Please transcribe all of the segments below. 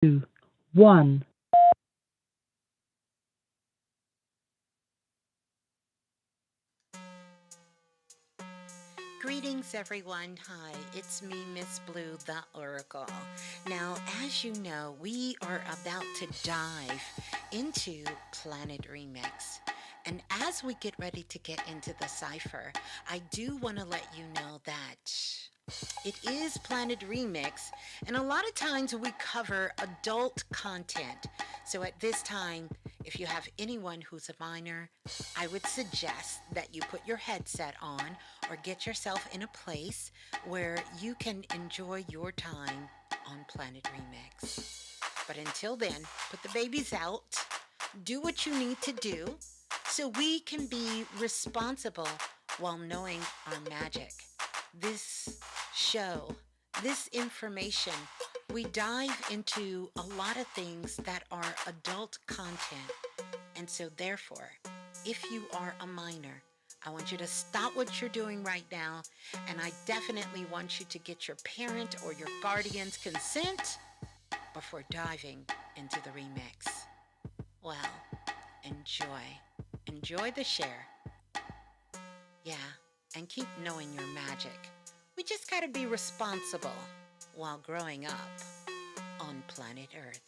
2, 1. Greetings, everyone. Hi, it's me, Miss Blue, the Oracle. Now, as you know, we are about to dive into Planet Remix. And as we get ready to get into the cipher, I do want to let you know that it is Planet Remix, and a lot of times we cover adult content. So at this time, if you have anyone who's a minor, I would suggest that you put your headset on or get yourself in a place where you can enjoy your time on Planet Remix. But until then, put the babies out, do what you need to do so we can be responsible while knowing our magic. This show, this information, we dive into a lot of things that are adult content. And so, therefore, if you are a minor, I want you to stop what you're doing right now, and I definitely want you to get your parent or your guardian's consent before diving into the remix. Well, enjoy. Enjoy the share. Yeah, and keep knowing your magic. We just gotta be responsible while growing up on planet Earth.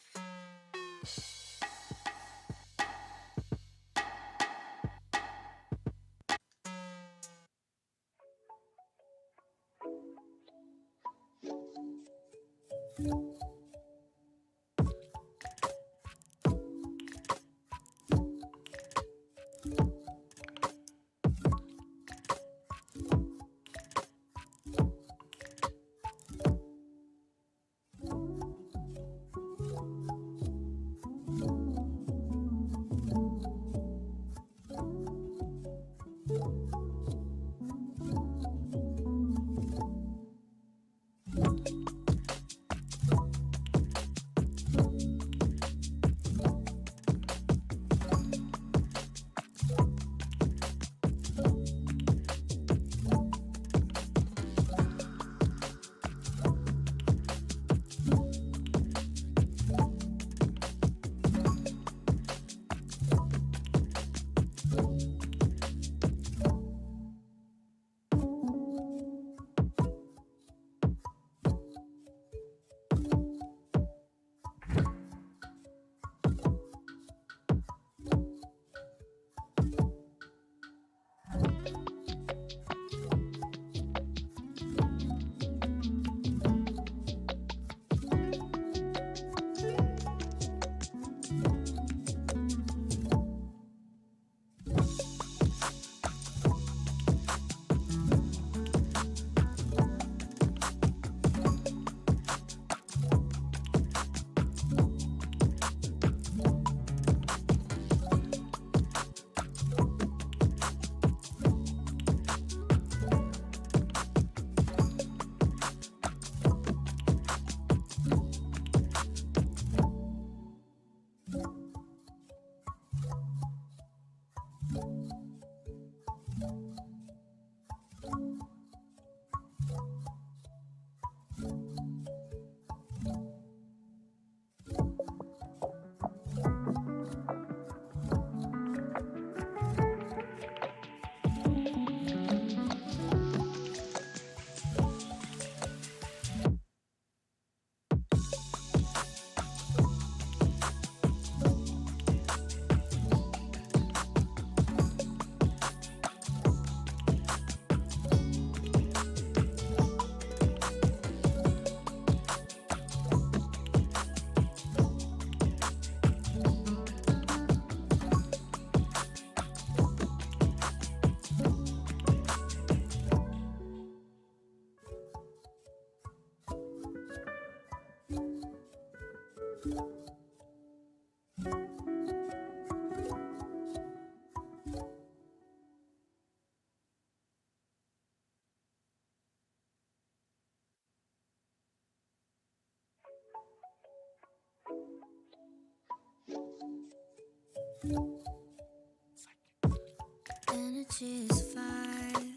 Energy is fire,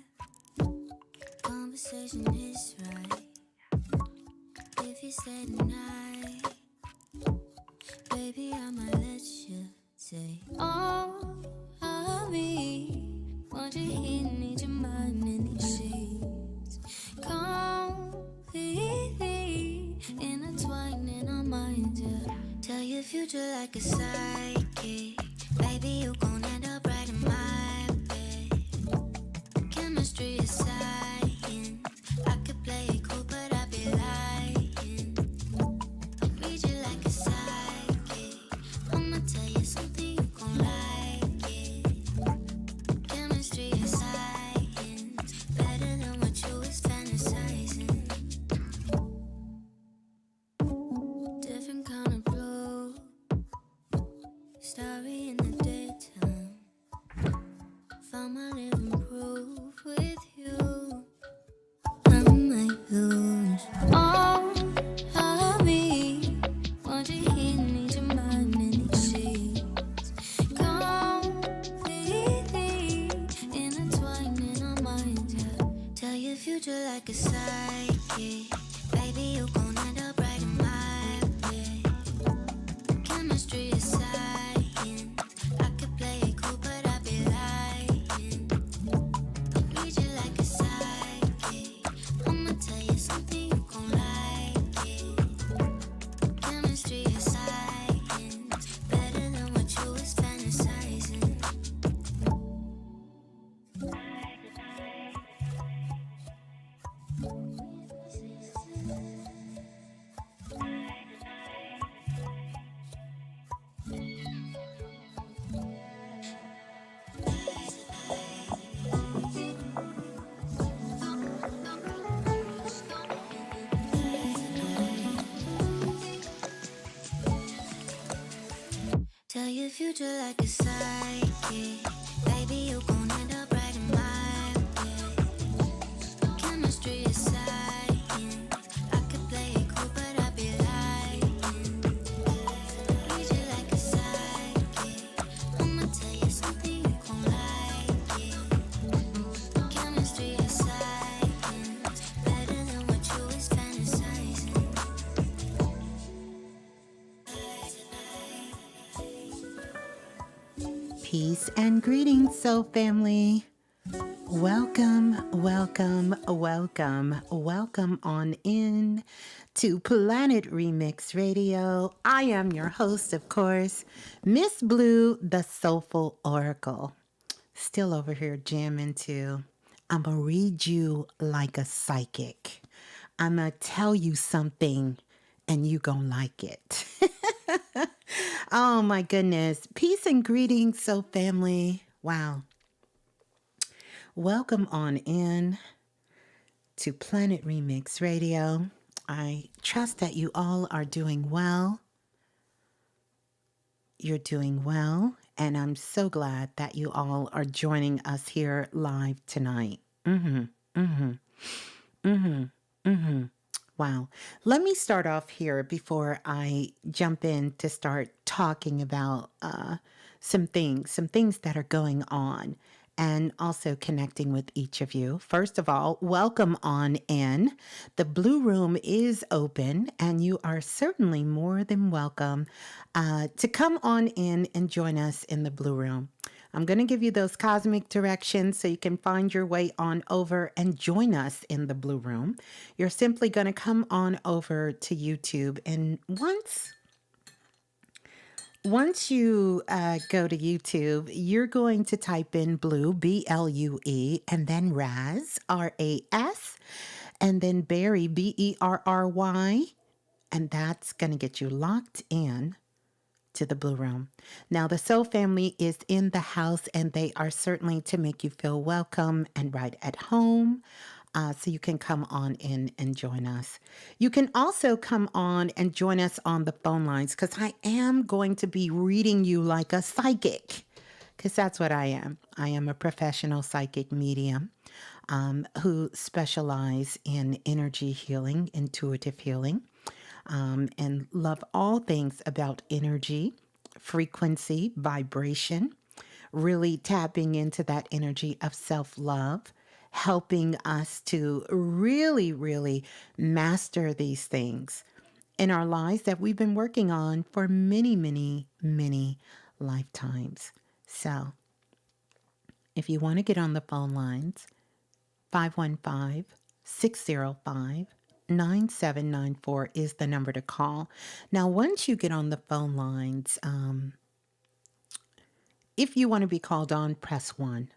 conversation is right. If you stay tonight, baby, I might let you say all of me. Want you here, need your mind in these sheets. Completely intertwined in our minds, yeah. Tell your future like a psychic. Baby, you gon' end up right in my bed. Chemistry is science. I could play it cool, but I'd be lying. I'll read you like a psychic. I'ma tell you something you gon' like it. Chemistry is science. Better than what you was fantasizing. Different kind of blue. Starry in the daytime. Found my living proof with you. I might lose all of me. Want you here, need your mind in these sheets. Completely intertwined in our minds, yeah. Tell your future like a psychic. Baby, you gon' end up right in my bed. Chemistry is science. I could play it cool, but I'd be lying. I'll read you like a psychic. I'ma tell you something you gon' like it. Chemistry is science. Better than what you was fantasizing. Tell your future like a psychic. Baby, you gon' end up right in my bed. Chemistry is science. I could play it cool, but I'd be lying. Read you like a psychic. I'ma tell you something you gon' like it. Chemistry is science. Better than what you was fantasizing. Peace and greetings, soul family. Welcome, welcome, welcome, welcome on in to Planet Remix Radio. I am your host, of course, Ms.Blue, the Soulful Oracle. Still over here jamming too. I'm going to read you like a psychic. I'm going to tell you something and you going to like it. Oh my goodness. Peace and greetings, soul family. Wow. Welcome on in to Planet Remix Radio. I trust that you all are doing well. You're doing well, and I'm so glad that you all are joining us here live tonight. Wow. Let me start off here before I jump in to start talking about some things that are going on, and also connecting with each of you. First of all, welcome on in. The Blue Room is open, and you are certainly more than welcome to come on in and join us in the Blue Room. I'm going to give you those cosmic directions so you can find your way on over and join us in the Blue Room. You're simply going to come on over to YouTube, and once you go to YouTube, you're going to type in Blue, B-L-U-E, and then Raz, R-A-S, and then Berry, B-E-R-R-Y, and that's going to get you locked in to the Blue Room. Now, the Soul family is in the house, and they are certainly to make you feel welcome and right at home. So you can come on in and join us. You can also come on and join us on the phone lines, because I am going to be reading you like a psychic, because that's what I am. I am a professional psychic medium who specialize in energy healing, intuitive healing, and love all things about energy, frequency, vibration, really tapping into that energy of self-love, helping us to really, really master these things in our lives that we've been working on for many, many, many lifetimes. So if you want to get on the phone lines, 515-605-9794 is the number to call. Now, once you get on the phone lines, if you want to be called on, press 1.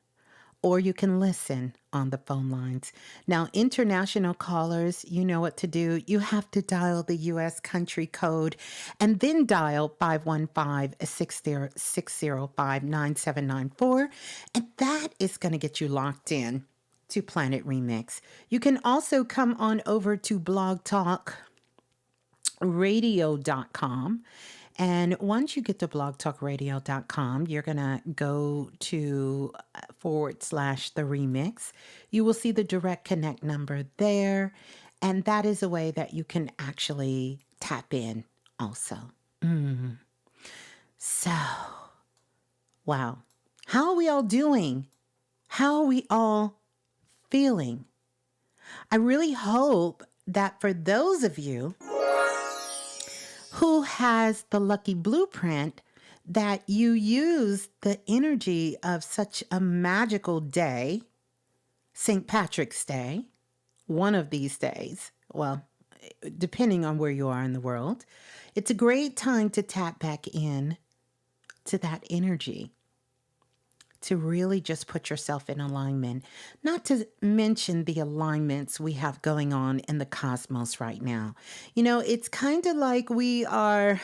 Or you can listen on the phone lines. Now, international callers, you know what to do. You have to dial the U.S. country code and then dial 515-605-9794. And that is going to get you locked in to Planet Remix. You can also come on over to blogtalkradio.com. And once you get to blogtalkradio.com, you're going to go to / the remix. You will see the direct connect number there. And that is a way that you can actually tap in also. So, wow. How are we all doing? How are we all feeling? I really hope that for those of you who has the lucky blueprint, that you use the energy of such a magical day, St. Patrick's Day, one of these days, well, depending on where you are in the world, it's a great time to tap back in to that energy, to really just put yourself in alignment, not to mention the alignments we have going on in the cosmos right now. You know, it's kind of like we are,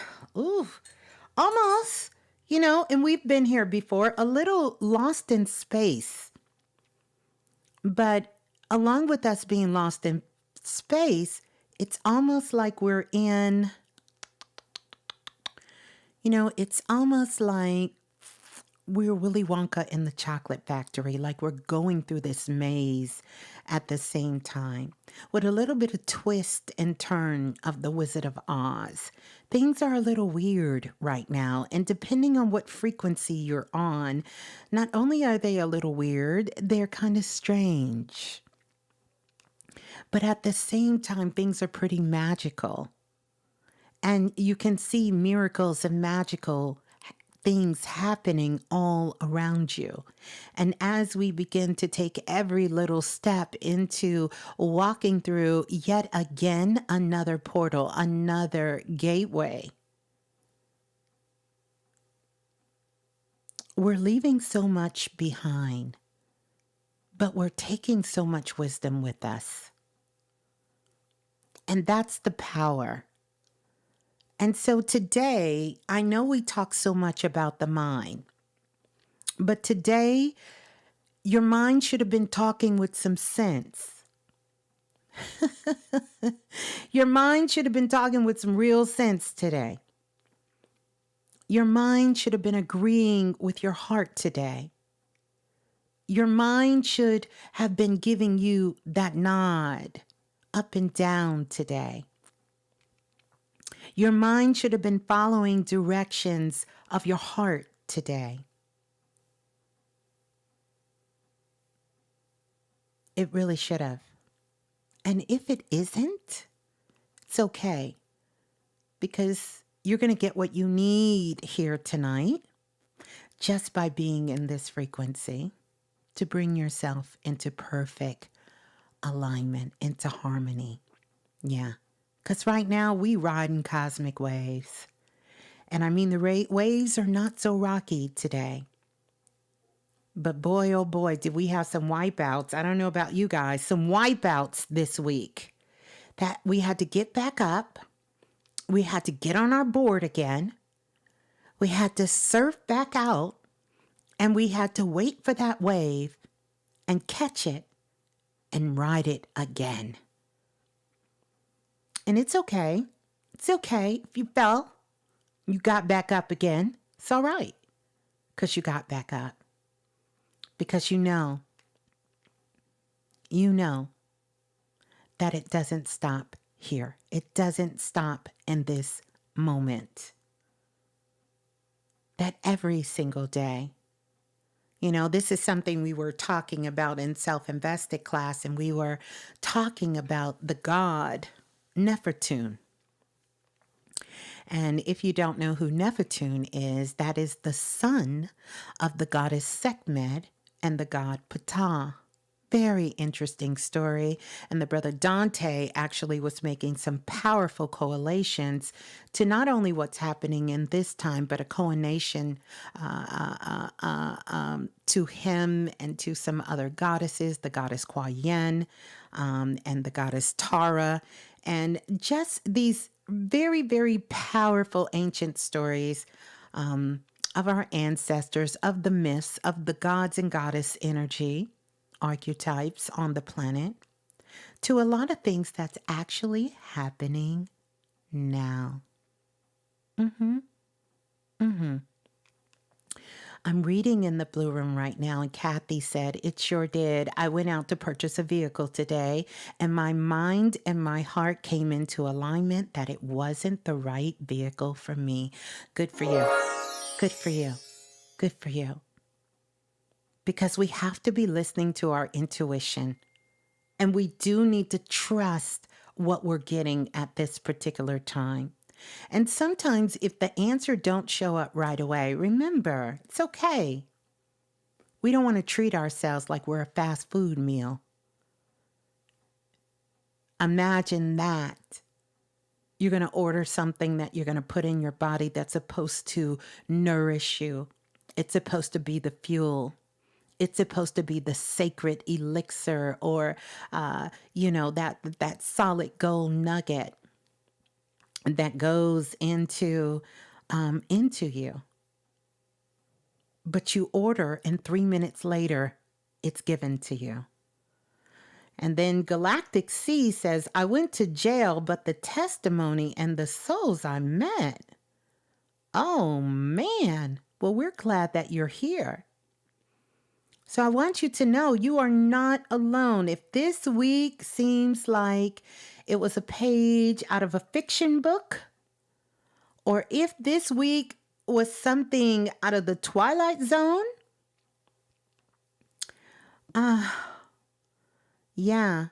almost, and we've been here before, a little lost in space. But along with us being lost in space, it's almost like we're in, it's almost like we're Willy Wonka in the chocolate factory, like we're going through this maze at the same time, with a little bit of twist and turn of the Wizard of Oz. Things are a little weird right now, and depending on what frequency you're on, not only are they a little weird, they're kind of strange. But at the same time, things are pretty magical. And you can see miracles and magical things happening all around you. And as we begin to take every little step into walking through yet again another portal, another gateway, we're leaving so much behind, but we're taking so much wisdom with us. And that's the power. And so today, I know we talk so much about the mind, but today, your mind should have been talking with some sense. Your mind should have been talking with some real sense today. Your mind should have been agreeing with your heart today. Your mind should have been giving you that nod up and down today. Your mind should have been following directions of your heart today. It really should have. And if it isn't, it's okay. Because you're going to get what you need here tonight just by being in this frequency to bring yourself into perfect alignment, into harmony. Yeah. Because right now we riding cosmic waves. And I mean, the waves are not so rocky today. But boy, oh boy, did we have some wipeouts. I don't know about you guys, some wipeouts this week. That we had to get back up. We had to get on our board again. We had to surf back out. And we had to wait for that wave and catch it and ride it again. And it's okay. It's okay. If you fell, you got back up again. It's all right. Because you got back up. Because you know that it doesn't stop here. It doesn't stop in this moment. That every single day. This is something we were talking about in self-invested class, and we were talking about the god Nefertune. And if you don't know who Nefertun is, that is the son of the goddess Sekhmet and the god Ptah. Very interesting story. And the brother Dante actually was making some powerful correlations to not only what's happening in this time, but a coronation to him and to some other goddesses, the goddess Kwayen and the goddess Tara. And just these very, very powerful ancient stories of our ancestors, of the myths, of the gods and goddess energy archetypes on the planet, to a lot of things that's actually happening now. I'm reading in the Blue Room right now, and Kathy said, it sure did. I went out to purchase a vehicle today, and my mind and my heart came into alignment that it wasn't the right vehicle for me. Good for you. Good for you. Good for you. Because we have to be listening to our intuition. And we do need to trust what we're getting at this particular time. And sometimes if the answer don't show up right away, remember, it's okay. We don't want to treat ourselves like we're a fast food meal. Imagine that. You're going to order something that you're going to put in your body that's supposed to nourish you. It's supposed to be the fuel. It's supposed to be the sacred elixir or, that solid gold nugget that goes into you. But you order, and 3 minutes later, it's given to you. And then Galactic C says, I went to jail, but the testimony and the souls I met. Oh, man. Well, we're glad that you're here. So I want you to know you are not alone. If this week seems like it was a page out of a fiction book, or if this week was something out of the Twilight Zone, yeah.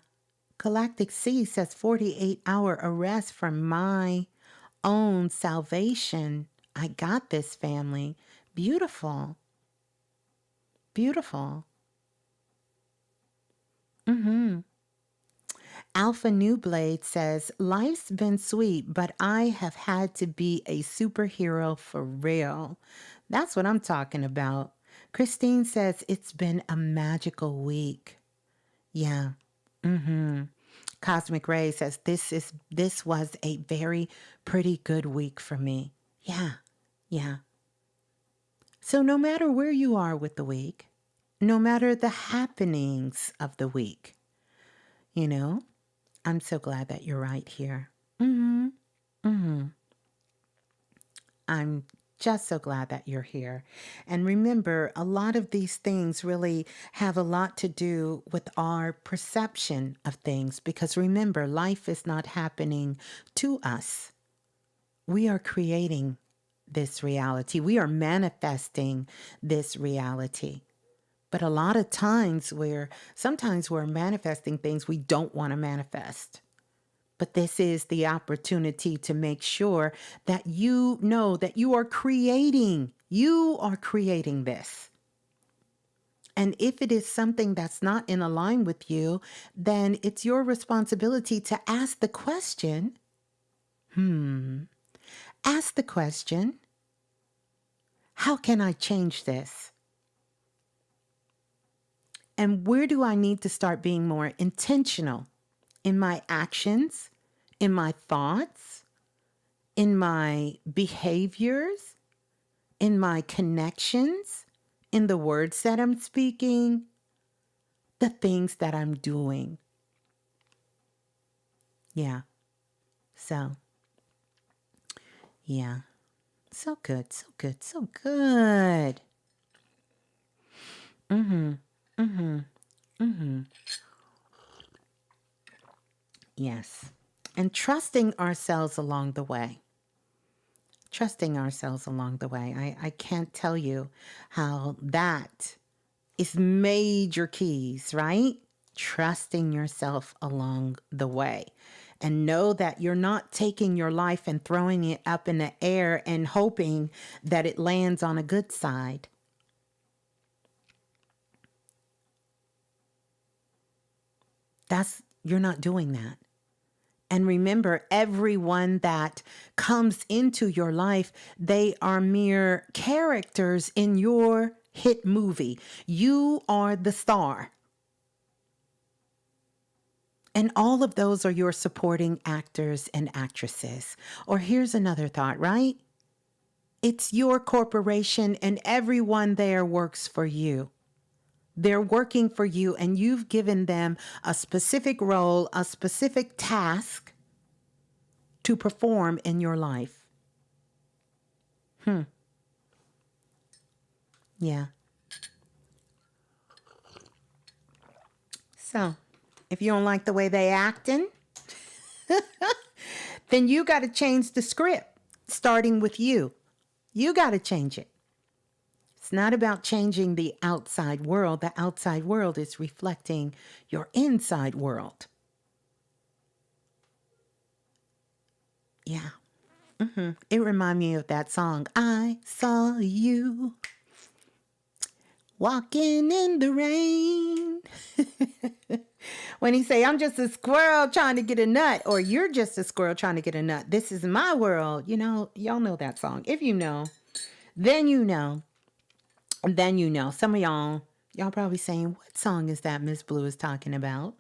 Galactic C says 48-hour arrest for my own salvation. I got this, family. Beautiful. Beautiful. Alpha New Blade says, life's been sweet, but I have had to be a superhero for real. That's what I'm talking about. Christine says, it's been a magical week. Yeah. Cosmic Ray says, this was a very pretty good week for me. Yeah. So no matter where you are with the week, no matter the happenings of the week, I'm so glad that you're right here. I'm just so glad that you're here. And remember, a lot of these things really have a lot to do with our perception of things, because remember, life is not happening to us. We are creating this reality. We are manifesting this reality. But a lot of times sometimes we're manifesting things we don't want to manifest. But this is the opportunity to make sure that you know that you are creating this. And if it is something that's not in line with you, then it's your responsibility to ask the question, how can I change this? And where do I need to start being more intentional in my actions, in my thoughts, in my behaviors, in my connections, in the words that I'm speaking, the things that I'm doing? Yeah. So, yeah. So good, so good, so good. Yes. And trusting ourselves along the way. I can't tell you how that is major keys, right? Trusting yourself along the way. and know that you're not taking your life and throwing it up in the air and hoping that it lands on a good side. You're not doing that. And remember, everyone that comes into your life, they are mere characters in your hit movie. You are the star. And all of those are your supporting actors and actresses. Or here's another thought, right? It's your corporation and everyone there works for you. They're working for you and you've given them a specific role, a specific task to perform in your life. Yeah. So, if you don't like the way they acting, then you got to change the script, starting with you. You got to change it. It's not about changing the outside world. The outside world is reflecting your inside world. Yeah. It reminded me of that song, I Saw You Walking in the Rain. When he say, I'm just a squirrel trying to get a nut, or you're just a squirrel trying to get a nut. This is my world. You know, y'all know that song. If you know, then you know. Then you know. Some of y'all probably saying, what song is that Ms.Blue is talking about?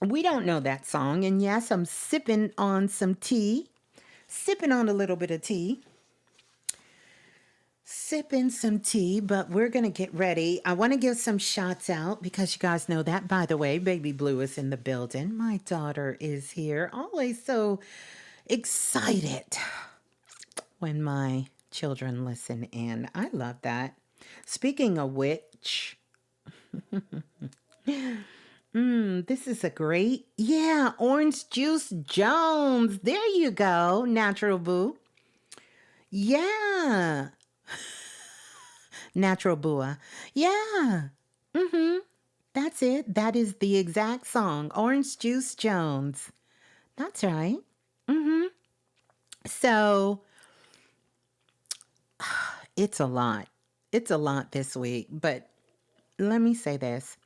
We don't know that song. And yes, I'm sipping on some tea. Sipping on a little bit of tea. Sipping some tea, but we're going to get ready. I want to give some shots out because you guys know that. By the way, Baby Blue is in the building. My daughter is here. Always so excited when my children listen in. I love that. Speaking of which, this is a great, Orange Juice Jones. There you go, Natural Boo. Yeah. Natural Bua. Yeah. That's it. That is the exact song. Orange Juice Jones. That's right. So it's a lot. It's a lot this week. But let me say this.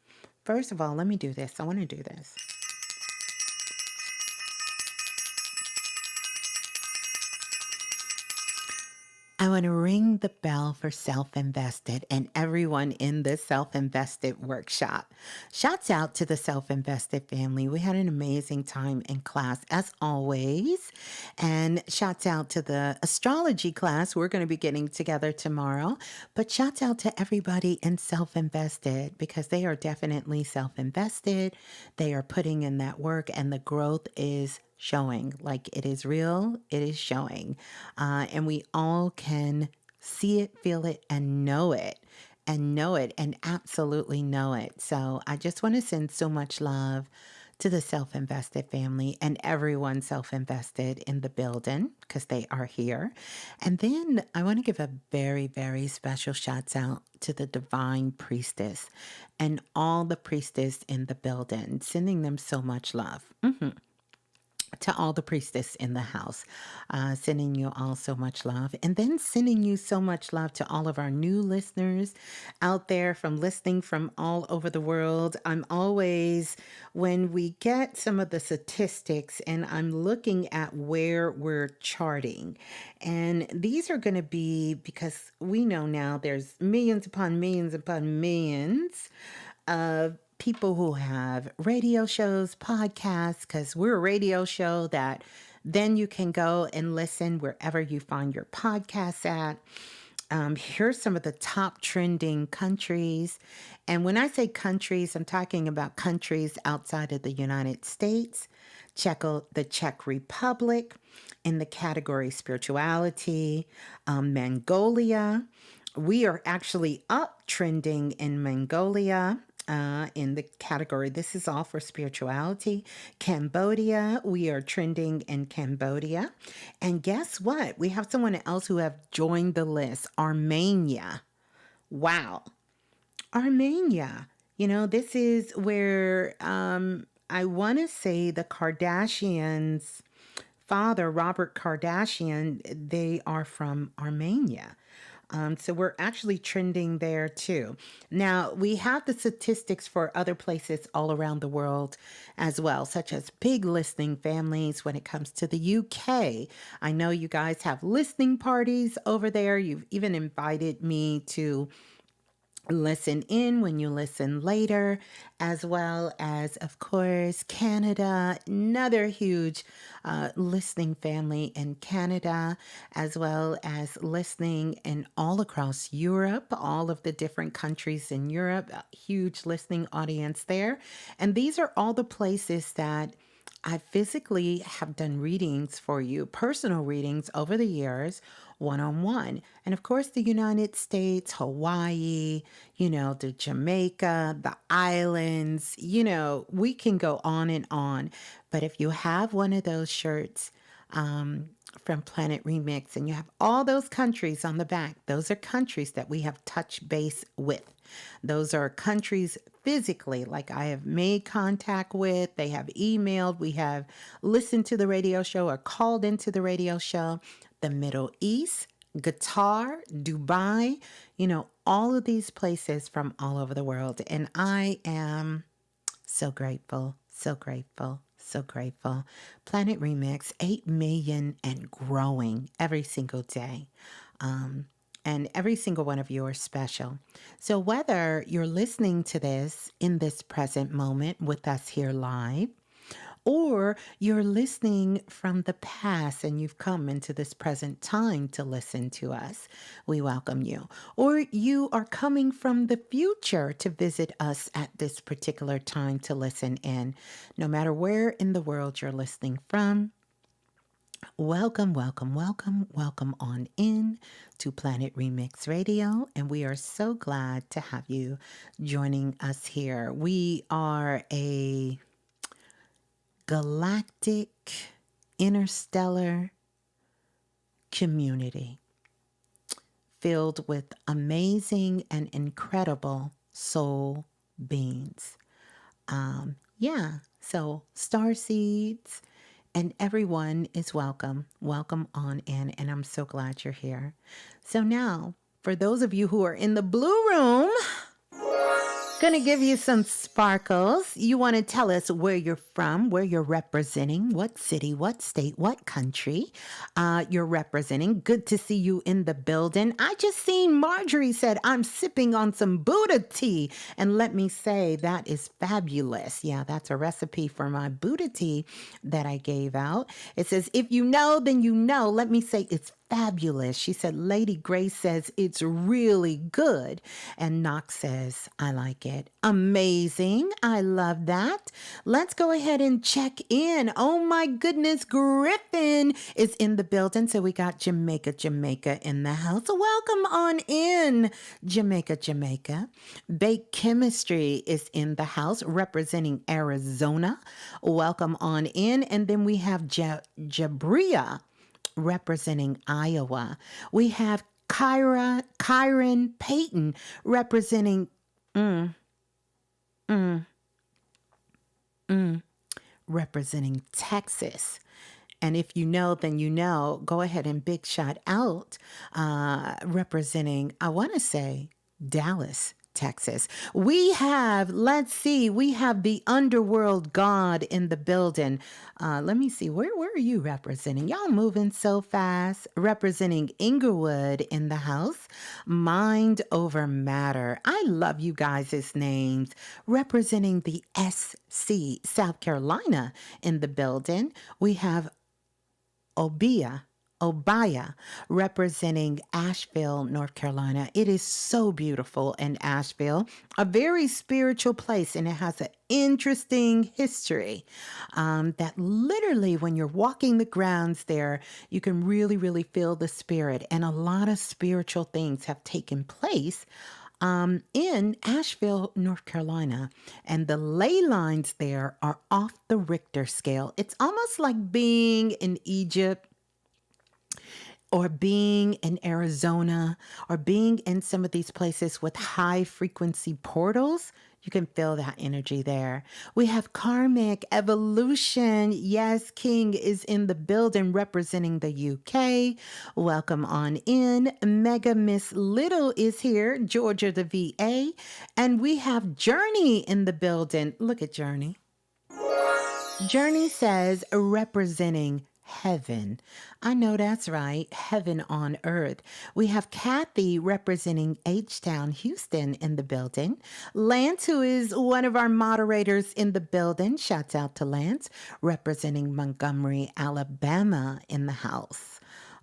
First of all, let me do this. I want to do this. I want to ring the bell for Self-Invested and everyone in the Self-Invested workshop. Shouts out to the Self-Invested family. We had an amazing time in class as always. And shouts out to the astrology class. We're going to be getting together tomorrow. But shouts out to everybody in Self-Invested because they are definitely self-invested. They are putting in that work and the growth is showing. Like it is real, it is showing. And we all can see it, feel it, and know it, and absolutely know it. So I just want to send so much love to the Self-Invested family and everyone self-invested in the building because they are here. And then I want to give a very, very special shouts out to the Divine Priestess and all the priestess in the building, sending them so much love. To all the priestess in the house, sending you all so much love. And then sending you so much love to all of our new listeners out there from listening from all over the world. I'm always, when we get some of the statistics and I'm looking at where we're charting, and these are going to be, because we know now there's millions upon millions upon millions of people who have radio shows, podcasts, because we're a radio show that then you can go and listen wherever you find your podcasts at. Here's some of the top trending countries. And when I say countries, I'm talking about countries outside of the United States, the Czech Republic, in the category spirituality, Mongolia. We are actually up trending in Mongolia. In the category, this is all for spirituality. Cambodia, we are trending in Cambodia. And guess what? We have someone else who have joined the list, Armenia. Wow. Armenia. This is where I want to say the Kardashians' father, Robert Kardashian, they are from Armenia. So we're actually trending there too. Now, we have the statistics for other places all around the world as well, such as big listening families when it comes to the UK. I know you guys have listening parties over there. You've even invited me to listen in when you listen later, as well as, of course, Canada, another huge listening family in Canada, as well as listening in all across Europe, all of the different countries in Europe, a huge listening audience there. And these are all the places that I physically have done readings for you, personal readings over the years, one on one. And of course, the United States, Hawaii, the Jamaica, the islands, we can go on and on. But if you have one of those shirts, from Planet Remix, and you have all those countries on the back. Those are countries that we have touched base with. Those are countries physically, like I have made contact with, they have emailed, we have listened to the radio show or called into the radio show. The Middle East, Qatar, Dubai, all of these places from all over the world. And I am so grateful, so grateful, so grateful. Planet Remix, 8 million and growing every single day. And every single one of you are special. So whether you're listening to this in this present moment with us here live, or you're listening from the past and you've come into this present time to listen to us, we welcome you. Or you are coming from the future to visit us at this particular time to listen in. No matter where in the world you're listening from, welcome, welcome, welcome, welcome on in to Planet Remix Radio. And we are so glad to have you joining us here. We are a galactic, interstellar community filled with amazing and incredible soul beings. So star seeds and everyone is welcome. Welcome on in, and I'm so glad you're here. So now, for those of you who are in the blue room, gonna give you some sparkles. You want to tell us where you're from, where you're representing, what city, what state, what country you're representing. Good to see you in the building. I just seen Marjorie said, I'm sipping on some Buddha tea. And let me say, that is fabulous. Yeah, that's a recipe for my Buddha tea that I gave out. It says, if you know, then you know. Let me say, it's fabulous. She said, Lady Grace says it's really good. And Knox says, I like it. Amazing. I love that. Let's go ahead and check in. Oh my goodness. Griffin is in the building. So we got Jamaica in the house. Welcome on in, Jamaica. Bake Chemistry is in the house representing Arizona. Welcome on in. And then we have Jabria representing Iowa. We have Kyron Payton representing representing Texas. And if you know, then you know. Go ahead and big shout out representing, I want to say, Dallas, Texas. We have the underworld god in the building. Let me see, where are you representing? Y'all moving so fast. Representing Inglewood in the house. Mind over matter. I love you guys' names. Representing the SC, South Carolina in the building. We have Obaya, representing Asheville, North Carolina. It is so beautiful in Asheville, a very spiritual place, and it has an interesting history that literally when you're walking the grounds there, you can really, really feel the spirit, and a lot of spiritual things have taken place in Asheville, North Carolina, and the ley lines there are off the Richter scale. It's almost like being in Egypt or being in Arizona or being in some of these places with high frequency portals. You can feel that energy there. We have karmic evolution. Yes, King is in the building representing the UK. Welcome on in. Mega Miss Little is here, Georgia the VA. And we have Journey in the building. Look at Journey. Journey says representing heaven. I know that's right. Heaven on earth. We have Kathy representing H-Town, Houston in the building. Lance, who is one of our moderators in the building. Shouts out to Lance, representing Montgomery, Alabama in the house.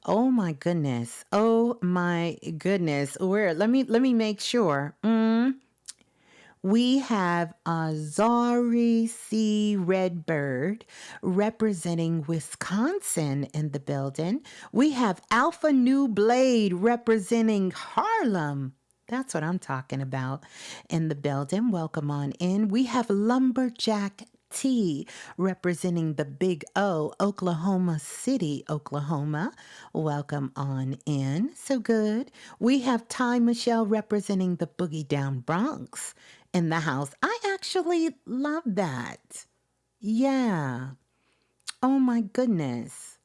Oh my goodness. Oh my goodness. Where? Let me make sure. We have Azari C. Redbird representing Wisconsin in the building. We have Alpha New Blade representing Harlem. That's what I'm talking about in the building. Welcome on in. We have Lumberjack T representing the Big O, Oklahoma City, Oklahoma. Welcome on in. So good. We have Ty Michelle representing the Boogie Down Bronx in the house. I actually love that. Yeah. Oh my goodness.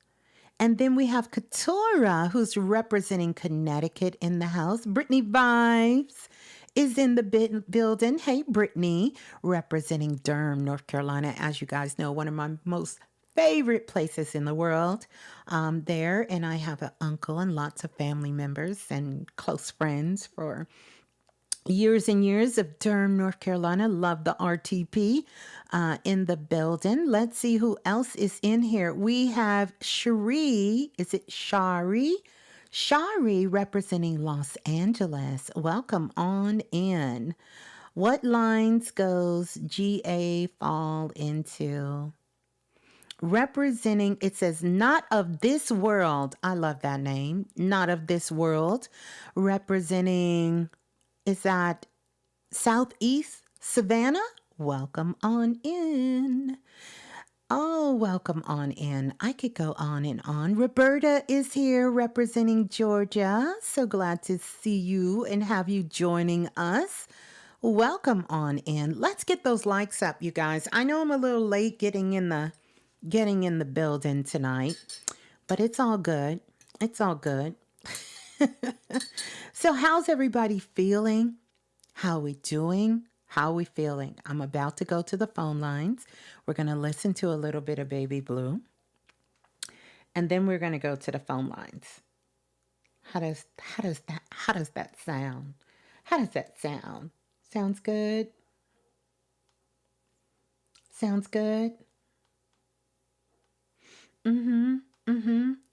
And then we have Katora, who's representing Connecticut in the house. Brittany Vibes is in the building. Hey, Brittany, representing Durham, North Carolina. As you guys know, one of my most favorite places in the world there. And I have an uncle and lots of family members and close friends for years and years of Durham, North Carolina. Love the RTP in the building. Let's see who else is in here. We have Shari. Is it Shari? Shari representing Los Angeles. Welcome on in. What lines goes GA fall into? Representing, it says, not of this world. I love that name. Not of this world. Representing, is that Southeast Savannah? Welcome on in. Oh, welcome on in. I could go on and on. Roberta is here representing Georgia. So glad to see you and have you joining us. Welcome on in. Let's get those likes up, you guys. I know I'm a little late getting in the building tonight, but it's all good. It's all good. So how's everybody feeling? How are we doing? How are we feeling? I'm about to go to the phone lines. We're going to listen to a little bit of Baby Blue. And then we're going to go to the phone lines. How does that sound? How does that sound? Sounds good? Sounds good?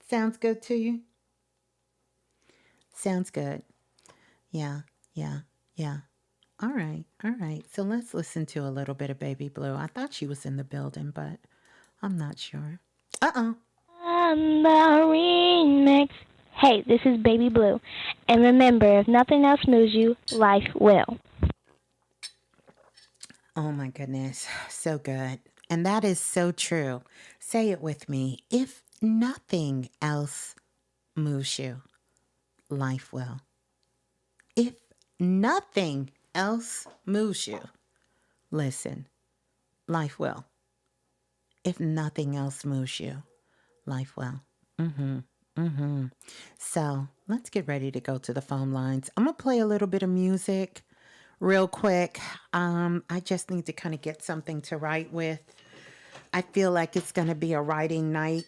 Sounds good to you? Sounds good. Yeah. All right. So let's listen to a little bit of Baby Blue. I thought she was in the building, but I'm not sure. On the remix. Hey, this is Baby Blue. And remember, if nothing else moves you, life will. Oh my goodness. So good. And that is so true. Say it with me. If nothing else moves you, life will. If nothing else moves you, listen, life will. If nothing else moves you, life will. So let's get ready to go to the phone lines. I'm going to play a little bit of music real quick. I just need to kind of get something to write with. I feel like it's going to be a writing night.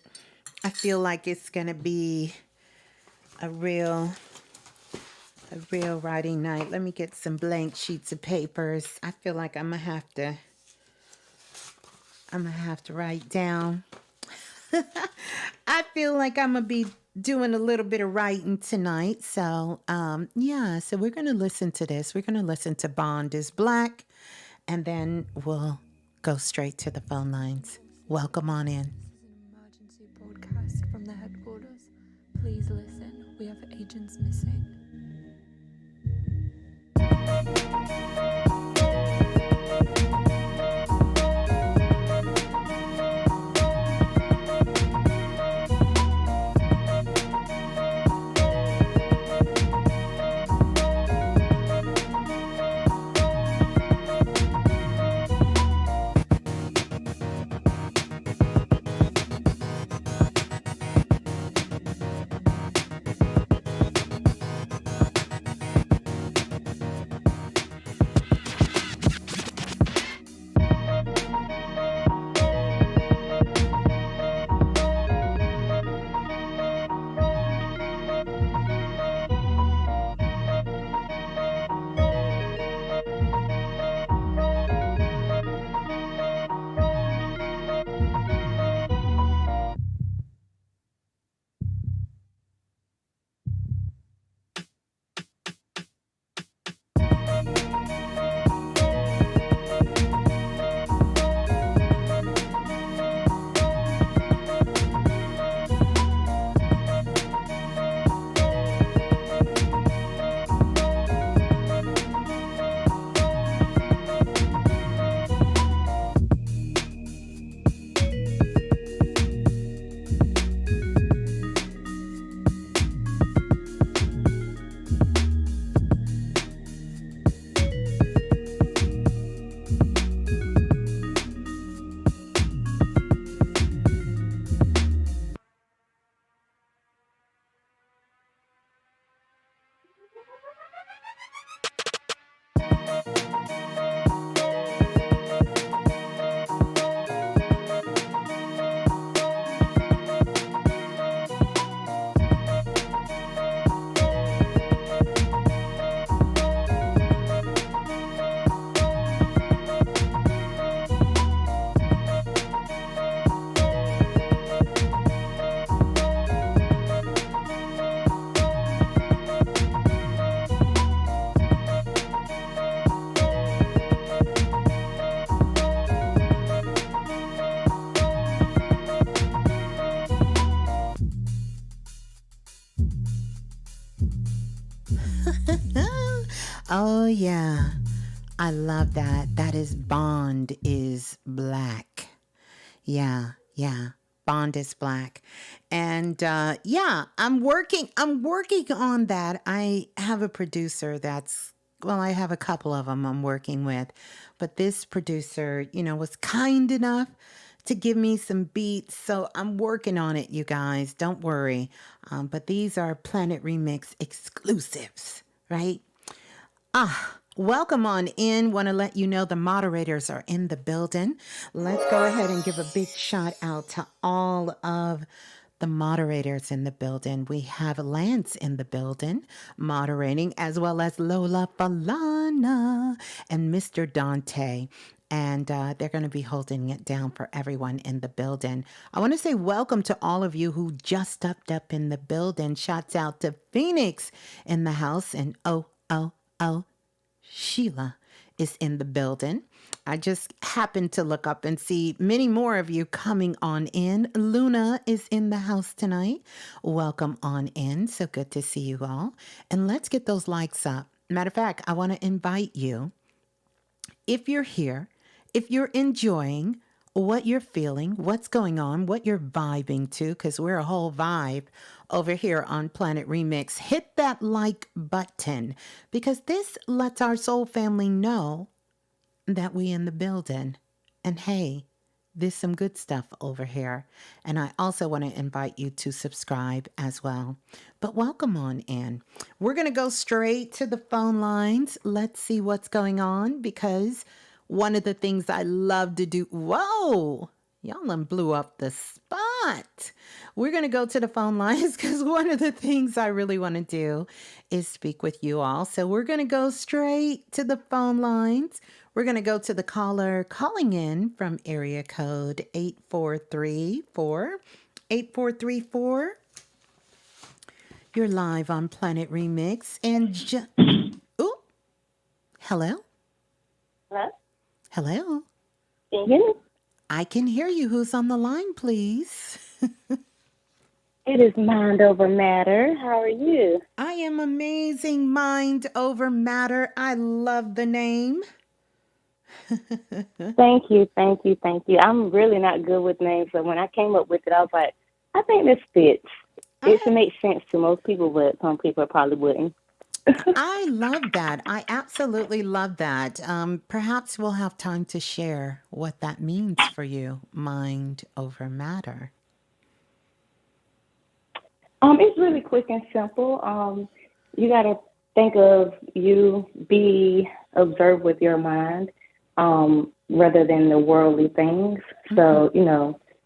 I feel like it's going to be a real writing night. Let me get some blank sheets of papers. I feel like I'm gonna have to write down. I feel like I'm gonna be doing a little bit of writing tonight. So so we're gonna listen to this. We're gonna listen to Bond is Black, and then we'll go straight to the phone lines. Welcome on in. This is an emergency broadcast from the headquarters. Please listen. We have agents missing. Oh, yeah. I love that. That is Bond is Black. Yeah, yeah. Bond is Black. And yeah, I'm working on that. I have a producer that's well, I have a couple of them I'm working with. But this producer, was kind enough to give me some beats. So I'm working on it, you guys. Don't worry. But these are Planet Remix exclusives, right? Welcome on in. Want to let you know the moderators are in the building. Let's go ahead and give a big shout out to all of the moderators in the building. We have Lance in the building moderating, as well as Lola Falana and Mr. Dante. And they're going to be holding it down for everyone in the building. I want to say welcome to all of you who just stepped up in the building. Shouts out to Phoenix in the house. And oh, Sheila is in the building. I just happened to look up and see many more of you coming on in. Luna is in the house tonight. Welcome on in. So good to see you all. And let's get those likes up. Matter of fact, I want to invite you, if you're here, if you're enjoying what you're feeling, what's going on, what you're vibing to, because we're a whole vibe over here on Planet Remix, hit that like button because this lets our soul family know that we in the building. And hey, there's some good stuff over here. And I also want to invite you to subscribe as well. But welcome on in. We're going to go straight to the phone lines. Let's see what's going on because one of the things I love to do. Whoa, y'all done blew up the spot. We're going to go to the phone lines because one of the things I really want to do is speak with you all. So we're going to go straight to the phone lines. We're going to go to the caller calling in from area code 8434. You're live on Planet Remix. And ooh, hello? Hello? Hello? Can you hear me? I can hear you. Who's on the line, please? It is Mind Over Matter. How are you? I am amazing. Mind over matter. I love the name. Thank you. I'm really not good with names, so when I came up with it, I was like, I think this fits. It should make sense to most people, but some people probably wouldn't. I love that. I absolutely love that. Perhaps we'll have time to share what that means for you, mind over matter. It's really quick and simple. You got to think of you be observed with your mind rather than the worldly things. So,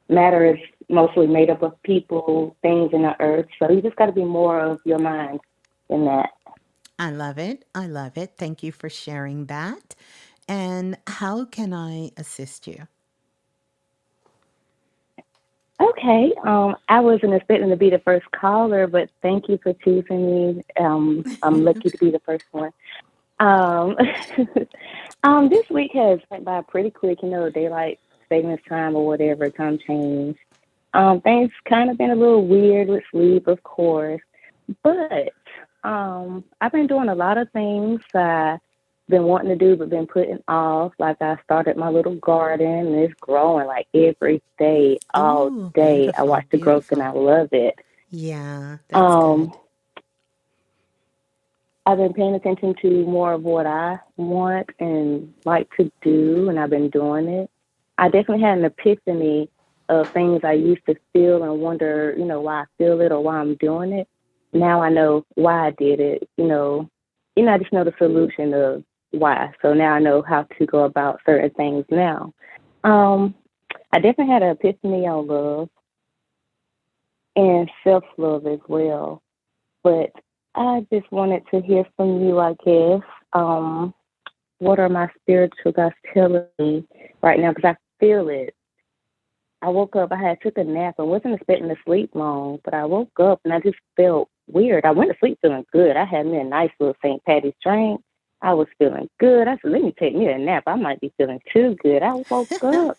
matter is mostly made up of people, things in the earth. So you just got to be more of your mind than that. I love it. Thank you for sharing that. And how can I assist you? Okay. I wasn't expecting to be the first caller, but thank you for choosing me. I'm lucky to be the first one. This week has went by pretty quick, daylight savings time or whatever, time change. Things kind of been a little weird with sleep, of course, but I've been doing a lot of things I've been wanting to do but been putting off. Like I started my little garden and it's growing like every day, all day. I watch the growth and I love it. Yeah, that's good. I've been paying attention to more of what I want and like to do, and I've been doing it. I definitely had an epiphany of things I used to feel and wonder, why I feel it or why I'm doing it. Now I know why I did it. I just know the solution of why. So now I know how to go about certain things now. I definitely had an epiphany on love and self-love as well. But I just wanted to hear from you, I guess. What are my spiritual guides telling me right now? Because I feel it. I woke up, I took a nap and wasn't expecting to sleep long, but I woke up and I just felt weird. I went to sleep feeling good. I had me a nice little St. Patty's drink. I was feeling good. I said, let me take me a nap. I might be feeling too good. I woke up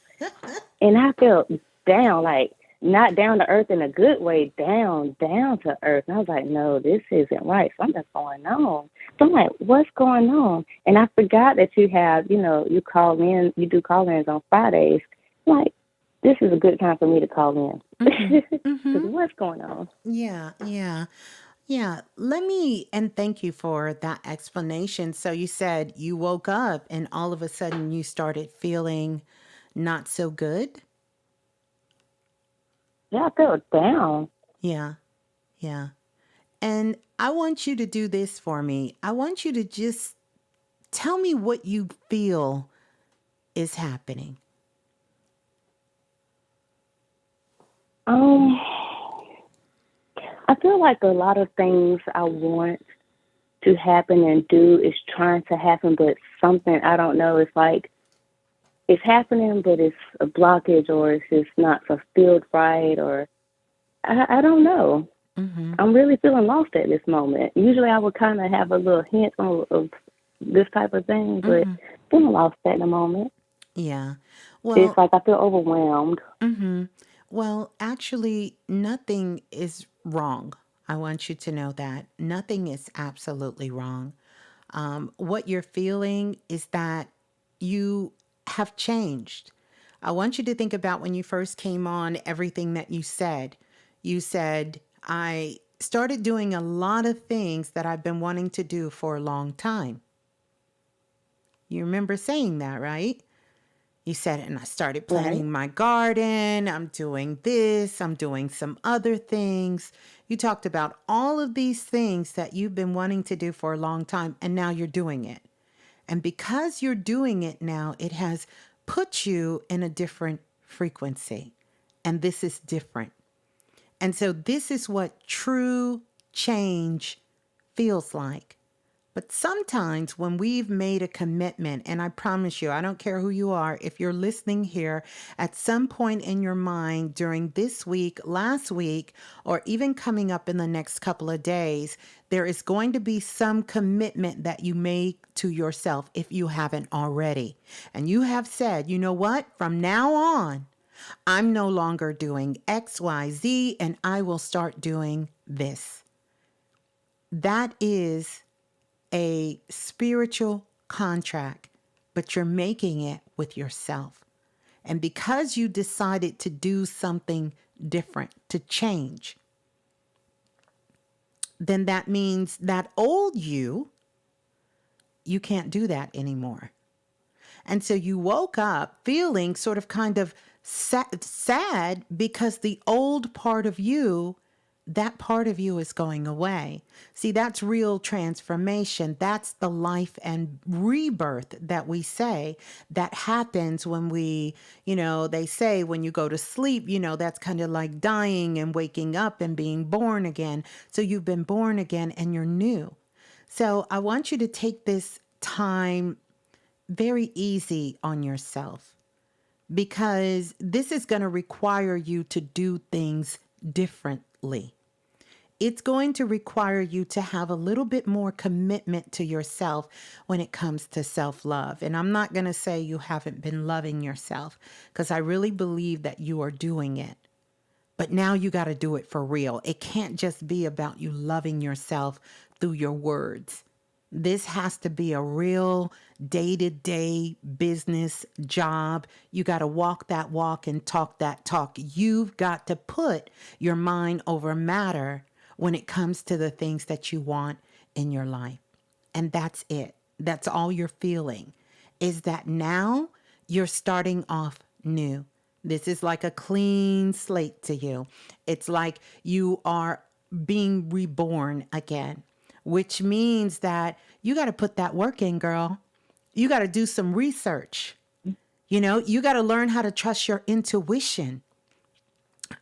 and I felt down, like not down to earth in a good way, down to earth. And I was like, no, this isn't right. Something's going on. So I'm like, what's going on? And I forgot that you have, you call in, you do call-ins on Fridays. I'm like, this is a good time for me to call in. Because what's going on? Yeah, yeah. Yeah, and thank you for that explanation. So you said you woke up and all of a sudden you started feeling not so good? Yeah, I felt down. Yeah, yeah. And I want you to do this for me. I want you to just tell me what you feel is happening. Um, I feel like a lot of things I want to happen and do is trying to happen, but something, I don't know, it's like it's happening, but it's a blockage or it's just not fulfilled right, or I don't know. Mm-hmm. I'm really feeling lost at this moment. Usually I would kind of have a little hint of this type of thing, but Mm-hmm. feeling lost at the moment. Yeah. It's Well, like I feel overwhelmed. mm-hmm. Well, actually, nothing is wrong. I want you to know that. Nothing is absolutely wrong. What you're feeling is that you have changed. I want you to think about when you first came on, everything that you said. You said, I started doing a lot of things that I've been wanting to do for a long time. You remember saying that, right? You said, and I started Right. planting my garden. I'm doing this. I'm doing some other things. You talked about all of these things that you've been wanting to do for a long time, and now you're doing it. And because you're doing it now, it has put you in a different frequency. And this is different. And so this is what true change feels like. But sometimes when we've made a commitment, and I promise you, I don't care who you are, if you're listening here, at some point in your mind during this week, last week, or even coming up in the next couple of days, there is going to be some commitment that you make to yourself if you haven't already. And you have said, you know what, from now on, I'm no longer doing X, Y, Z, and I will start doing this. That is a spiritual contract, but you're making it with yourself. And because you decided to do something different, to change, then that means that old you can't do that anymore. And so you woke up feeling sort of kind of sad because the old part of you, that part of you is going away. See, that's real transformation. That's the life and rebirth that we say that happens when they say when you go to sleep, that's kind of like dying and waking up and being born again. So you've been born again and you're new. So I want you to take this time very easy on yourself because this is going to require you to do things differently. It's going to require you to have a little bit more commitment to yourself when it comes to self-love. And I'm not going to say you haven't been loving yourself because I really believe that you are doing it. But now you got to do it for real. It can't just be about you loving yourself through your words. This has to be a real day-to-day business job. You got to walk that walk and talk that talk. You've got to put your mind over matter when it comes to the things that you want in your life. And that's it. That's all you're feeling, is that now you're starting off new. This is like a clean slate to you. It's like you are being reborn again, which means that you got to put that work in, girl. You got to do some research. You got to learn how to trust your intuition.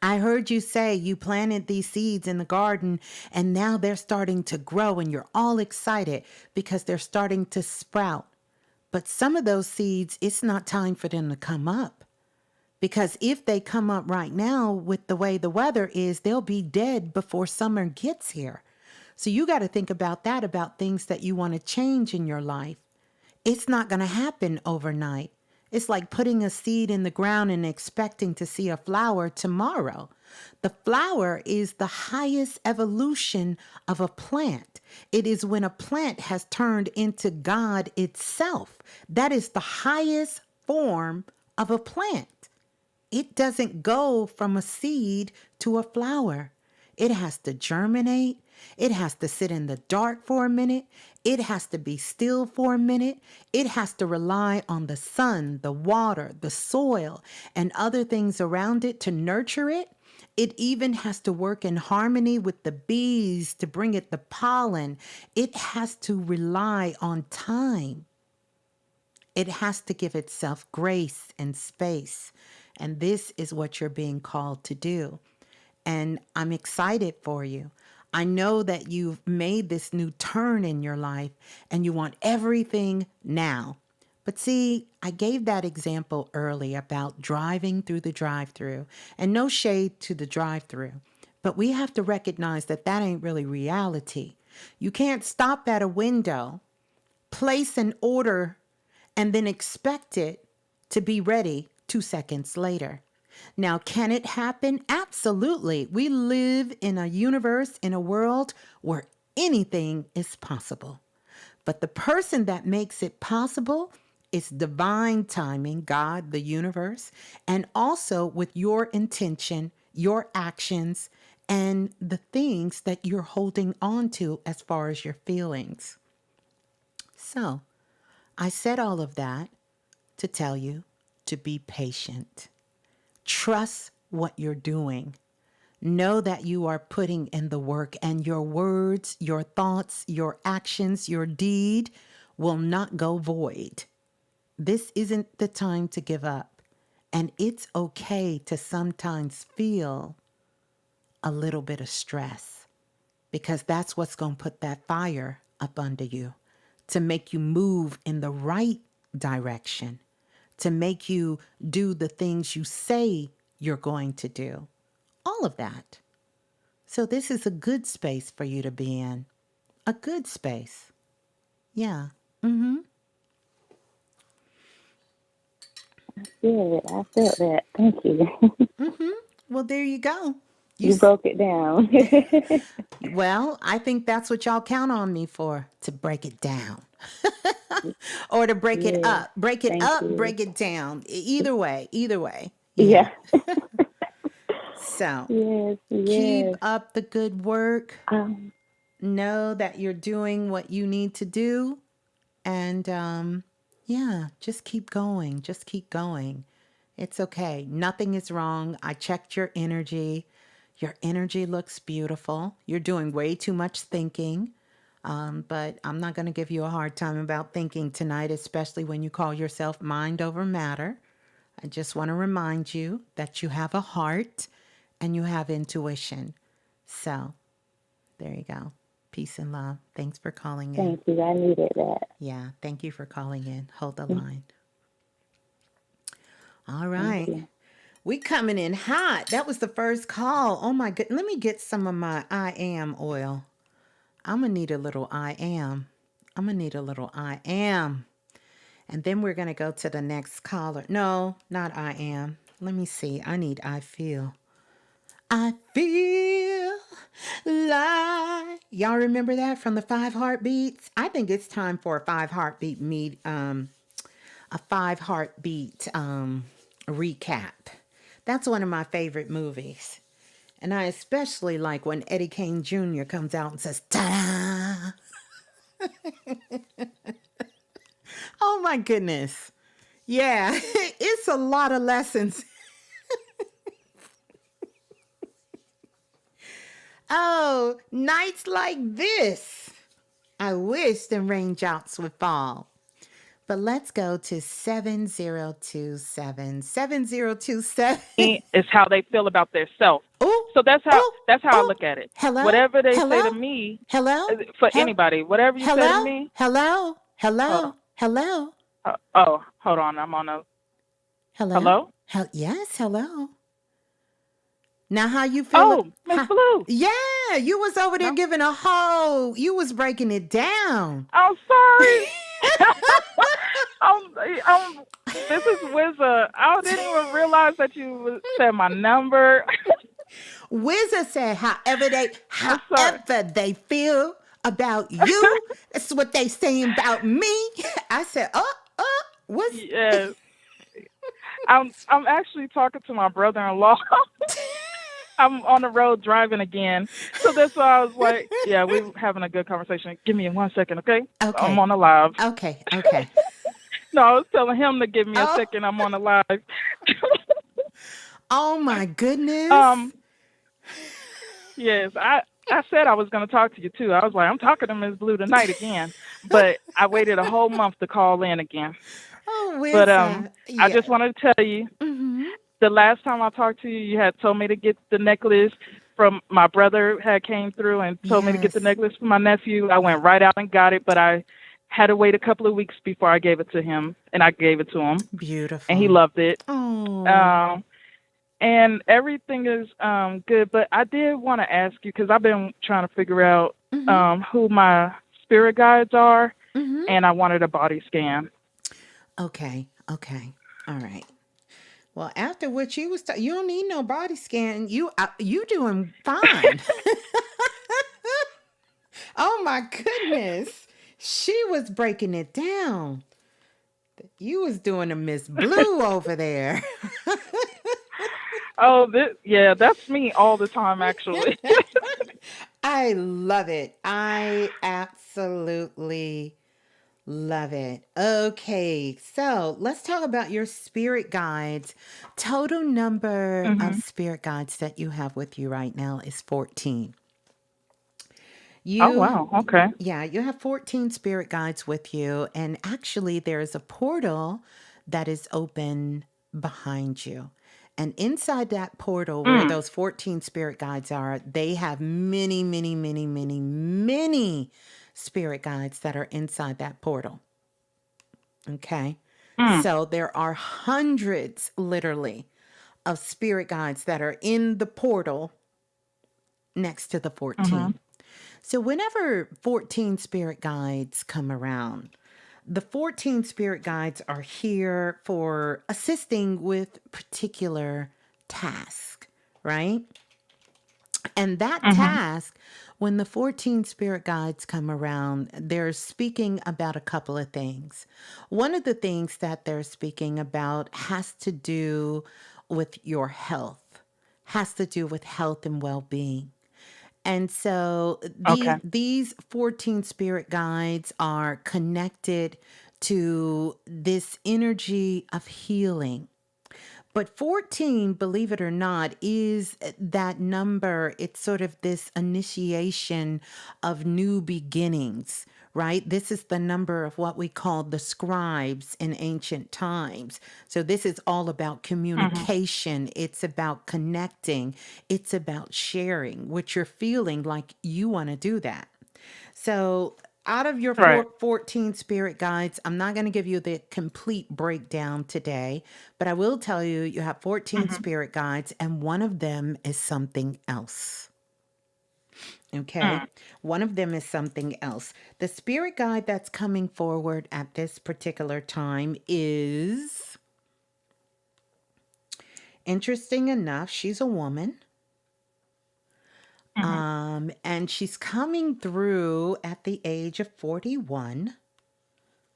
I heard you say you planted these seeds in the garden and now they're starting to grow and you're all excited because they're starting to sprout. But some of those seeds, it's not time for them to come up. Because if they come up right now with the way the weather is, they'll be dead before summer gets here. So you got to think about that, about things that you want to change in your life. It's not going to happen overnight. It's like putting a seed in the ground and expecting to see a flower tomorrow. The flower is the highest evolution of a plant. It is when a plant has turned into God itself. That is the highest form of a plant. It doesn't go from a seed to a flower. It has to germinate. It has to sit in the dark for a minute. It has to be still for a minute. It has to rely on the sun, the water, the soil, and other things around it to nurture it. It even has to work in harmony with the bees to bring it the pollen. It has to rely on time. It has to give itself grace and space. And this is what you're being called to do. And I'm excited for you. I know that you've made this new turn in your life and you want everything now. But see, I gave that example early about driving through the drive-thru, and no shade to the drive-thru. But we have to recognize that that ain't really reality. You can't stop at a window, place an order, and then expect it to be ready 2 seconds later. Now, can it happen? Absolutely. We live in a universe, in a world where anything is possible. But the person that makes it possible is divine timing, God, the universe, and also with your intention, your actions, and the things that you're holding on to as far as your feelings. So, I said all of that to tell you to be patient. Trust what you're doing. Know that you are putting in the work, and your words, your thoughts, your actions, your deed will not go void. This isn't the time to give up. And it's okay to sometimes feel a little bit of stress, because that's what's going to put that fire up under you to make you move in the right direction, to make you do the things you say you're going to do. All of that. So this is a good space for you to be in. A good space. Yeah. Mm-hmm. Good. I felt that. Thank you. Mm-hmm. Well, there you go. You broke it down. Well, I think that's what y'all count on me for, to break it down. Or to break it up. Break it up, you. break it down. Either way. Yeah. So, yes. keep up the good work. Um, Know that you're doing what you need to do. And, just keep going. Just keep going. It's okay. Nothing is wrong. I checked your energy. Your energy looks beautiful. You're doing way too much thinking. But I'm not going to give you a hard time about thinking tonight, especially when you call yourself mind over matter. I just want to remind you that you have a heart and you have intuition. So there you go. Peace and love. Thanks for calling in. Thank you. I needed that. Yeah, thank you for calling in. Hold the line. All right. We coming in hot. That was the first call. Oh my goodness. Let me get some of my I am oil. I'm going to need a little I am. And then we're going to go to the next caller. No, not I am. Let me see. I need I feel. I feel like. Y'all remember that from the 5 Heartbeats? I think it's time for a 5 Heartbeat a 5 Heartbeat recap. That's one of my favorite movies. And I especially like when Eddie Kane Jr. comes out and says, ta-da! Oh my goodness. Yeah, it's a lot of lessons. Oh, nights like this. I wish the raindrops would fall. But let's go to 7027. 7027 is how they feel about their self. Ooh, So that's how I look at it. Hello? Whatever they Hello? say to me, Hello? for anybody, whatever you say to me. Hello? Hold on. I'm on a. Hello? Hello? Yes, hello. Now, how you feel? Oh, Ms.Blue. Yeah, you was over there giving a hoe. You was breaking it down. I'm sorry. This is Wizza. I didn't even realize that you said my number. Wizard said, I'm sorry. however they feel about you, that's what they saying about me. I said, what's Yes. I'm actually talking to my brother-in-law. I'm on the road driving again. So that's why I was like, yeah, we're having a good conversation. Give me 1 second, okay? I'm okay, on the live. okay. No, I was telling him to give me a Oh, second. I'm on the live. oh my goodness. um, yes, I said I was going to talk to you too. I was like, I'm talking to Ms.Blue tonight again, but I waited a whole month to call in again. Oh, But Wizard. I Yeah. just wanted to tell you, Mm-hmm. the last time I talked to you, you had told me to get the necklace from my brother had came through and told me to get the Yes. necklace for my nephew. I went right out and got it, but I had to wait a couple of weeks before I gave it to him, and I gave it to him, and he Beautiful. loved it. Oh. Um, and everything is good. But I did want to ask you because I've been trying to figure out Mm-hmm. who my spirit guides are, Mm-hmm. and I wanted a body scan. Okay. Okay. All right. Well, after what you was, you don't need no body scan. You doing fine. Oh my goodness, she was breaking it down. You was doing a Ms.Blue over there. Oh, yeah, that's me all the time, actually. I love it. I absolutely love it. Okay, so let's talk about your spirit guides. Total number of Hmm. spirit guides that you have with you right now is 14. Oh, You, wow. Okay. yeah, you have 14 spirit guides with you. And actually, there's a portal that is open behind you. And inside that portal, where Mm. those 14 spirit guides are, they have many, many, many, many, many spirit guides that are inside that portal. Okay. Mm. So there are hundreds, literally, of spirit guides that are in the portal next to the Hmm. 14. So whenever 14 spirit guides come around, the 14 spirit guides are here for assisting with particular task, right? And that Hmm. task, when the 14 spirit guides come around, they're speaking about a couple of things. One of the things that they're speaking about has to do with your health, has to do with health and well-being. And so Okay. these 14 spirit guides are connected to this energy of healing. But 14, believe it or not, is that number. It's sort of this initiation of new beginnings, right? This is the number of what we call the scribes in ancient times. So this is all about Hmm. communication. It's about connecting. It's about sharing, which you're feeling like you want to do that. So, out of your Right. 14 spirit guides, I'm not going to give you the complete breakdown today, but I will tell you you have 14 Hmm. spirit guides, and one of them is something else. Okay. Mm. One of them is something else. The spirit guide that's coming forward at this particular time is, interesting enough, she's a woman. Hmm. And she's coming through at the age of 41,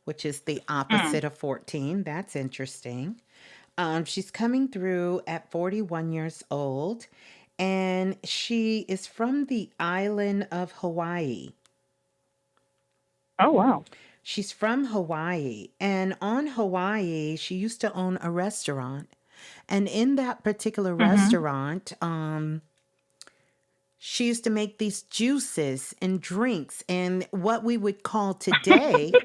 which is the Mm. opposite of 14. That's interesting. She's coming through at 41 years old, and she is from the island of Hawaii. Oh, wow. She's from Hawaii, and on Hawaii, she used to own a restaurant. And in that particular Hmm. restaurant, she used to make these juices and drinks, and what we would call today,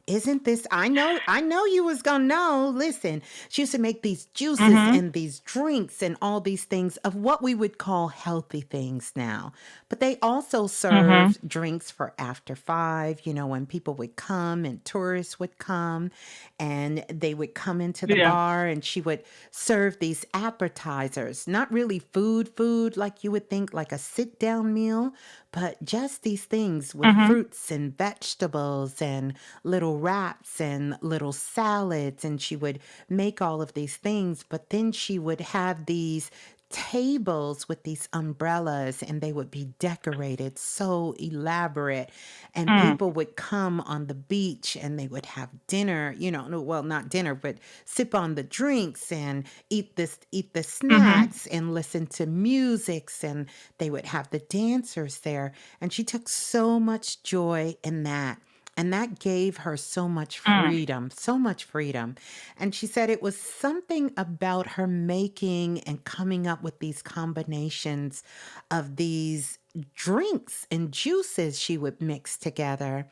isn't this, I know you was gonna know. Listen, she used to make these juices Hmm. and these drinks and all these things of what we would call healthy things now. But they also Hmm. served drinks for after 5, when people would come and tourists would come, and they would come into the Yeah. bar, and she would serve these appetizers, not really food like you would think, like a sit down meal, but just these things with Mhm. fruits and vegetables and little wraps and little salads. And she would make all of these things, but then she would have these tables with these umbrellas and they would be decorated so elaborate, and Mm. people would come on the beach and they would have dinner, no, well, not dinner, but sip on the drinks and eat the Mhm. snacks and listen to musics, and they would have the dancers there. And she took so much joy in that. And that gave her so much Mm. freedom, so much freedom. And she said it was something about her making and coming up with these combinations of these drinks and juices she would mix together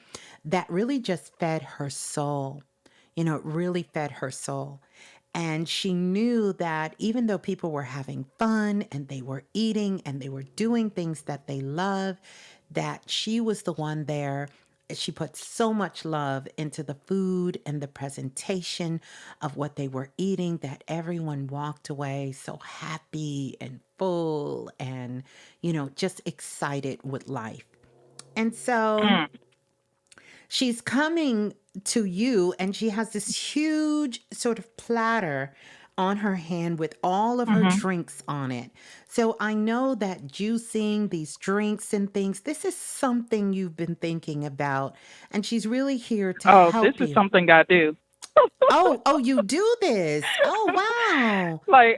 that really just fed her soul. It really fed her soul. And she knew that even though people were having fun and they were eating and they were doing things that they love, that she was the one there. She put so much love into the food and the presentation of what they were eating that everyone walked away so happy and full and, just excited with life. And so Mm. she's coming to you and she has this huge sort of platter on her hand with all of her Mhm. drinks on it. So I know that juicing these drinks and things, this is something you've been thinking about. And she's really here to Oh, this help is you. something I do. Oh, you do this. Oh, wow. Like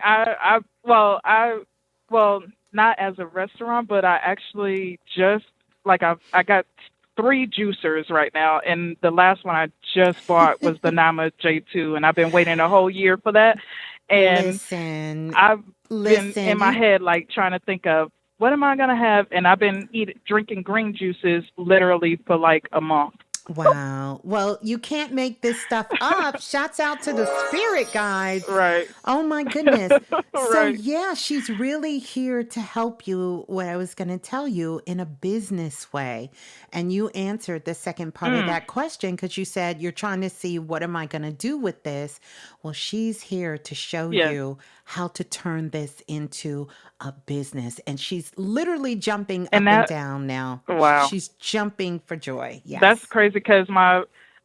well, not as a restaurant, but I actually just I got three juicers right now, and the last one I just bought was the Nama J2, and I've been waiting a whole year for that, and Listen, I've been in listen, my you head like trying to think of what am I gonna have, and I've been drinking green juices literally for like a month. Wow. Well, you can't make this stuff up. Shouts out to the spirit guides. Right. Oh my goodness. So, Right. yeah, she's really here to help you, what I was going to tell you, in a business way. And you answered the second part of Mm. that question because you said you're trying to see what am I going to do with this? Well, she's here to show Yes. you how to turn this into a business. And she's literally jumping And up and that down now. wow. She's jumping for joy. That's Yes. crazy because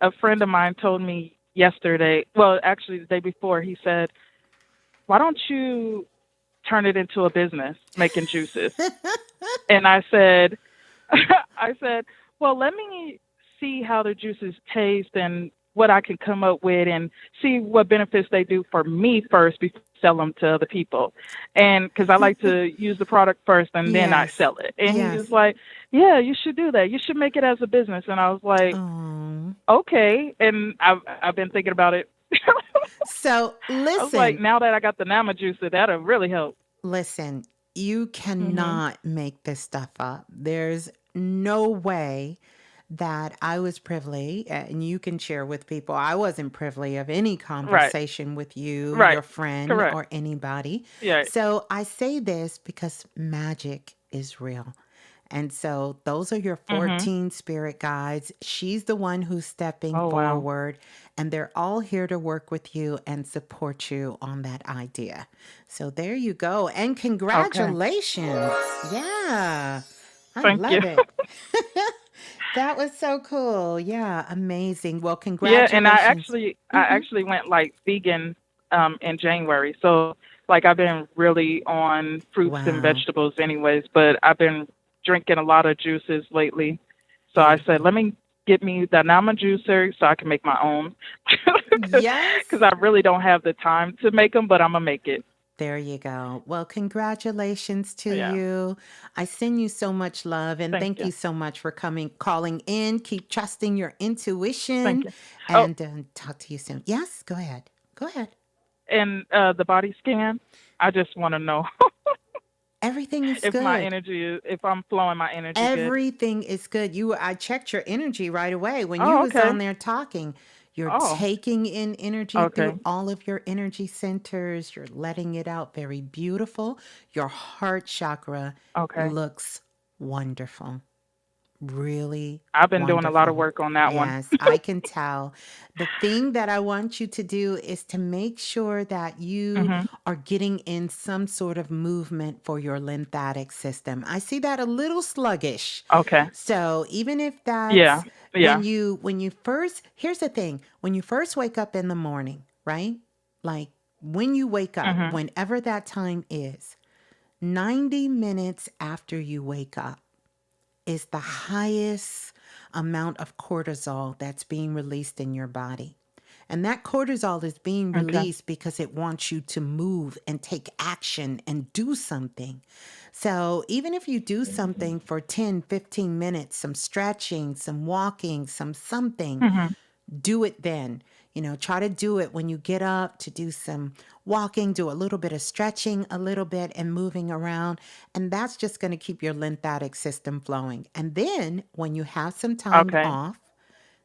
a friend of mine told me yesterday, well, actually the day before, he said, "Why don't you turn it into a business, making juices?" And I said, I said, "Well, let me see how the juices taste and what I can come up with and see what benefits they do for me first before I sell them to other people." And because I like to use the product first and then I Yes. sell it. And he was Yes. like, "Yeah, you should do that. You should make it as a business." And I was like, Oh. "Okay." And I've been thinking about it. So I was like, listen, now that I got the Nama juicer, that'll really help. listen, you Mhm. cannot make this stuff up. There's no way that I was privy, and you can share with people, I wasn't privy of any Right. conversation with you, Right. your friend, Correct. or anybody. Yeah. So I say this because magic is real. And so those are your Mhm. 14 spirit guides. She's the one who's stepping Oh wow. forward, and they're all here to work with you and support you on that idea. So there you go. And Okay. congratulations. Yeah, I Thank you. love it. That was so cool. Yeah, amazing. Well, Yeah, and congratulations. I Hmm. actually went like vegan in January. So like I've been really on fruits and Wow. vegetables anyways, but I've been drinking a lot of juices lately. So I said, Beautiful. let me get me the Nama juicer so I can make my own. Cuz Yes. I really don't have the time to make them, but I'm going to make it. There you go. Well, congratulations to Yeah. you. I send you so much love and Thank thank you. you so much for calling in. Keep trusting your Thank intuition you. Oh, and talk to you soon. Yes, go ahead. Go ahead. and the body scan, I just want to know Everything is if my good. energy is, if I'm flowing my energy good. Everything is good. I checked your energy right away when you Oh, was on okay. there talking. You're Oh, taking in energy through okay. all of your energy centers. You're letting it out very beautiful. Your heart chakra Okay. looks wonderful. really I've been doing a lot of wonderful. work on that one. Yes, I can tell. The thing that I want you to do is to make sure that you Hmm. are getting in some sort of movement for your lymphatic system. I see that a little sluggish. Okay. So even if Yeah. that's Yeah. when you first, here's the thing, when you first wake up in the morning, right? Like when you wake up, Hmm. whenever that time is, 90 minutes after you wake up is the highest amount of cortisol that's being released in your body. And that cortisol is being Okay. released because it wants you to move and take action and do something. So even if you do something for 10, 15 minutes, some stretching, some walking, some something, Hmm. do it then. Try to do it when you get up to do some walking, do a little bit of stretching, a little bit and moving around. And that's just going to keep your lymphatic system flowing. And then when you have some time Okay. off,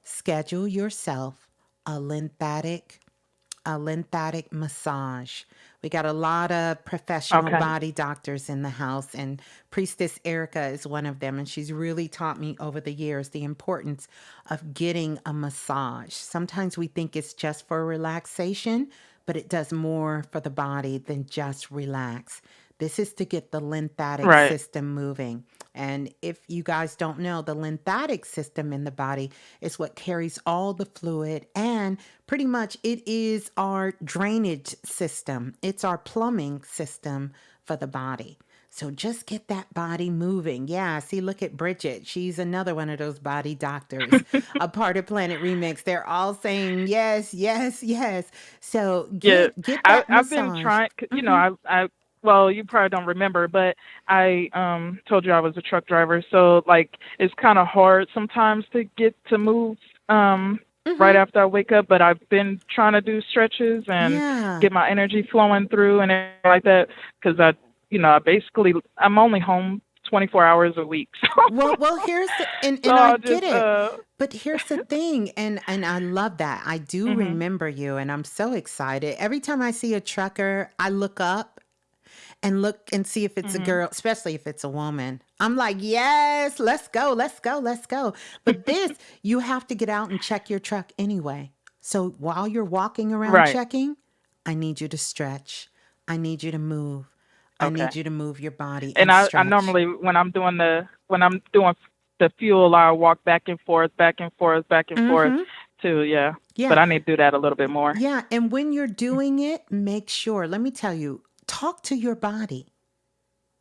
schedule yourself a lymphatic a lymphatic massage. We got a lot of professional Okay. body doctors in the house, and Priestess Erica is one of them. And she's really taught me over the years the importance of getting a massage. Sometimes we think it's just for relaxation, but it does more for the body than just relax. This is to get the lymphatic Right. system moving. And if you guys don't know, the lymphatic system in the body is what carries all the fluid, and pretty much it is our drainage system. It's our plumbing system for the body. So just get that body moving. Yeah, see, look at Bridget. She's another one of those body doctors, a part of Planet Remix. They're all saying yes, yes, yes. So Yeah. get I that I've been massage. trying. Hmm. I well, you probably don't remember, but I told you I was a truck driver, so like it's kind of hard sometimes to get to move right Hmm. after I wake up. But I've been trying to do stretches and Yeah. get my energy flowing through and everything like that because I basically I'm only home 24 hours a week, Well, here's the so and I I'll get just it. But here's the thing, and I love that. I do mhm remember you, and I'm so excited. Every time I see a trucker, I look up and look and see if it's a mhm girl, especially if it's a woman. I'm like, yes, let's go, let's go, let's go. But this, you have to get out and check your truck anyway. So while you're walking around right. checking, I need you to stretch. I need you to move. I Okay. need you to move your body And and I stretch. normally when I'm doing the fuel, I walk back and forth, back and forth, back and forth Mm-hmm. too. Yeah, Yeah. but I need to do that a little bit more. Yeah. And when you're doing it, make sure, let me tell you, talk to your body.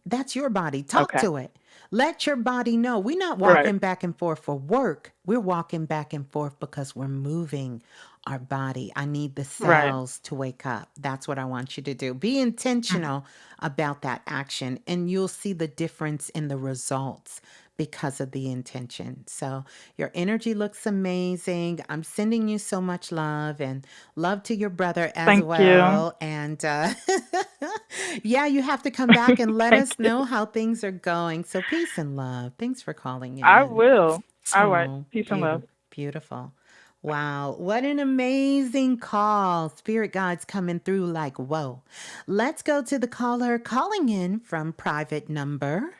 That's your body. Talk Okay. to it. Let your body know. We're not Right. walking back and forth for work. We're walking back and forth because we're moving our body. I need the Right. cells to wake up. That's what I want you to do. Be Mhm. intentional about that action, and you'll see the difference in the results because of the intention. So, your energy looks amazing. I'm sending you so much love, and love to your brother as Thank you. well. And yeah, you have to come back and let Thank us you. know how things are going. So, peace and love. Thanks for calling I in. will. All right. Oh, Peace and love. beautiful. Beautiful. Wow, what an amazing call. Spirit guides coming through like, whoa. Let's go to the caller calling in from private number.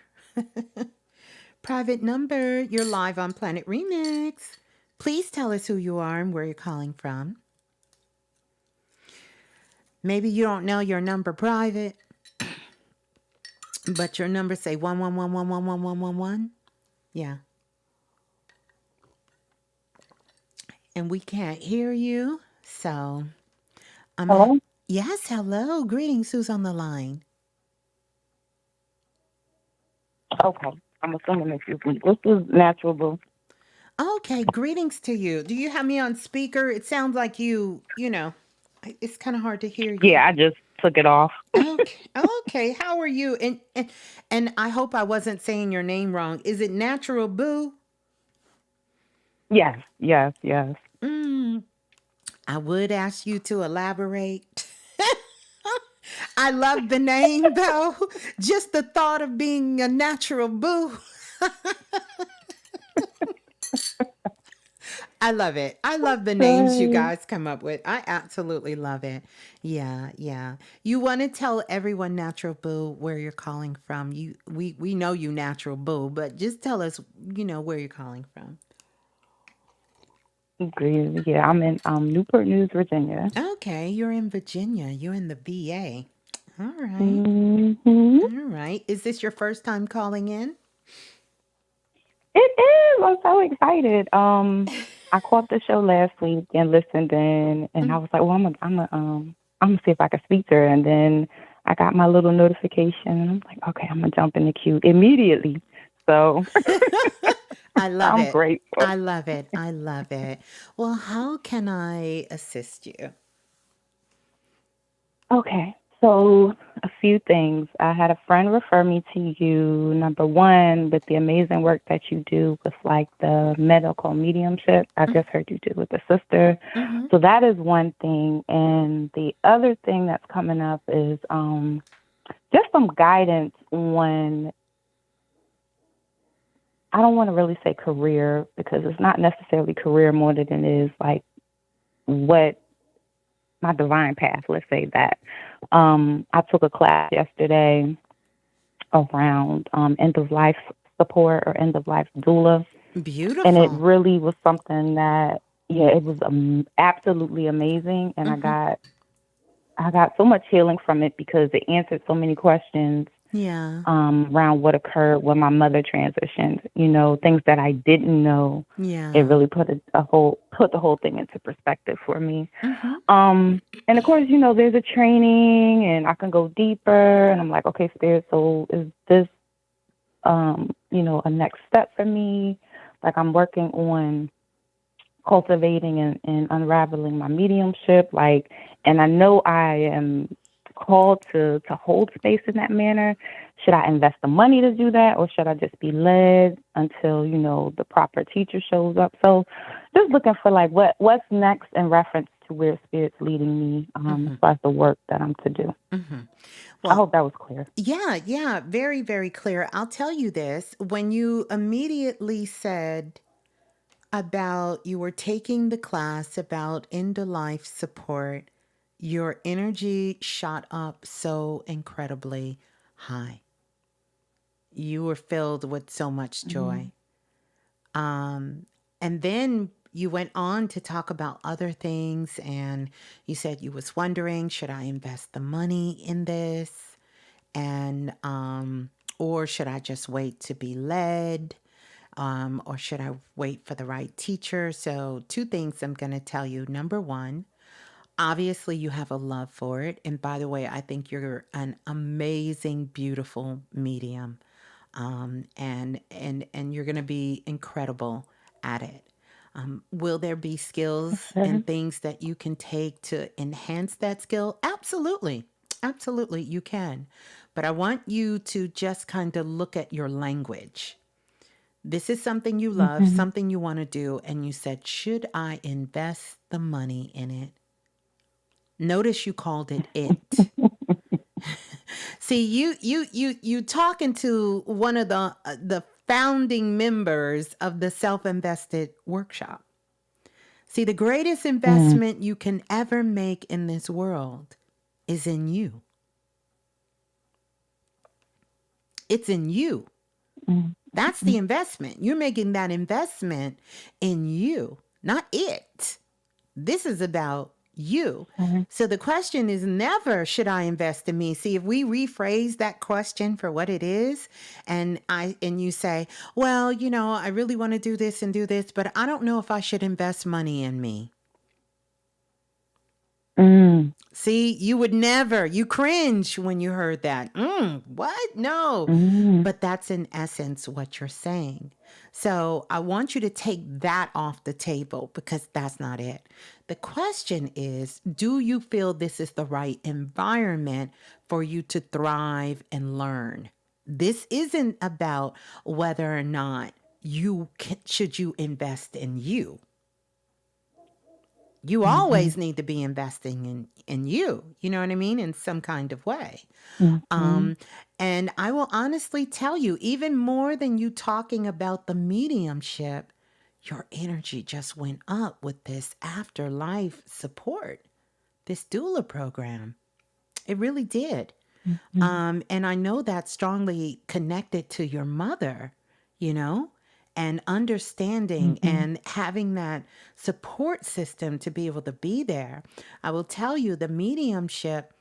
Private number, you're live on Planet Remix. Please tell us who you are and where you're calling from. Maybe you don't know your number private, but your number say 111111111. Yeah. And we can't hear you. So, Hello? yes, hello. Greetings. Who's on the line? Okay. I'm assuming it's you. This is Natural Boo. Okay, greetings to you. Do you have me on speaker? It sounds like it's kind of hard to hear you. Yeah, I just took it off. Okay, okay. How are you? And I hope I wasn't saying your name wrong. Is it Natural Boo? Yes, yes, yes. Mm, I would ask you to elaborate. I love the name though. Just the thought of being a natural boo. I love it. I love the names you Right. guys come up with. I absolutely love it. Yeah, yeah. You want to tell everyone, Natural Boo, where you're calling from. We know you, Natural Boo, but just tell us, where you're calling from. Agreed. Yeah, I'm in Newport News, Virginia. Okay, you're in Virginia. You're in the VA. All right. Hmm. All right. Is this your first time calling in? It is. I'm so excited. I caught the show last week and listened in, and I was like, well, I'm gonna see if I can speak to her. And then I got my little notification, and I'm like, okay, I'm gonna jump in the queue immediately. So I love I'm it. grateful. I love it. I love it. Well, how can I assist you? Okay, so a few things. I had a friend refer me to you, number one, with the amazing work that you do with like the medical mediumship. I just heard you do with the sister. Mm-hmm. So that is one thing. And the other thing that's coming up is just some guidance on, I don't want to really say career because it's not necessarily career more than it is like what my divine path, let's say that. I took a class yesterday around end of life support or end of life doula, and it Beautiful. really was something that, yeah, it was absolutely amazing, and Mm-hmm. I got so much healing from it because it answered so many questions Yeah. around what occurred when my mother transitioned. You know, things that I didn't know. It Yeah. really put the whole thing into perspective for me. Mm-hmm. And of course, there's a training and I can go deeper and I'm like, okay, Spirit, so is this, a next step for me? Like I'm working on cultivating and unraveling my mediumship. Like, and I know I am called to hold space in that manner. Should I invest the money to do that, or should I just be led until the proper teacher shows up? So, just looking for like what's next in reference to where Spirit's leading me as Mm-hmm. far as the work that I'm to do. Mm-hmm. I Well, hope that was clear. yeah, yeah, very, very clear. I'll tell you this. When you immediately said about you were taking the class about end of life support, your energy shot up so incredibly high. You were filled with so much Mm-hmm. joy. Um, and then you went on to talk about other things, and you said you was wondering, should I invest the money in this? And or should I just wait to be led? Or should I wait for the right teacher? So, two things I'm going to tell you. Number one, obviously you have a love for it. And by the way, I think you're an amazing, beautiful medium. And you're going to be incredible at it. Will there be skills Sure. and things that you can take to enhance that skill? Absolutely. Absolutely, you can. But I want you to just kind of look at your language. This is something you love, Mm-hmm. something you want to do, and you said, should I invest the money in it? Notice you called it. See, you talking to one of the founding members of the self-invested workshop. See, the greatest investment you can ever make in this world is in you. It's in you. That's the investment. You're making that investment in you, not it. This is about you. So the question is never should I invest in me? See, if we rephrase that question for what it is, and you say, well, I really want to do this and do this, but I don't know if I should invest money in me. Mm-hmm. See, you cringe when you heard that. What? No. Mm-hmm. But that's in essence what you're saying. So I want you to take that off the table because that's not it. The question is, do you feel this is the right environment for you to thrive and learn? This isn't about whether or not should you invest in you. You Mm-hmm. always need to be investing in you, you know what I mean, in some kind of way. Mm-hmm. Um, and I will honestly tell you, even more than you talking about the mediumship, your energy just went up with this afterlife support, this doula program. It really did. And I know that's strongly connected to your mother, you know, and understanding and having that support system to be able to be there. I will tell you, the mediumship,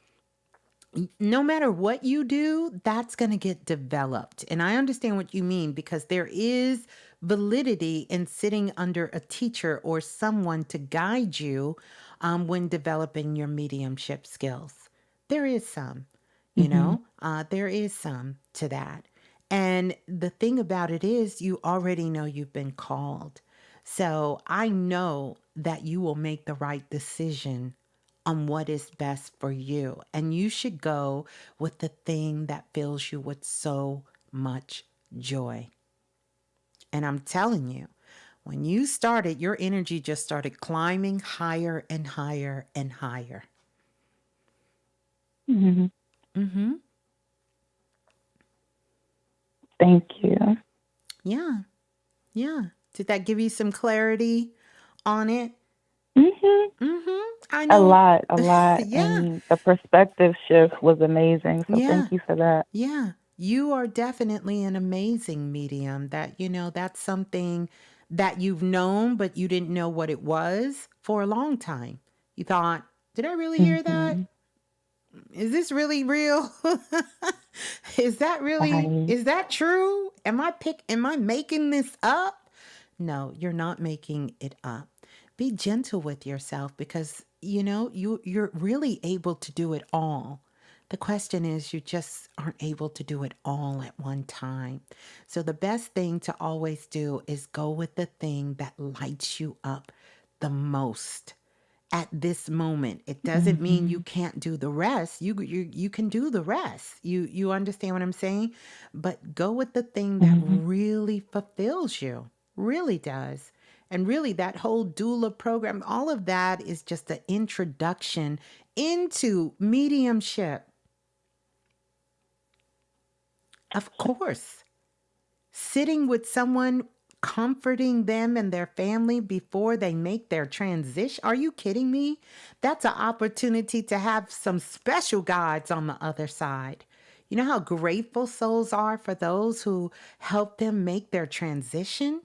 no matter what you do, that's going to get developed. And I understand what you mean because there is validity in sitting under a teacher or someone to guide you when developing your mediumship skills. There is some, there is some to that. And the thing about it is, you already know you've been called. So I know that you will make the right decision on what is best for you. And you should go with the thing that fills you with so much joy. And I'm telling you, when you started, your energy just started climbing higher and higher and higher. Mm-hmm. Thank you. Yeah. Yeah. Did that give you some clarity on it? I A know. lot. Yeah. And the perspective shift was amazing. So Yeah. thank you for that. Yeah. You are definitely an amazing medium. That's something that you've known, but you didn't know what it was for a long time. You thought, did I really hear that? Is this really real? Is Right. that true? Am I making this up? No, you're not making it up. Be gentle with yourself because you're really able to do it all. The question is, you just aren't able to do it all at one time. So the best thing to always do is go with the thing that lights you up the most at this moment. It doesn't mean you can't do the rest. You can do the rest. You understand what I'm saying? But go with the thing that really fulfills you. Really does. And really, that whole doula program, all of that is just an introduction into mediumship. Of course, sitting with someone, comforting them and their family before they make their transition. Are you kidding me? That's an opportunity to have some special guides on the other side. You know how grateful souls are for those who help them make their transition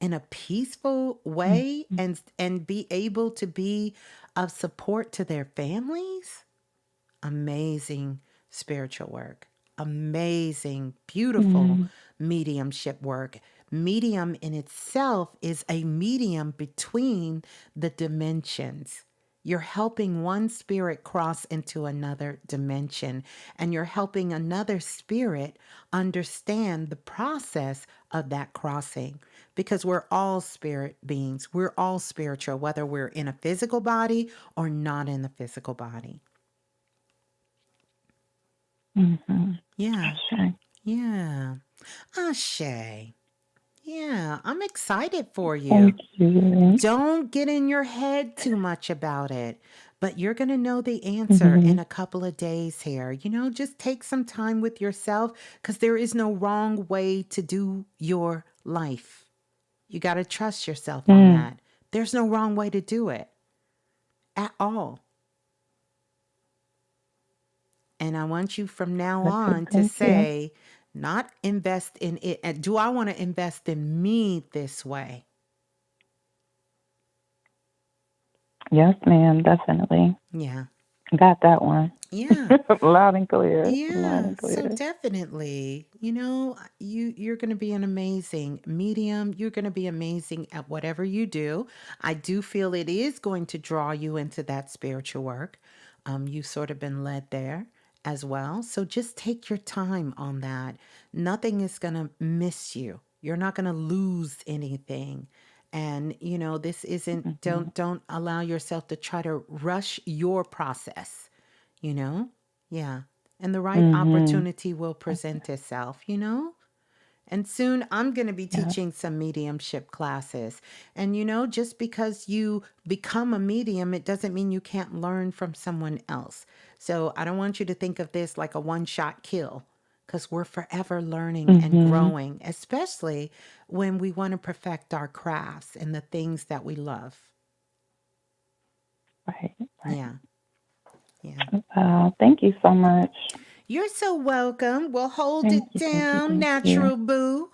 in a peaceful way and be able to be of support to their families? Amazing spiritual work, amazing, beautiful mediumship work. Medium in itself is a medium between the dimensions. You're helping one spirit cross into another dimension, and you're helping another spirit understand the process of that crossing because we're all spirit beings. We're all spiritual, whether we're in a physical body or not in the physical body. Yeah. Okay. Yeah. Ashe. Yeah. I'm excited for you. Thank you. Don't get in your head too much about it, but you're going to know the answer in a couple of days here. Just take some time with yourself because there is no wrong way to do your life. You got to trust yourself on that. There's no wrong way to do it at all. And I want you from now on to say, not invest in it. And do I want to invest in me this way? Yes, ma'am, definitely. Yeah. Got that one. Yeah. Loud and clear. Loud Yeah. and clear. So definitely, you're going to be an amazing medium. You're going to be amazing at whatever you do. I do feel it is going to draw you into that spiritual work. You've sort of been led there as well. So just take your time on that. Nothing is going to miss you. You're not going to lose anything. And this isn't, don't allow yourself to try to rush your process, Yeah. And the right opportunity will present itself, And soon I'm going to be teaching some mediumship classes. And just because you become a medium, it doesn't mean you can't learn from someone else. So I don't want you to think of this like a one-shot kill, because we're forever learning and Mhm. growing, especially when we want to perfect our crafts and the things that we love. Right. Right. Yeah, yeah. Thank you so much. You're so welcome. Well, hold Thank it you. Thank you. down, Thank you. natural boo.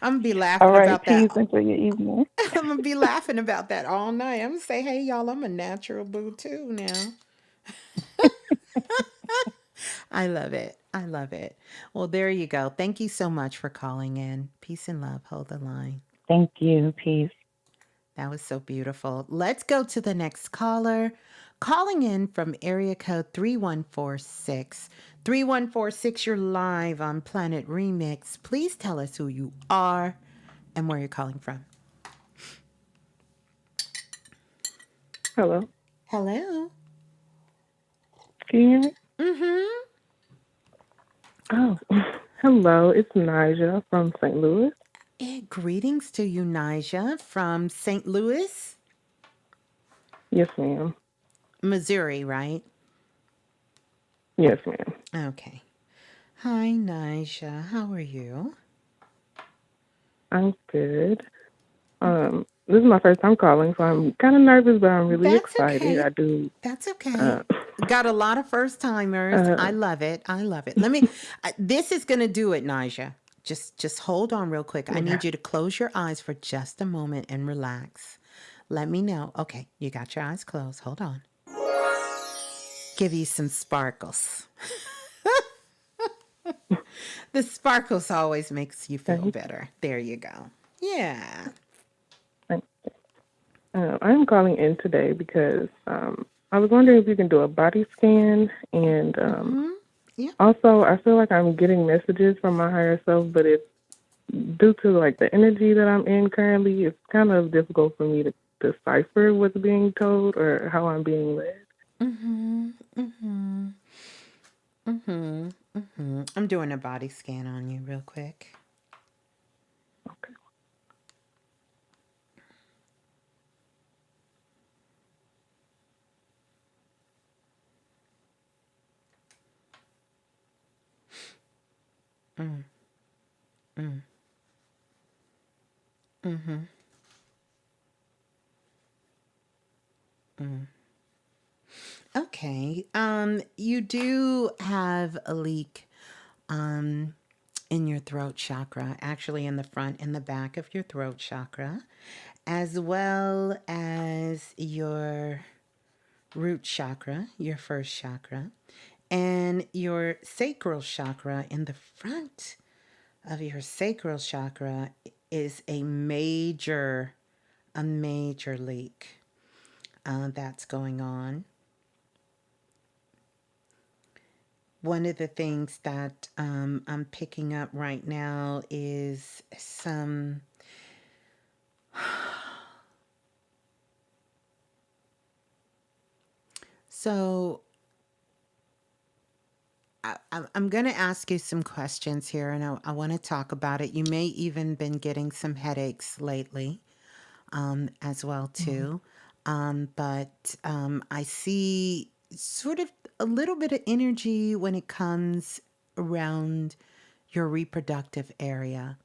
I'm gonna be All laughing right. about that. Peace. Enjoy your evening. I'm gonna be laughing about that all night. I'm gonna say, hey, y'all, I'm a natural boo too now. I love it. I love it. Well, there you go. Thank you so much for calling in. Peace and love. Hold the line. Thank you. Peace. That was so beautiful. Let's go to the next caller. Calling in from area code 3146. 3146, you're live on Planet Remix. Please tell us who you are and where you're calling from. Hello. Hello. Can you hear me? Mm-hmm. Oh, hello. It's Nija from St. Louis. Greetings to you, Nija, from St. Louis, Yes, ma'am. Missouri, right? Yes, ma'am. Okay. Hi, Nija. How are you? I'm good. This is my first time calling, so I'm kind of nervous, but I'm really That's excited. okay. I do. That's okay. Uh, Got a lot of first timers. uh, I love it. I love it. Let me. This is gonna do it, Nija. Just hold on real quick. I okay. need you to close your eyes for just a moment and relax. Let me know. Okay, you got your eyes closed. Hold on. Give you some sparkles. The sparkles always makes you feel Thank, better. There you go. Yeah. thank. I'm calling in today because I was wondering if you can do a body scan, and Mm-hmm. Yeah. also I feel like I'm getting messages from my higher self, but it's due to like the energy that I'm in currently. It's kind of difficult for me to decipher what's being told or how I'm being led. Mm-hmm. Mm-hmm. Mm-hmm. Mm-hmm. I'm doing a body scan on you real quick. Okay. Mm. Mm. Mm-hmm. Mm. Okay. You do have a leak in your throat chakra, actually in the front and the back of your throat chakra, as well as your root chakra, your first chakra, and your sacral chakra. In the front of your sacral chakra is a major leak that's going on. One of the things that I'm picking up right now is some. So I'm going to ask you some questions here, and I want to talk about it. You may even been getting some headaches lately, as well too. But I see sort of a little bit of energy when it comes around your reproductive area,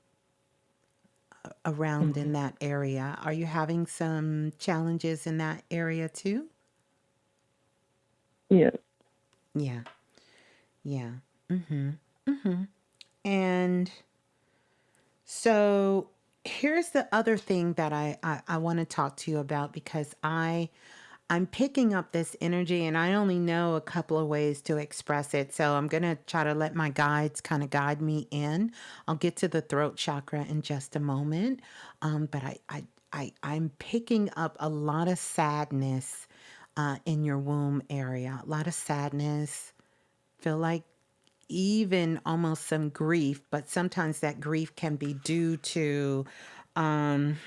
around Mm-hmm. in that area. Are you having some challenges in that area too? Yeah. Yeah, yeah. Mm-hmm. Mm-hmm. And so here's the other thing that I want to talk to you about, because I'm picking up this energy and I only know a couple of ways to express it. So I'm going to try to let my guides kind of guide me in. I'll get to the throat chakra in just a moment. But I'm picking up a lot of sadness in your womb area, a lot of sadness. Feel like even almost some grief, but sometimes that grief can be due to um,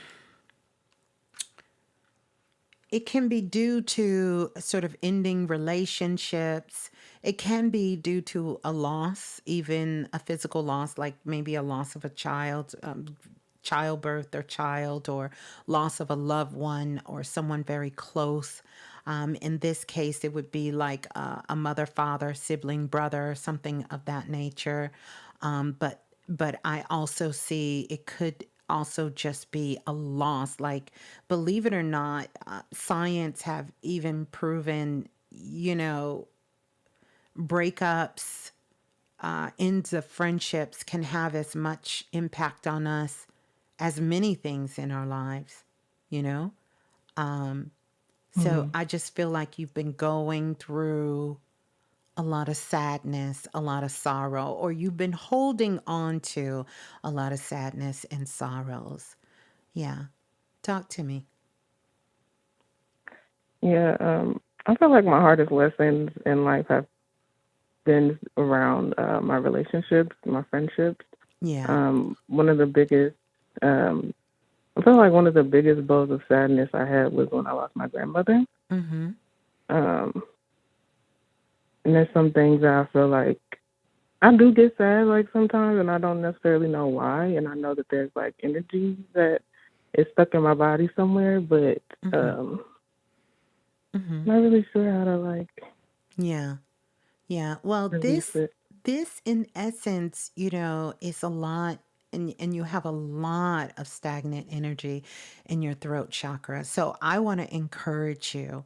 it can be due to sort of ending relationships. It can be due to a loss, even a physical loss, like maybe a loss of a child, childbirth or child, or loss of a loved one or someone very close. In this case, it would be like a mother, father, sibling, brother, something of that nature. But I also see it could also just be a loss. Like, believe it or not, science have even proven, breakups, ends of friendships can have as much impact on us as many things in our lives, you know? So Mm-hmm. I just feel like you've been going through a lot of sadness, a lot of sorrow, or you've been holding on to a lot of sadness and sorrows. Yeah. Talk to me. Yeah, I feel like my hardest lessons in life have been around my relationships, my friendships. Yeah. One of the biggest, um, I feel like one of the biggest blows of sadness I had was when I lost my grandmother. Mm-hmm. Um, and there's some things that I feel like I do get sad like sometimes, and I don't necessarily know why. And I know that there's like energy that is stuck in my body somewhere, but Mm-hmm. um, Mm-hmm. not really sure how to like Yeah. Yeah. Well, release it. this in essence, is a lot, and you have a lot of stagnant energy in your throat chakra. So I want to encourage you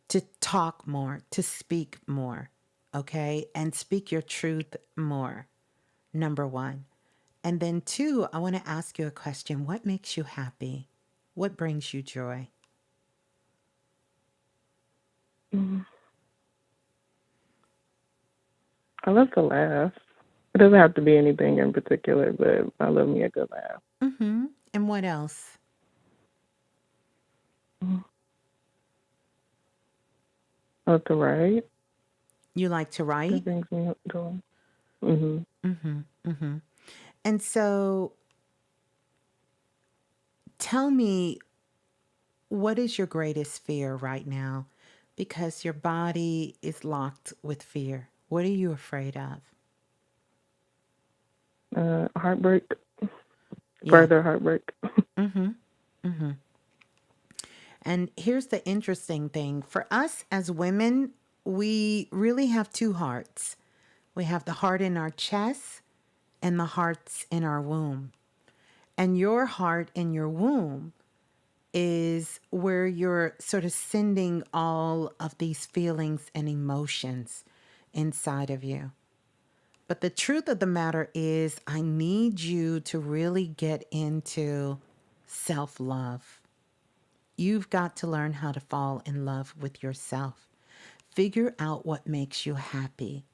to talk more, to speak more, okay? And speak your truth more. Number 1. And then 2, I want to ask you a question. What makes you happy? What brings you joy? Mm. I love to laugh. It doesn't have to be anything in particular, but I love me a good laugh. Mm-hmm. And what else? Mm. I love to write. You like to That write? brings me joy. Mhm. Mm-hmm. Mm-hmm. And so tell me, what is your greatest fear right now? Because your body is locked with fear. What are you afraid of? Heartbreak. Yeah. Further heartbreak. Mm-hmm. Mm-hmm. And here's the interesting thing. For us as women, we really have two hearts. We have the heart in our chest and the hearts in our womb. And your heart in your womb is where you're sort of sending all of these feelings and emotions inside of you. But the truth of the matter is, I need you to really get into self love. You've got to learn how to fall in love with yourself. Figure out what makes you happy.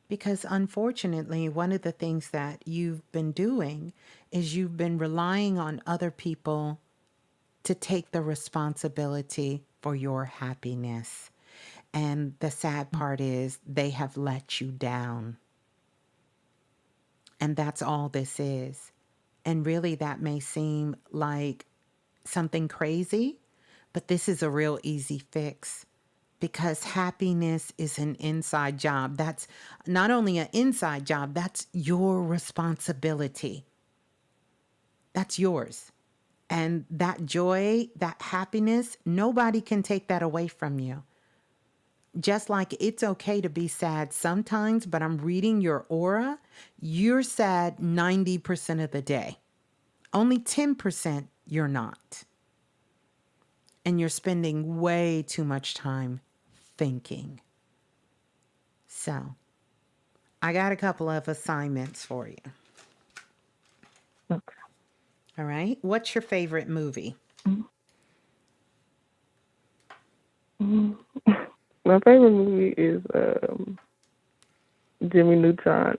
Because unfortunately, one of the things that you've been doing is you've been relying on other people to take the responsibility for your happiness. And the sad part is they have let you down. And that's all this is. And really, that may seem like something crazy, but this is a real easy fix because happiness is an inside job. That's not only an inside job, that's your responsibility. That's yours. And that joy, that happiness, nobody can take that away from you. Just like it's okay to be sad sometimes, but I'm reading your aura, you're sad 90% of the day. Only 10% you're not. And you're spending way too much time thinking. So, I got a couple of assignments for you. Okay. All right. What's your favorite movie? Mhm. My favorite movie is Jimmy Neutron.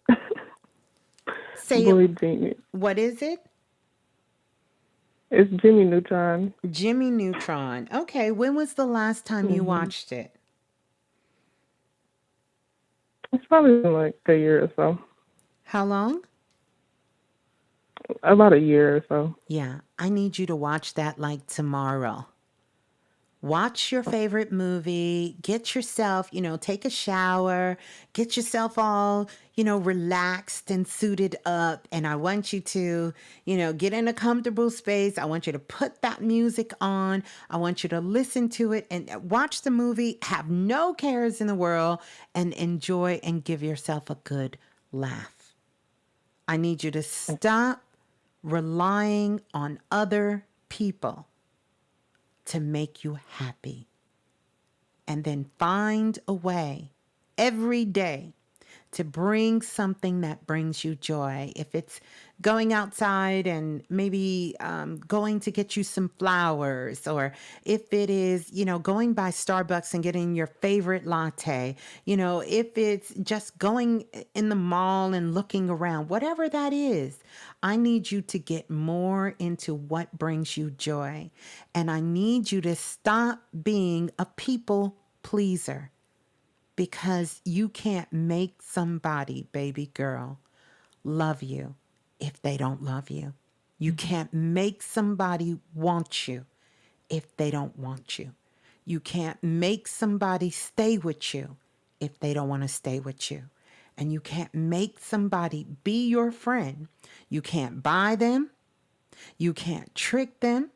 Say it. Boy Genius. What is it? It's Jimmy Neutron. Jimmy Neutron. Okay. When was the last time you Hmm. watched it? It's probably been like a year or so. How long? About a year or so. Yeah. I need you to watch that like tomorrow. watch your favorite movie, get yourself, take a shower, get yourself all, relaxed and suited up. And I want you to, get in a comfortable space. I want you to put that music on. I want you to listen to it and watch the movie, have no cares in the world, and enjoy and give yourself a good laugh. I need you to stop relying on other people to make you happy. And then find a way every day to bring something that brings you joy. If it's going outside and maybe going to get you some flowers, or if it is, going by Starbucks and getting your favorite latte, if it's just going in the mall and looking around, whatever that is, I need you to get more into what brings you joy. And I need you to stop being a people pleaser. Because you can't make somebody, baby girl, love you if they don't love you. You can't make somebody want you if they don't want you. You can't make somebody stay with you if they don't want to stay with you. And you can't make somebody be your friend. You can't buy them. You can't trick them.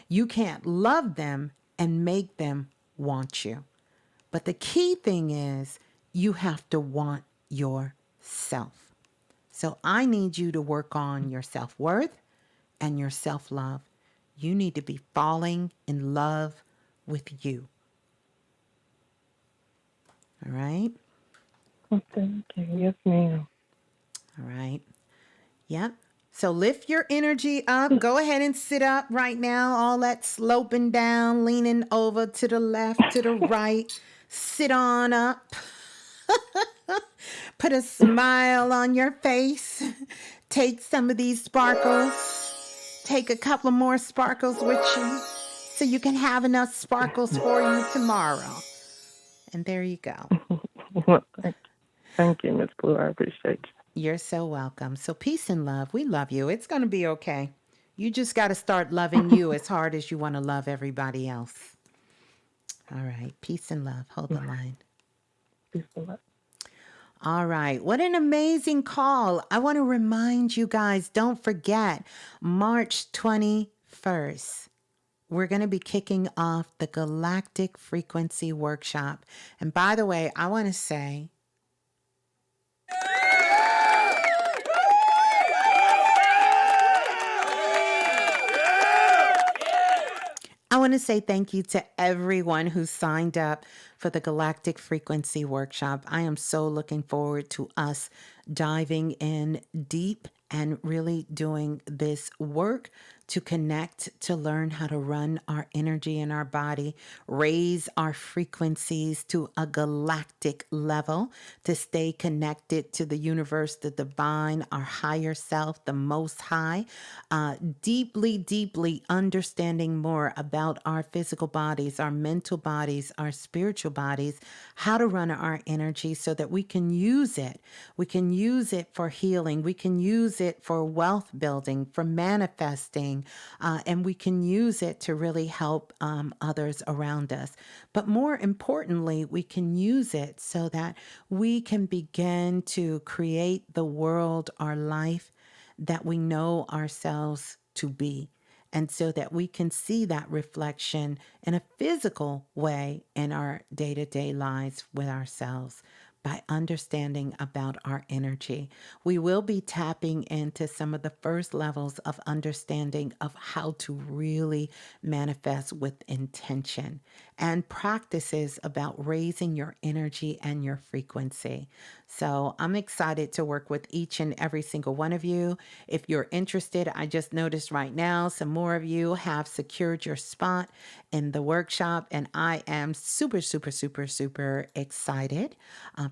You can't love them and make them want you. But the key thing is you have to want yourself. So I need you to work on your self-worth and your self-love. You need to be falling in love with you. All right? Thank you. Yes, ma'am. All right. Yep. So lift your energy up. Go ahead and sit up right now. All that sloping down, leaning over to the left, to the right. Sit on up. Put a smile on your face. Take some of these sparkles. Take a couple more sparkles with you so you can have enough sparkles for you tomorrow. And there you go. Well, thank you, Ms. Blue. I appreciate you. You're so welcome. So peace and love. We love you. It's going to be okay. You just got to start loving you as hard as you want to love everybody else. All right. Peace and love. Hold the line. Peace and love. All right. What an amazing call. I want to remind you guys, don't forget, March 21st, we're going to be kicking off the Galactic Frequency Workshop. And by the way, I want to say, thank you to everyone who signed up for the Galactic Frequency Workshop. I am so looking forward to us diving in deep and really doing this work to connect, to learn how to run our energy in our body, raise our frequencies to a galactic level, to stay connected to the universe, the divine, our higher self, the most high, deeply, deeply understanding more about our physical bodies, our mental bodies, our spiritual bodies, how to run our energy so that we can use it. We can use it for healing. We can use it for wealth building, for manifesting, and we can use it to really help others around us. But more importantly, we can use it so that we can begin to create the world, our life, that we know ourselves to be. And so that we can see that reflection in a physical way in our day-to-day lives with ourselves by understanding about our energy. We will be tapping into some of the first levels of understanding of how to really manifest with intention and practices about raising your energy and your frequency. So I'm excited to work with each and every single one of you. If you're interested, I just noticed right now some more of you have secured your spot in the workshop, and I am super, super, super, super excited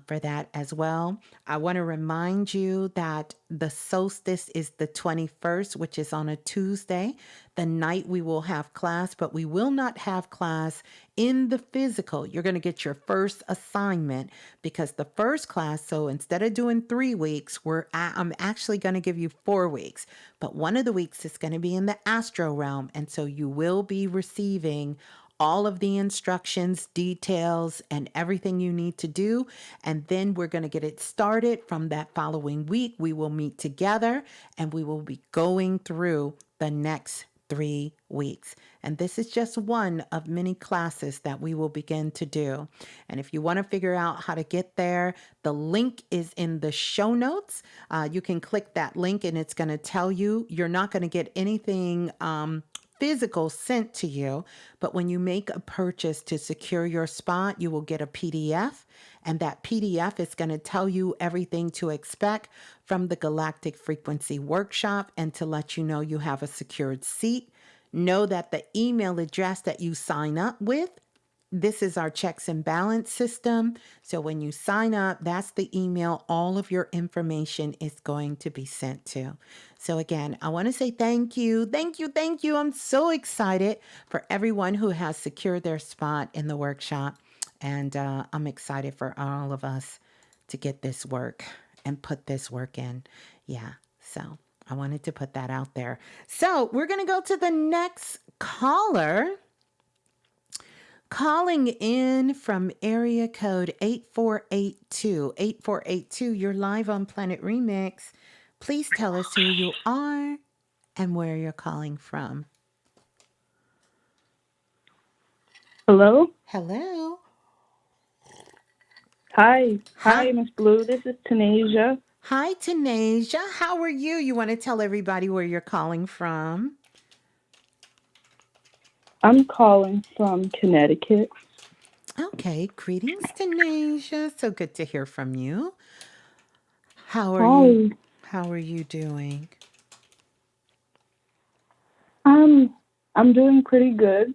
for that as well. I want to remind you that the solstice is the 21st, which is on a Tuesday. The night we will have class, but we will not have class in the physical. You're going to get your first assignment because the first class, so instead of doing 3 weeks, I'm actually going to give you 4 weeks, but one of the weeks is going to be in the astro realm. And so you will be receiving all of the instructions, details, and everything you need to do. And then we're going to get it started. From that following week, we will meet together and we will be going through the next 3 weeks. And this is just one of many classes that we will begin to do. And if you want to figure out how to get there, the link is in the show notes. You can click that link and it's going to tell you. You're not going to get anything physical sent to you, but when you make a purchase to secure your spot, you will get a PDF, and that PDF is going to tell you everything to expect from the Galactic Frequency Workshop and to let you know you have a secured seat. Know that the email address that you sign up with, this is our checks and balance system. So when you sign up, that's the email all of your information is going to be sent to. So again, I want to say thank you. Thank you. Thank you. I'm so excited for everyone who has secured their spot in the workshop. And I'm excited for all of us to get this work and put this work in. Yeah. So I wanted to put that out there. So we're going to go to the next caller. Calling in from area code 8482. 8482, you're live on Planet Remix. Please tell us who you are and where you're calling from. Hello? Hello. Hi. Hi, Ms.Blue. This is Tanasia. Hi, Tanasia. How are you? You want to tell everybody where you're calling from? I'm calling from Connecticut. Okay. Greetings, Tanasia. So good to hear from you. How are you? How are you doing? I'm doing pretty good.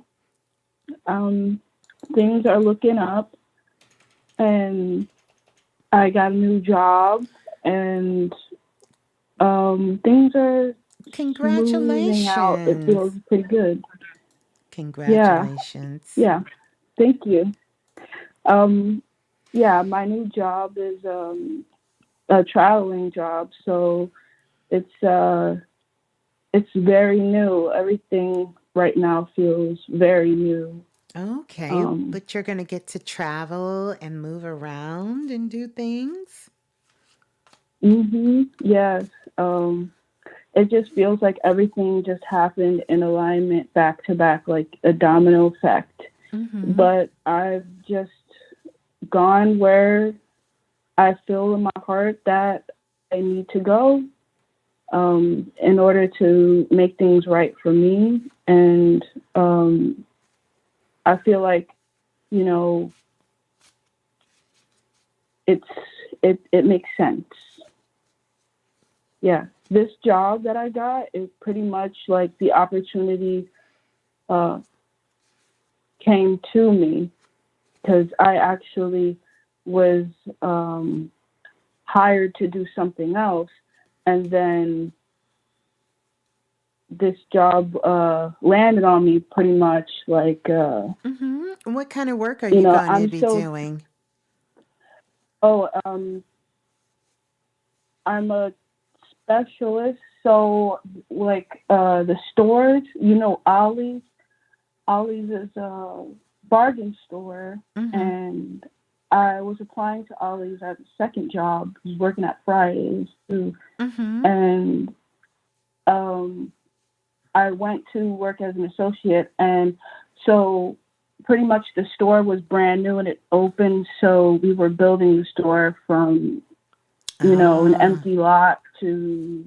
Things are looking up, and I got a new job, and things are smoothing out. It feels pretty good. Congratulations. Yeah. Thank you. Yeah, my new job is a traveling job, so it's very new. Everything right now feels very new. Okay, but you're going to get to travel and move around and do things? Yes. It just feels like everything just happened in alignment back to back, like a domino effect. But I've just gone where I feel in my heart that I need to go in order to make things right for me. And I feel like, you know, it makes sense. Yeah. This job that I got is pretty much like the opportunity came to me because I actually was hired to do something else, and then this job landed on me pretty much like. What kind of work are you going to be doing? Oh, I'm a specialist. So, like the stores, you know, Ollie's. Ollie's is a bargain store, and I was applying to Ollie's as a second job. I was working at Fridays too, and I went to work as an associate, and so pretty much the store was brand new and it opened. So we were building the store from, you know, an empty lot to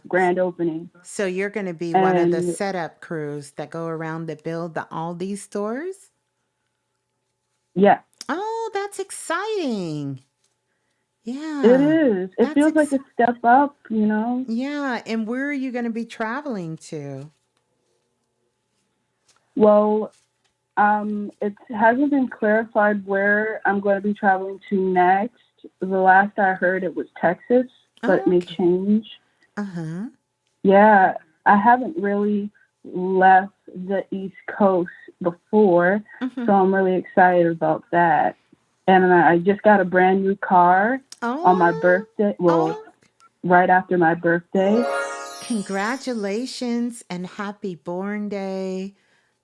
grand opening. So you're going to be one of the setup crews that go around that build all these stores? Yeah. Oh, that's exciting. Yeah. It is. It feels like a step up, you know? Yeah. And where are you going to be traveling to? Well, it hasn't been clarified where I'm going to be traveling to next. The last I heard it was Texas, but it may change. Yeah, I haven't really left the East Coast before, so I'm really excited about that. And I just got a brand new car on my birthday. Well, right after my birthday. Congratulations and happy born day.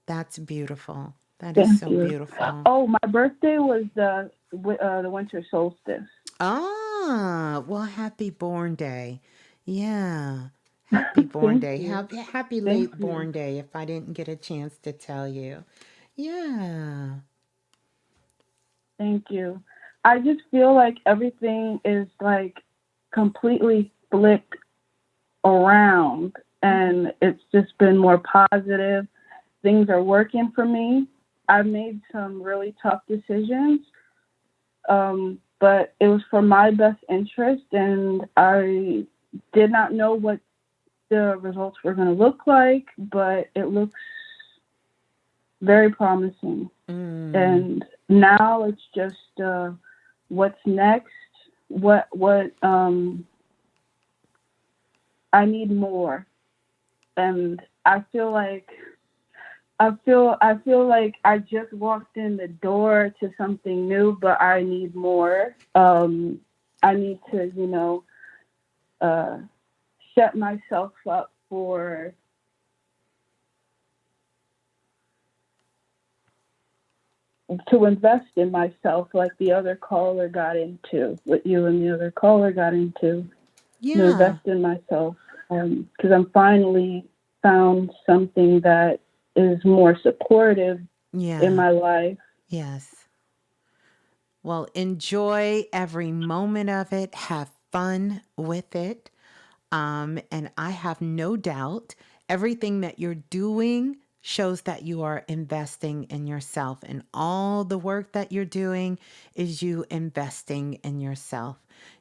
That's beautiful. That is Thank so you. beautiful. Oh, my birthday was the winter solstice. Ah, well, happy born day. Yeah. Happy born Thank day. you. Happy Thank late you. born day if I didn't get a chance to tell you. Yeah. Thank you. I just feel like everything is like completely flipped around, and it's just been more positive. Things are working for me. I've made some really tough decisions, but it was for my best interest, and I did not know what the results were going to look like, but it looks very promising. Mm. And now it's just what's next. What I need more, and I feel like I just walked in the door to something new, but I need more. I need to, uh, set myself up for to invest in myself, like the other caller got into, what you and the other caller got into. Yeah. Invest in myself, because I'm finally found something that is more supportive in Yeah. my life. Yes. Well, enjoy every moment of it. Have fun with it. And I have no doubt everything that you're doing shows that you are investing in yourself. And all the work that you're doing is you investing in yourself,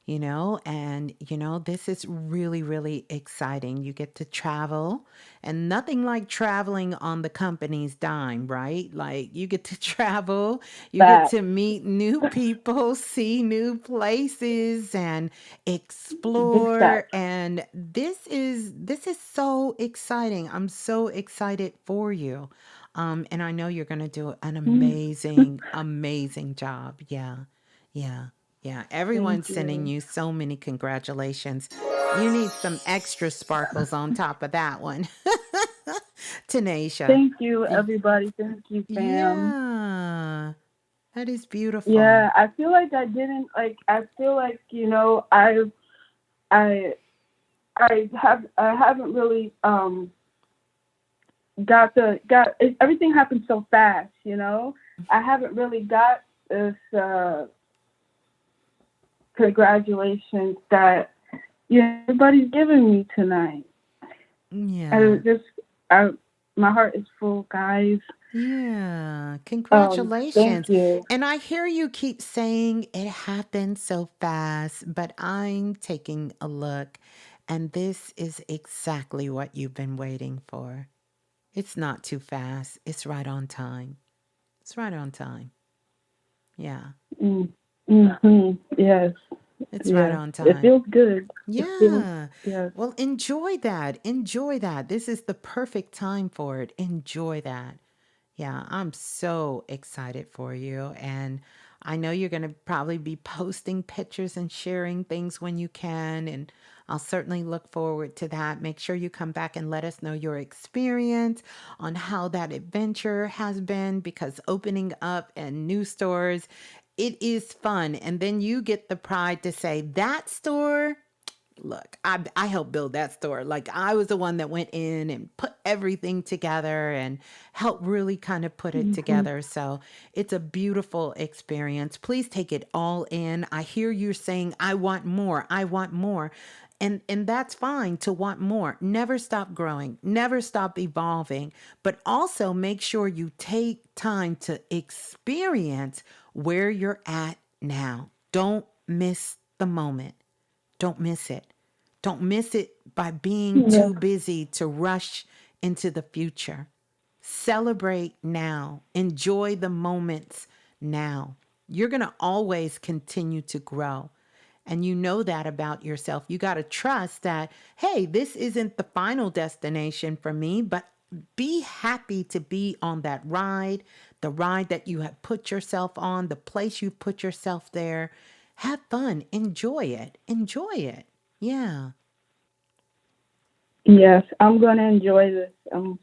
this is really, really exciting. You get to travel, and nothing like traveling on the company's dime, right? Like you get to travel, you get That to meet new people, see new places, and big explore. steps. And this is so exciting. I'm so excited for you. And I know you're gonna do an amazing, amazing job. Yeah, yeah, yeah. Thank Everyone's sending you. you so many congratulations. You need some extra sparkles on top of that one. Tanisha. Thank you, everybody. Thank you, fam. Yeah, that is beautiful. Yeah, I feel like I didn't like. I feel like I I haven't really everything happened so fast. I haven't really got this congratulations that everybody's giving me tonight. I Yeah. just I my heart is full, guys. Yeah, Thank congratulations. you. And I hear you keep saying it happened so fast, but I'm taking a look, and this is exactly what you've been waiting for. It's not too fast, it's right on time. It's right on time. Yeah, Mm. Hmm. Yes. it's right Yes. on It time. feels good. It feels Yeah. yes. Well, enjoy that. Enjoy that. This is the perfect time for it. Enjoy that. Yeah, I'm so excited for you. And I know you're going to probably be posting pictures and sharing things when you can. And I'll certainly look forward to that. Make sure you come back and let us know your experience on how that adventure has been, because opening up and new stores, it is fun. And then you get the pride to say, that store, look, I helped build that store. Like I was the one that went in and put everything together and helped really kind of put it Hmm. together. So it's a beautiful experience. Please take it all in. I hear you saying, I want more. I want more. And that's fine to want more. Never stop growing, never stop evolving, but also make sure you take time to experience where you're at now. Don't miss the moment. Don't miss it. Don't miss it by being Yes. too busy to rush into the future. Celebrate now. Enjoy the moments now. You're going to always continue to grow. And you know that about yourself. You got to trust that, hey, this isn't the final destination for me, but be happy to be on that ride, the ride that you have put yourself on, the place you put yourself there. Have fun. Enjoy it. Enjoy it. Yeah. Yes. I'm gonna enjoy this. I'm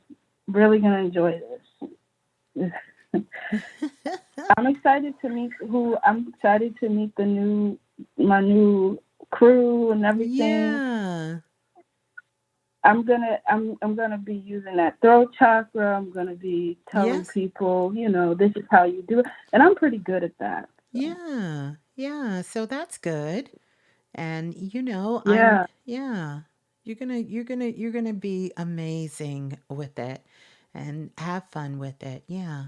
really gonna enjoy this. I'm excited to meet my new crew and everything. Yeah. I'm gonna be using that throat chakra. I'm gonna be telling Yes. people, this is how you do it, and I'm pretty good at that. So. Yeah. Yeah. So that's good. And Yeah, yeah. You're gonna be amazing with it and have fun with it. Yeah.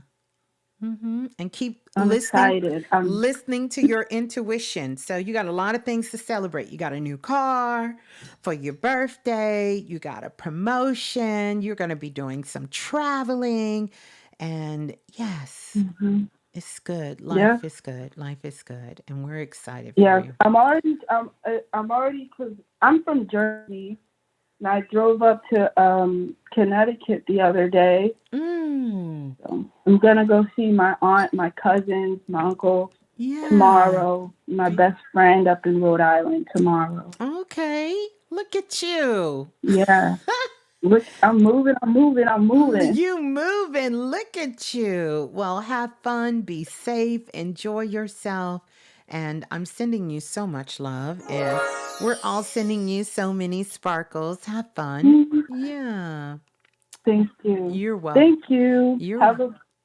And keep I'm listening excited. listening to your intuition. So you got a lot of things to celebrate. You got a new car for your birthday, you got a promotion, you're going to be doing some traveling, and yes, Mhm. it's good. Yeah, Life is good. Life is good, and we're excited for yes. you. I'm already because I'm from Jersey, and I drove up to Connecticut the other day. Mm. So I'm gonna go see my aunt, my cousins, my uncle Yeah. tomorrow. My best friend up in Rhode Island tomorrow. Okay. Look at you. Yeah. Look, I'm moving. I'm moving. I'm moving. You moving. Look at you. Well, have fun, be safe, enjoy yourself. And I'm sending you so much love. And we're all sending you so many sparkles. Have fun. Yeah. Thank you. You're welcome. Thank you. You're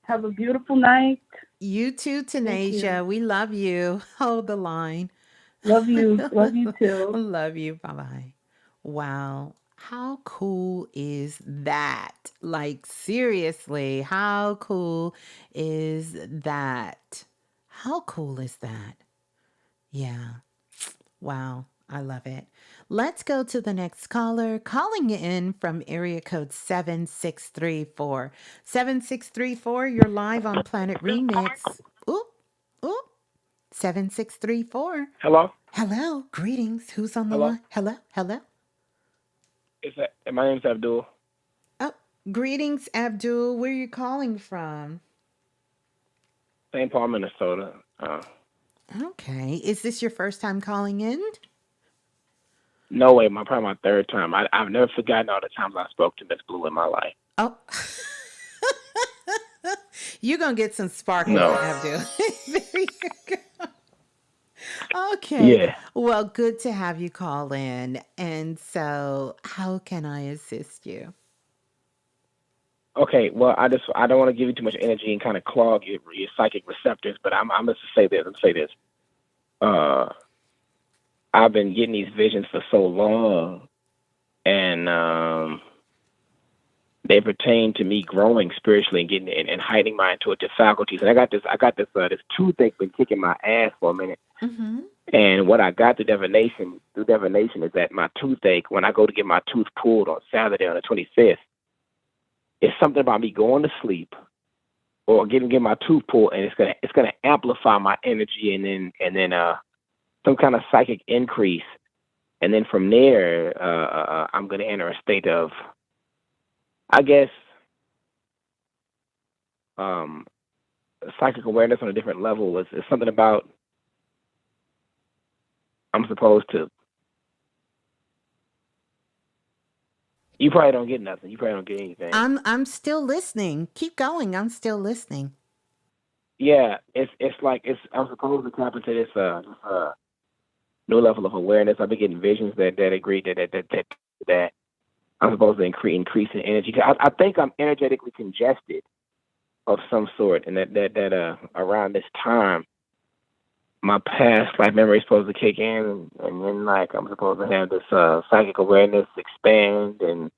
Have a beautiful night. you too, Thank you. Tanasia. We love you. Hold the line. Love you. Love you too. Love you. Bye bye. Wow. How cool is that? Like, seriously, how cool is that? How cool is that? Yeah. Wow. I love it. Let's go to the next caller. Calling in from area code 7634. 7634, you're live on Planet Remix. Oop, oop. 7634. Hello? Hello. Greetings. Who's on the Hello? line? Hello. Hello. My name's Abdul. Oh, greetings, Abdul. Where are you calling from? St. Paul, Minnesota. Okay. Is this your first time calling in? No way, probably my third time. I've never forgotten all the times I spoke to Ms.Blue in my life. Oh. You're going to get some sparkles, No. Abdul. There you go. Okay. Yeah. Well, good to have you call in. And so, how can I assist you? Okay, well, I don't want to give you too much energy and kind of clog your psychic receptors, but I'm going to say this. I've been getting these visions for so long, and they pertain to me growing spiritually and getting and heightening my intuitive faculties. And I got this toothache been kicking my ass for a minute. Mm-hmm. And what I got through divination is that my toothache, when I go to get my tooth pulled on Saturday on the 25th, it's something about me going to sleep or getting my tooth pulled, and it's gonna amplify my energy, and then some kind of psychic increase, and then from there I'm gonna enter a state of, I guess, psychic awareness on a different level. It's something about I'm supposed to. You probably don't get nothing. You probably don't get anything. I'm still listening. Keep going. I'm still listening. Yeah, it's like I'm supposed to tap into this new level of awareness. I've been getting visions that agree that I'm supposed to increase in energy. I think I'm energetically congested of some sort, and that around this time, my past life memory is supposed to kick in, and then like I'm supposed to have this psychic awareness expand, and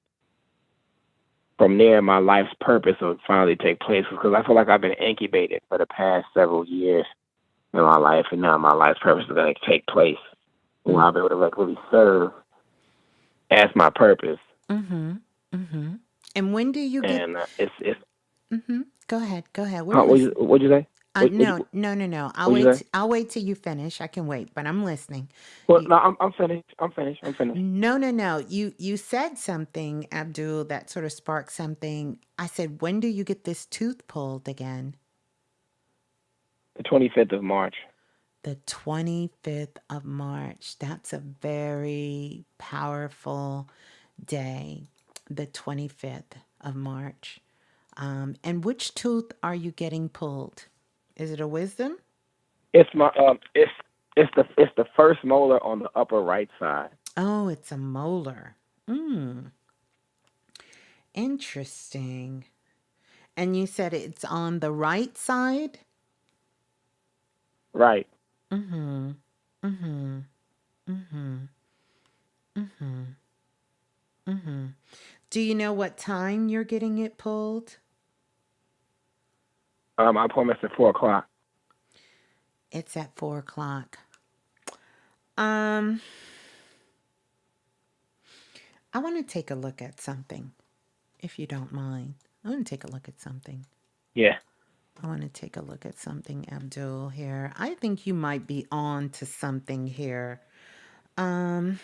from there my life's purpose will finally take place, because I feel like I've been incubated for the past several years in my life, and now my life's purpose is going to take place. Where I'll be able to like really serve as my purpose. Mm-hmm. Mm-hmm. And when do you get? And it's. Mm-hmm. Go ahead. What'd you say? No. I'll wait till you finish. I can wait, but I'm listening. Well, no, I'm finished. I'm finished. No. You said something, Abdul, that sort of sparked something. I said, when do you get this tooth pulled again? The 25th of March. The 25th of March. That's a very powerful day. The 25th of March. And which tooth are you getting pulled? Is it a wisdom? It's my it's the first molar on the upper right side. Oh, it's a molar. Interesting. And you said it's on the right side? Right. Mm-hmm. Mm-hmm. Mm-hmm. Mm-hmm. Mm-hmm. Do you know what time you're getting it pulled? My appointment's at 4:00. It's at 4 o'clock. Um, I want to take a look at something, if you don't mind. I want to take a look at something. Yeah. I want to take a look at something, Abdul, here. I think you might be on to something here. I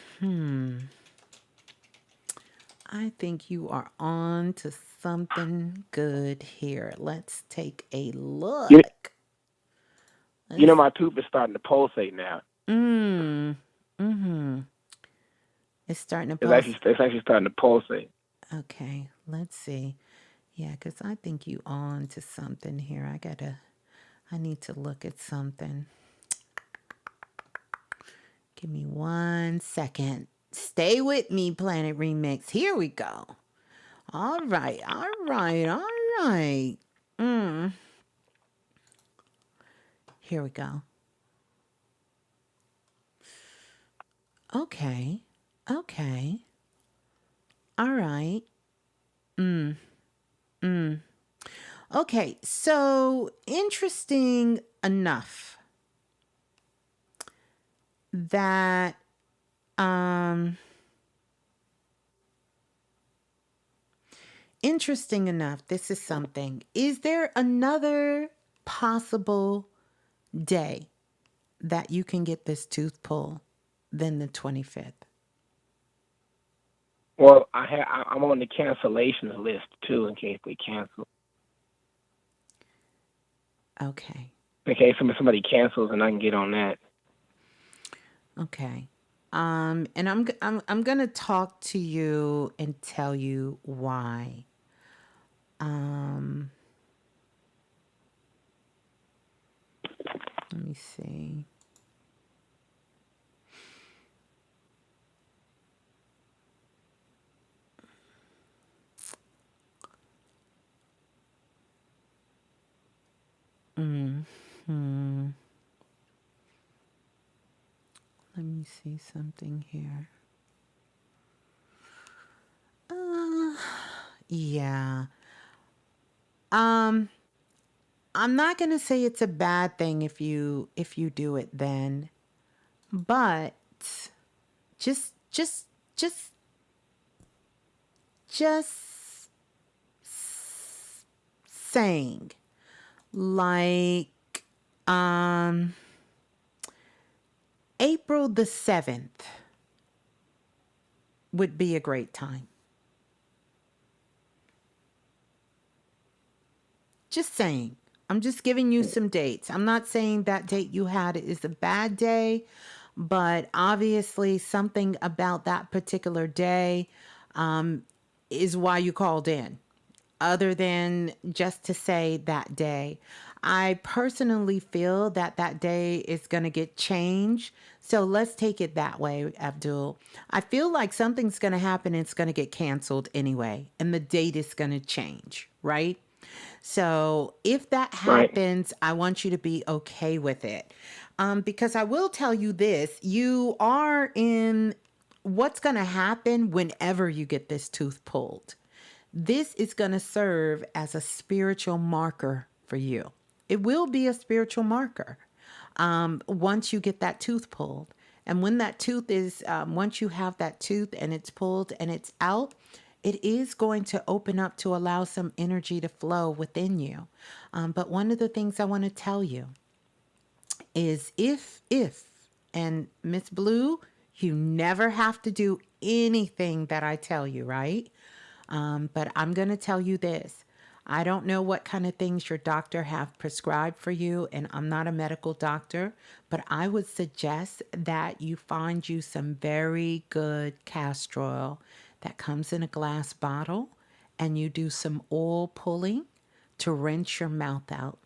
think you are on to something good here. Let's take a look. You know my tooth is starting to pulsate now. It's starting to pulsate. It's actually starting to pulsate. Okay, let's see. Yeah, because I think you on to something here. I need to look at something. Give me 1 second. Stay with me, Planet Remix. Here we go. All right. Here we go. Okay. All right. Okay, so interesting enough that this is something. Is there another possible day that you can get this tooth pulled than the 25th? Well, I'm on the cancellations list too, in case they cancel. Okay. In case somebody cancels, and I can get on that. Okay. And I'm gonna talk to you and tell you why. Let me see. Let me see something here. Yeah. I'm not gonna say it's a bad thing if you do it then, but just saying, like, April the 7th would be a great time. Just saying. I'm just giving you some dates. I'm not saying that date you had is a bad day, but obviously something about that particular day is why you called in, other than just to say that day. I personally feel that that day is going to get changed. So let's take it that way, Abdul. I feel like something's going to happen and it's going to get canceled anyway, and the date is going to change, right? So if that happens, I want you to be okay with it. Because I will tell you this, you are in what's going to happen whenever you get this tooth pulled. This is going to serve as a spiritual marker for you. It will be a spiritual marker once you get that tooth pulled. And when that tooth is, once you have that tooth and it's pulled and it's out, it is going to open up to allow some energy to flow within you. But one of the things I want to tell you is and Ms.Blue, you never have to do anything that I tell you, right? But I'm going to tell you this. I don't know what kind of things your doctor have prescribed for you, and I'm not a medical doctor, but I would suggest that you find you some very good castor oil that comes in a glass bottle and you do some oil pulling to rinse your mouth out.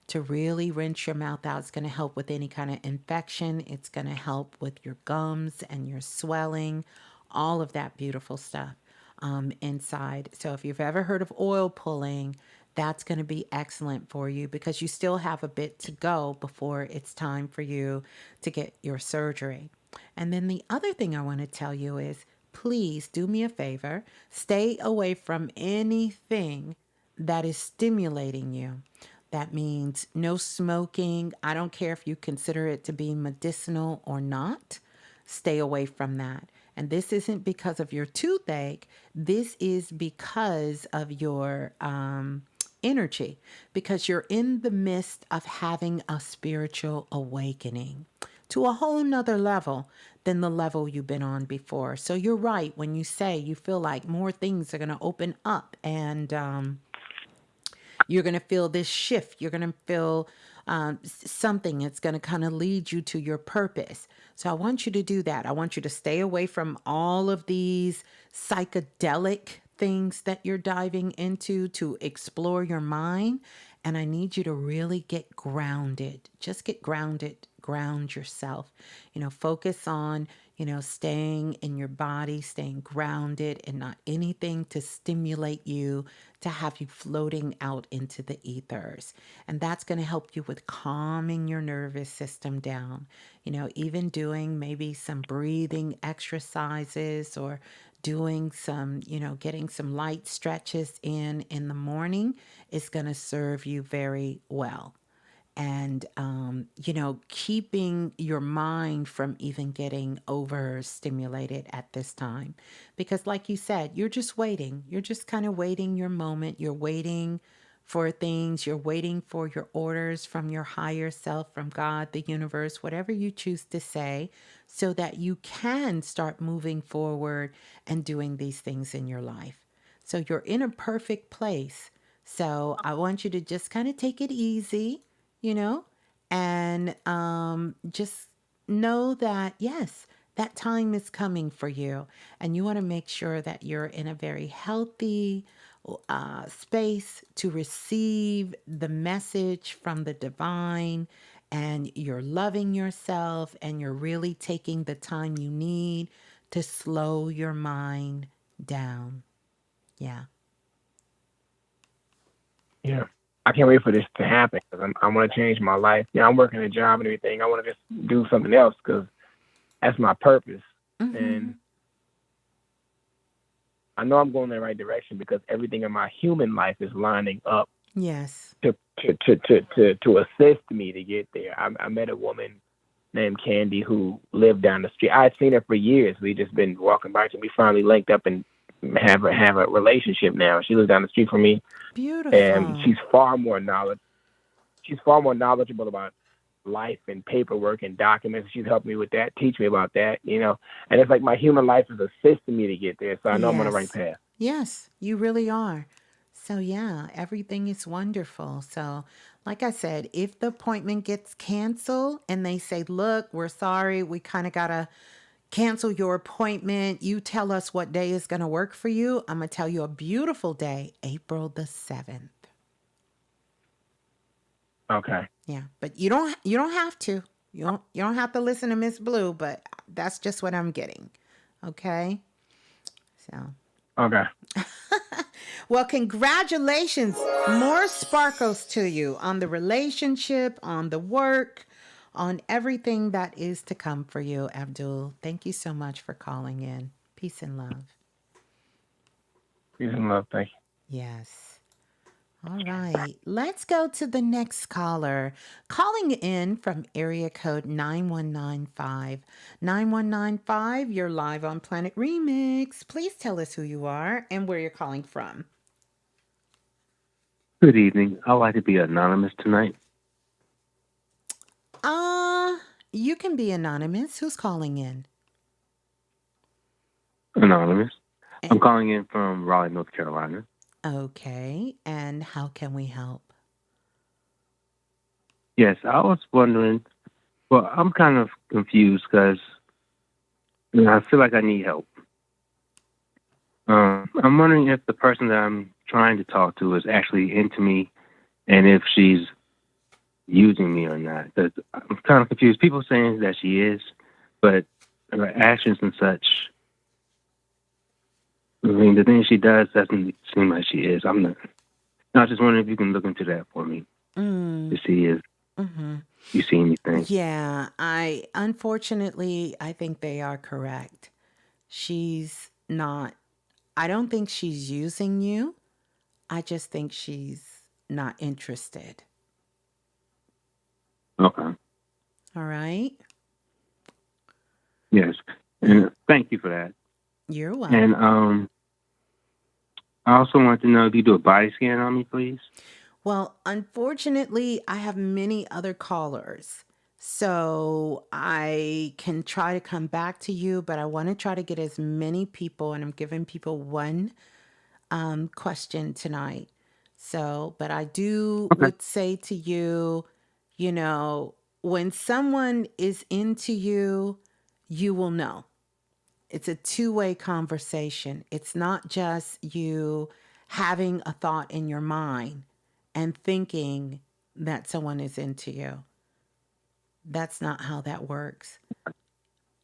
To really rinse your mouth out. It's going to help with any kind of infection. It's going to help with your gums and your swelling, all of that beautiful stuff inside. So if you've ever heard of oil pulling, that's going to be excellent for you because you still have a bit to go before it's time for you to get your surgery. And then the other thing I want to tell you is please do me a favor, stay away from anything that is stimulating you. That means no smoking. I don't care if you consider it to be medicinal or not. Stay away from that. And this isn't because of your toothache. This is because of your energy, because you're in the midst of having a spiritual awakening to a whole nother level than the level you've been on before. So you're right when you say you feel like more things are going to open up and you're going to feel this shift. You're going to feel something. It's going to kind of lead you to your purpose. So I want you to do that. I want you to stay away from all of these psychedelic things that you're diving into to explore your mind. And I need you to really get grounded. Just get grounded. Ground yourself. Focus on, staying in your body, staying grounded and not anything to stimulate you, to have you floating out into the ethers. And that's going to help you with calming your nervous system down. Even doing maybe some breathing exercises or doing some, getting some light stretches in the morning is going to serve you very well. And, keeping your mind from even getting overstimulated at this time. Because like you said, you're just waiting. You're just kind of waiting your moment. You're waiting for things. You're waiting for your orders from your higher self, from God, the universe, whatever you choose to say, so that you can start moving forward and doing these things in your life. So you're in a perfect place. So I want you to just kind of take it easy, and just know that, yes, that time is coming for you. And you want to make sure that you're in a very healthy space to receive the message from the divine, and you're loving yourself and you're really taking the time you need to slow your mind down. Yeah. Yeah. I can't wait for this to happen because I want to change my life. I'm working a job and everything. I want to just do something else because that's my purpose. Mm-hmm. And I know I'm going in the right direction because everything in my human life is lining up. Yes. To assist me to get there. I met a woman named Candy who lived down the street. I had seen her for years. We just been walking by and we finally linked up and have a relationship now. She lives down the street from me. Beautiful. And she's far more knowledgeable about life and paperwork and documents. She's helped me with that, teach me about that, and it's like my human life is assisting me to get there. So I know I'm on the right path. Yes, you really are. So yeah, everything is wonderful. So like I said, if the appointment gets canceled and they say, look, we're sorry, we kind of got to cancel your appointment. You tell us what day is going to work for you. I'm going to tell you a beautiful day, April the 7th. Okay. Yeah, but you don't have to. You don't have to listen to Ms.Blue, but that's just what I'm getting. Okay? So. Okay. Well, congratulations. More sparkles to you on the relationship, on the work, on everything that is to come for you, Abdul. Thank you so much for calling in. Peace and love. Peace and love. Thank you. Yes. All right. Let's go to the next caller. Calling in from area code 9195. 9195, you're live on Planet Remix. Please tell us who you are and where you're calling from. Good evening. I'd like to be anonymous tonight. You can be anonymous. Who's calling in? Anonymous. I'm calling in from Raleigh, North Carolina. Okay. And how can we help? Yes, I was wondering. Well, I'm kind of confused because I feel like I need help. I'm wondering if the person that I'm trying to talk to is actually into me, and if she's using me or not. 'Cause I'm kind of confused. People saying that she is, but her actions and such. I mean, the things she does doesn't seem like she is. I'm not. I was just wondering if you can look into that for me to see if you see anything. Yeah, unfortunately, I think they are correct. She's not, I don't think she's using you. I just think she's not interested. Okay. All right. Yes. And thank you for that. You're welcome. And I also want to know if you do a body scan on me, please. Well, unfortunately, I have many other callers. So I can try to come back to you, but I want to try to get as many people, and I'm giving people one question tonight. So, but I would say to you, when someone is into you, you will know. It's a two-way conversation. It's not just you having a thought in your mind and thinking that someone is into you. That's not how that works.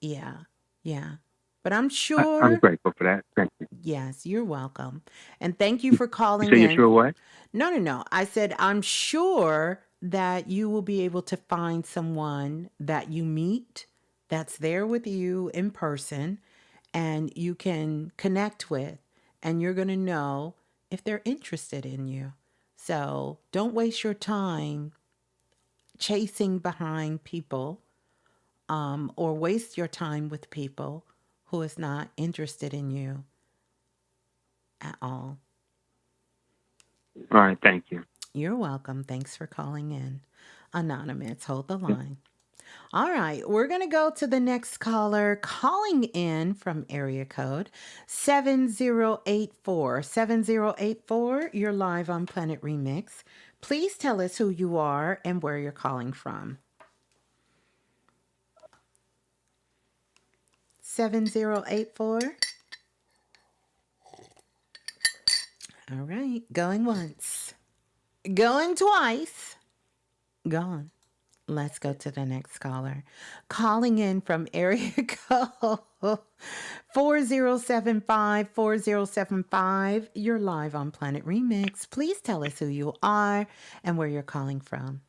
Yeah. Yeah. But I'm I'm sure. grateful for that. Thank you. Yes, you're welcome. And thank you for You calling say you're in. sure what? No. I said, I'm sure that you will be able to find someone that you meet that's there with you in person and you can connect with, and you're going to know if they're interested in you. So don't waste your time chasing behind people or waste your time with people who is not interested in you at all. All right. Thank you. You're welcome. Thanks for calling in. Anonymous, hold the line. All right, we're going to go to the next caller calling in from area code 7084. 7084, you're live on Planet Remix. Please tell us who you are and where you're calling from. 7084. All right, going once, going twice, gone. Let's go to the next caller. Calling in from area code 4075 4075. You're live on Planet Remix. Please tell us who you are and where you're calling from.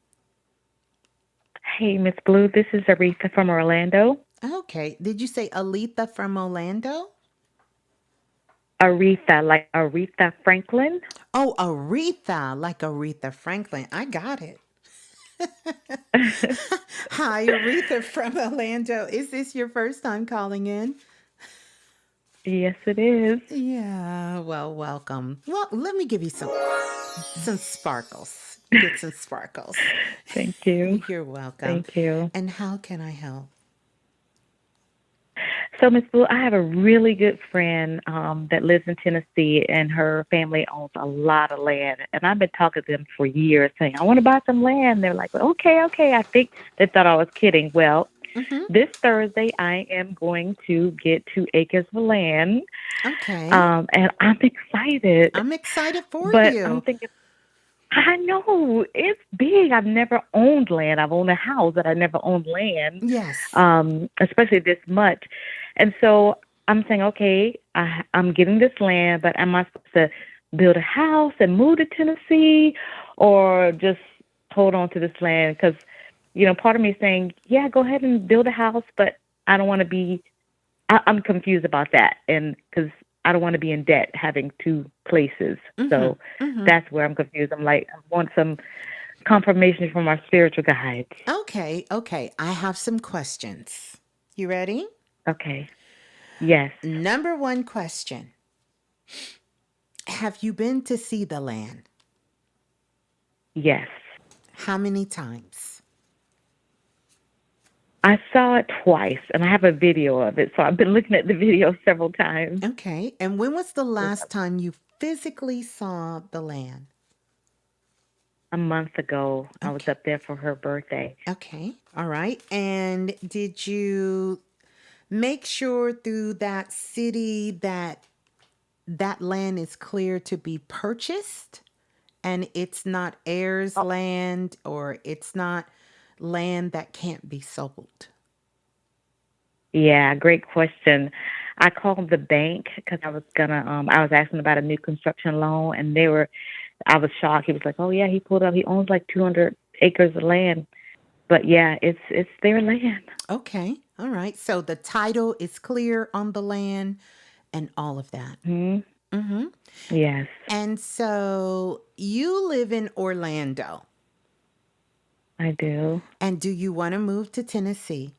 Hey, Ms.Blue, this is Aretha from Orlando. Okay. Did you say Aletha from Orlando? Aretha, like Aretha Franklin. Oh, Aretha, like Aretha Franklin. I got it. Hi, Aretha from Orlando. Is this your first time calling in? Yes, it is. Yeah, well, welcome. Well, let me give you some sparkles. Get some sparkles. Thank you. You're welcome. Thank you. And how can I help? So, Ms. Blue, I have a really good friend that lives in Tennessee, and her family owns a lot of land. And I've been talking to them for years, saying, I want to buy some land. They're like, well, okay. I think they thought I was kidding. Well, this Thursday, I am going to get 2 acres of land. Okay. And I'm excited. I'm excited for but you. I'm thinking, I know, it's big. I've never owned land. I've owned a house, but I never owned land. Yes. Especially this much. And so I'm saying, okay, I'm getting this land, but am I supposed to build a house and move to Tennessee or just hold on to this land? Because, part of me is saying, yeah, go ahead and build a house, but I don't want to be, I'm confused about that. And because I don't want to be in debt having 2 places. So that's where I'm confused. I'm like, I want some confirmation from our spiritual guides. Okay. I have some questions. You ready? Okay. Yes. Number 1 question. Have you been to see the land? Yes. How many times? I saw it twice, and I have a video of it, so I've been looking at the video several times. Okay. And when was the last time you physically saw the land? A month ago. Okay. I was up there for her birthday. Okay. All right. And did you make sure through that city that that land is clear to be purchased and it's not heirs land or it's not land that can't be sold? Yeah, great question. I called the bank because I was asking about a new construction loan, and I was shocked. He was like, "Oh yeah," he pulled up. He owns like 200 acres of land, but yeah, it's their land. Okay. All right. So the title is clear on the land and all of that. Mm-hmm. Yes, And so you live in Orlando. I do. And do you want to move to Tennessee?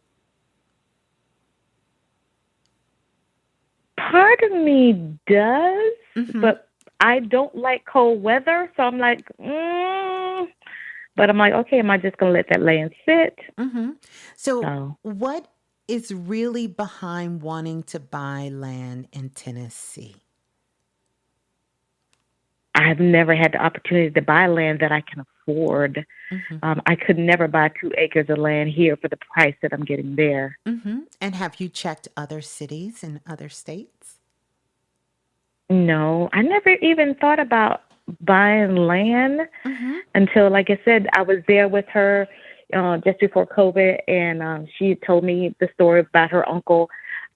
Part of me does, but I don't like cold weather, so I'm like, but I'm like, okay, am I just gonna let that land sit? So what is really behind wanting to buy land in Tennessee? I've never had the opportunity to buy land that I can afford. I could never buy 2 acres of land here for the price that I'm getting there. And have you checked other cities in other states? No, I never even thought about buying land until, like I said, I was there with her just before COVID, and she told me the story about her uncle.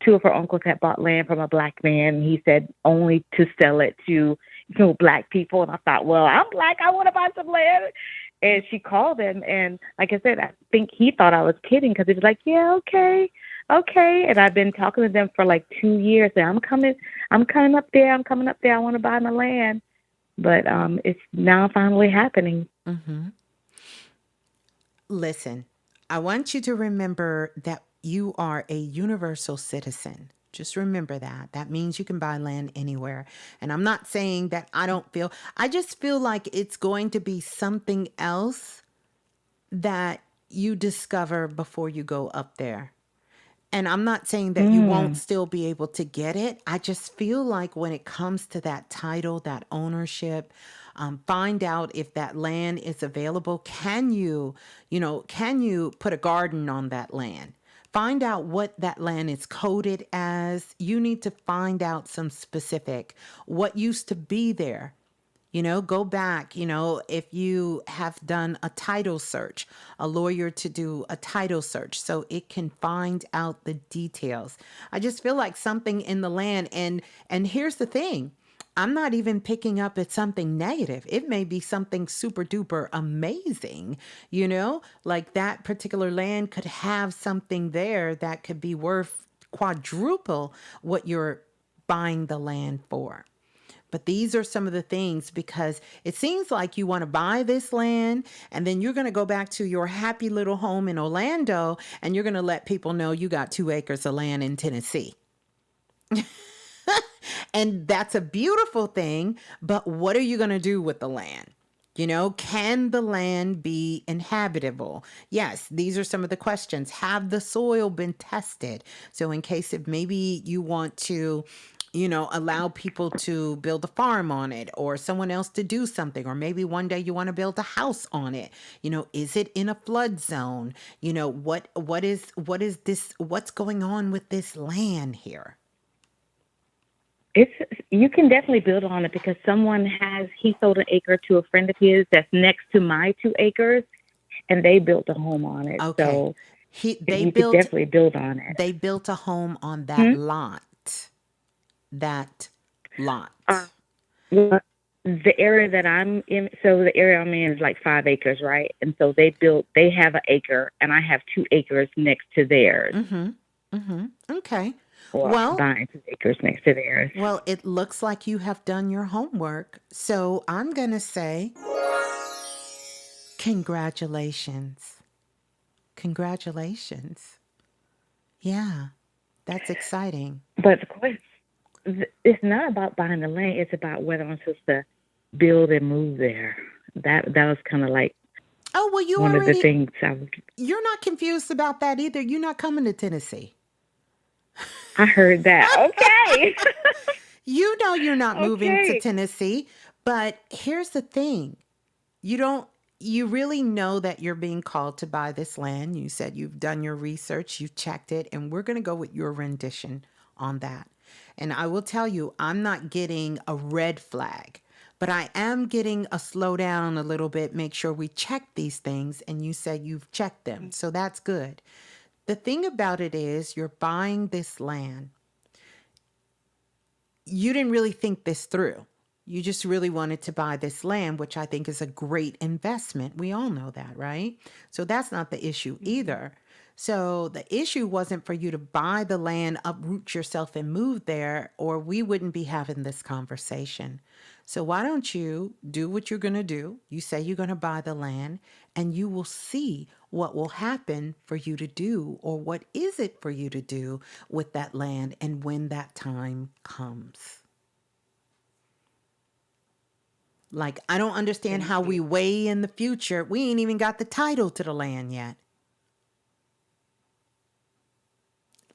2 of her uncles had bought land from a black man. He said only to sell it to black people. And I thought, well, I'm black. I want to buy some land. And she called him. And like I said, I think he thought I was kidding because he was like, yeah, okay. And I've been talking to them for like 2 years. And I'm coming up there. I want to buy my land. But it's now finally happening. Listen, I want you to remember that you are a universal citizen. Just remember that. That means you can buy land anywhere. And I'm not saying that I just feel like it's going to be something else that you discover before you go up there. And I'm not saying that you won't still be able to get it. I just feel like when it comes to that title, that ownership, find out if that land is available. Can you put a garden on that land? Find out what that land is coded as. You need to find out some specific, what used to be there. Go back, if you have done a title search, a lawyer to do a title search so it can find out the details. I just feel like something in the land. And here's the thing. I'm not even picking up at something negative. It may be something super duper amazing, like that particular land could have something there that could be worth quadruple what you're buying the land for. But these are some of the things, because it seems like you want to buy this land and then you're going to go back to your happy little home in Orlando and you're going to let people know you got 2 acres of land in Tennessee. And that's a beautiful thing, but what are you going to do with the land? Can the land be inhabitable? Yes, these are some of the questions. Have the soil been tested? So in case if maybe you want to, allow people to build a farm on it or someone else to do something, or maybe one day you want to build a house on it. Is it in a flood zone? What is this? What's going on with this land here? You can definitely build on it because he sold an acre to a friend of his that's next to my 2 acres, and they built a home on it. Okay. So they could definitely build on it. They built a home on that lot. Well, the area that I'm in, is like 5 acres, right? And so they have an acre, and I have 2 acres next to theirs. Okay. Well, buying 2 acres next to theirs. Well, it looks like you have done your homework. So I'm going to say, congratulations. Congratulations. Yeah, that's exciting. But of course, it's not about buying the land. It's about whether I'm supposed to build and move there. That was kind of like one of the things You're not confused about that either. You're not coming to Tennessee. I heard that. Okay. You're not moving to Tennessee, but here's the thing. You really know that you're being called to buy this land. You said you've done your research, you've checked it, and we're going to go with your rendition on that. And I will tell you, I'm not getting a red flag, but I am getting a slow down a little bit, make sure we check these things. And you said you've checked them. So that's good. The thing about it is, you're buying this land. You didn't really think this through. You just really wanted to buy this land, which I think is a great investment. We all know that, right? So that's not the issue either. So the issue wasn't for you to buy the land, uproot yourself, and move there, or we wouldn't be having this conversation. So why don't you do what you're going to do? You say you're going to buy the land, and you will see what will happen for you to do, or what is it for you to do with that land, and when that time comes. Like, I don't understand how we way in the future. We ain't even got the title to the land yet.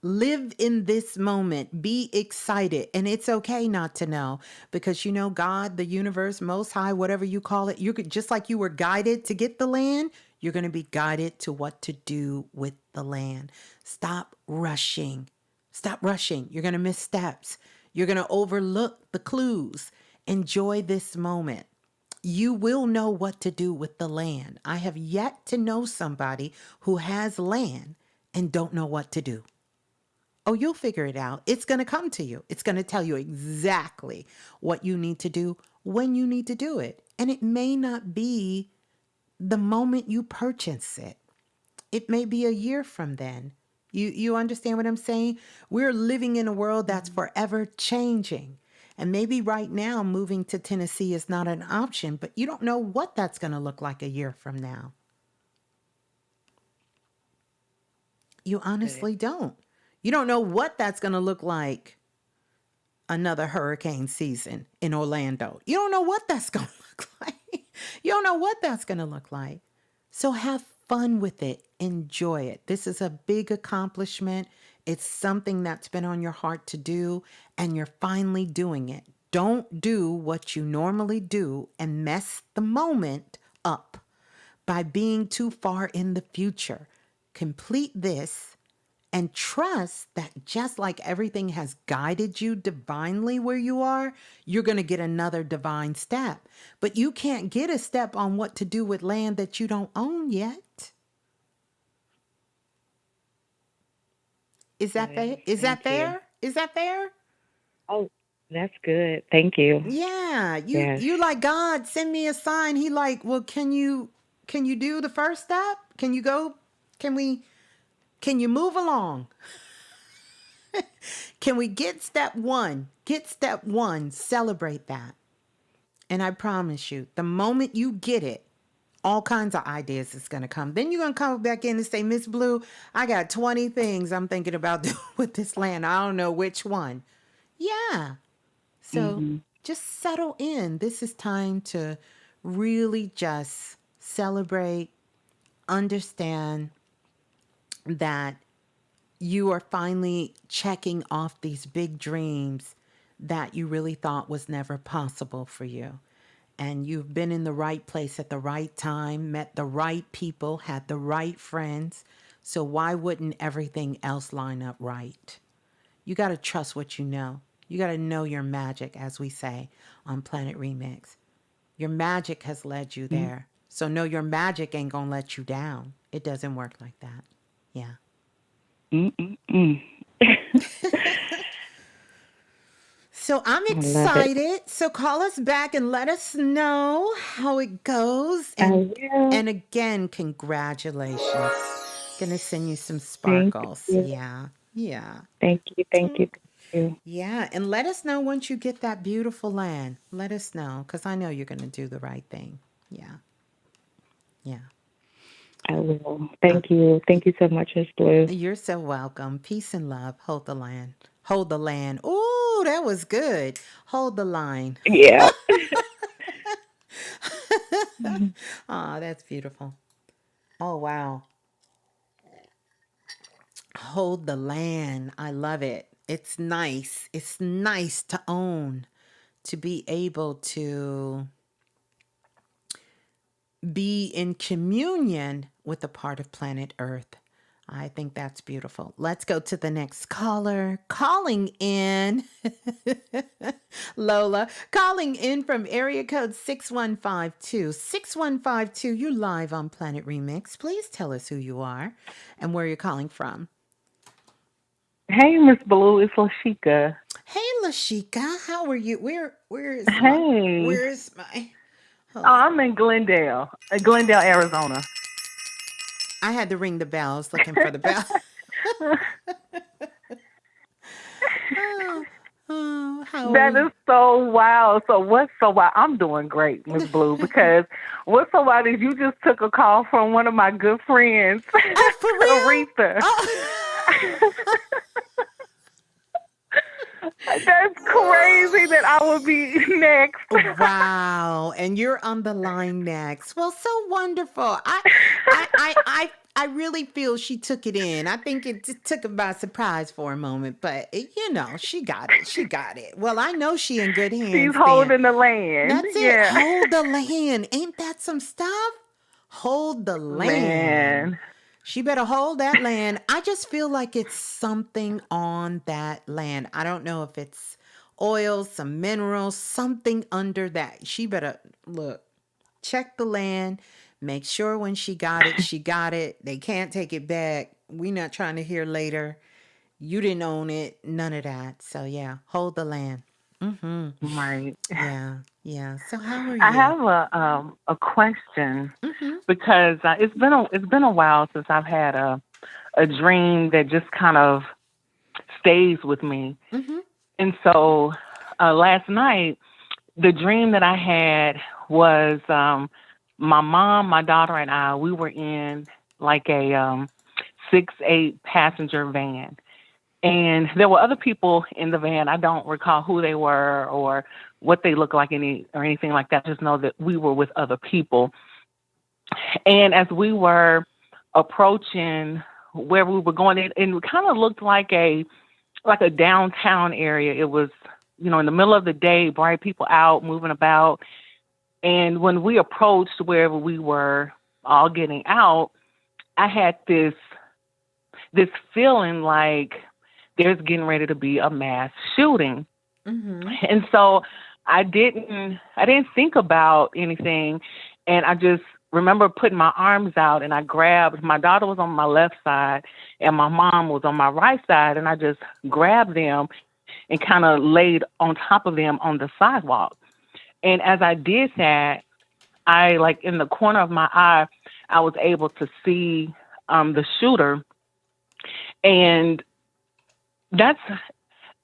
Live in this moment. Be excited. And it's okay not to know, because you know, God, the universe, most high, whatever you call it, you could, just like you were guided to get the land, you're going to be guided to what to do with the land. Stop rushing. Stop rushing. You're going to miss steps. You're going to overlook the clues. Enjoy this moment. You will know what to do with the land. I have yet to know somebody who has land and don't know what to do. Oh, you'll figure it out. It's going to come to you. It's going to tell you exactly what you need to do when you need to do it. And it may not be the moment you purchase it. It may be a year from then. You understand what I'm saying? We're living in a world that's forever changing. And maybe right now moving to Tennessee is not an option, but you don't know what that's going to look like a year from now. You honestly don't. You don't know what that's going to look like another hurricane season in Orlando. You don't know what that's going to look like. You don't know what that's going to look like. So have fun with it. Enjoy it. This is a big accomplishment. It's something that's been on your heart to do, and you're finally doing it. Don't do what you normally do and mess the moment up by being too far in the future. Complete this and trust that just like everything has guided you divinely where you are, you're going to get another divine step. But you can't get a step on what to do with land that you don't own yet. Is that fair? Is that fair? Is that fair? Oh, that's good. Thank you. Yeah. You like, God, send me a sign. He like, well, can you do the first step? Can you go? Can you move along? Can we get step one? Get step one. Celebrate that. And I promise you, the moment you get it, all kinds of ideas is going to come. Then you're going to come back in and say, Miss Blue, I got 20 things I'm thinking about doing with this land. I don't know which one. Yeah. So just settle in. This is time to really just celebrate, understand that you are finally checking off these big dreams that you really thought was never possible for you. And you've been in the right place at the right time, met the right people, had the right friends. So why wouldn't everything else line up right? You got to trust what you know. You got to know your magic, as we say on Planet Remix. Your magic has led you there. So know your magic ain't going to let you down. It doesn't work like that. Yeah. So I'm excited. So call us back and let us know how it goes. And again, congratulations. Gonna send you some sparkles. Yeah. Thank you. Yeah. And let us know once you get that beautiful land. Let us know, because I know you're gonna do the right thing. Yeah. I will. Thank you. Thank you so much, Ms. Blue. You're so welcome. Peace and love. Hold the land. Hold the land. Ooh, that was good. Hold the line. Yeah. Oh, that's beautiful. Oh, wow. Hold the land. I love it. It's nice. It's nice to own, to be able to be in communion with a part of planet Earth. I think that's beautiful. Let's go to the next caller. Calling in, Lola, calling in from area code 6152. 6152, you're live on Planet Remix. Please tell us who you are and where you're calling from. Hey, Ms.Blue, it's Lashika. Hey, Lashika, how are you? Where's my? I'm in Glendale, Arizona. I had to ring the bell. I was looking for the bell. That is so wild. So what's so wild? I'm doing great, Ms. Blue, because what's so wild is you just took a call from one of my good friends, Aretha. That's crazy that I will be next. Wow. And you're on the line next. Well, so wonderful. I really feel she took it in. I think it just took her by surprise for a moment, but she got it. She got it. Well, I know she in good hands. She's holding the land. That's it. Hold the land. Ain't that some stuff? Hold the land. Man. She better hold that land. I just feel like it's something on that land. I don't know if it's oil, some minerals, something under that. She better check the land, make sure when she got it, she got it. They can't take it back. We're not trying to hear later, you didn't own it, none of that. So yeah, hold the land. Mm-hmm. Right. Yeah. So how are you? I have a question because it's been a while since I've had a dream that just kind of stays with me. And so last night, the dream that I had was my mom, my daughter, and I. We were in like a 6-8 passenger van. And there were other people in the van. I don't recall who they were or what they looked like or anything like that. Just know that we were with other people. And as we were approaching where we were going, it kind of looked like a downtown area. It was, in the middle of the day, bright people out, moving about. And when we approached wherever we were all getting out, I had this feeling like there's getting ready to be a mass shooting. And so I didn't think about anything. And I just remember putting my arms out and I grabbed, my daughter was on my left side and my mom was on my right side. And I just grabbed them and kind of laid on top of them on the sidewalk. And as I did that, I, like in the corner of my eye, I was able to see the shooter. And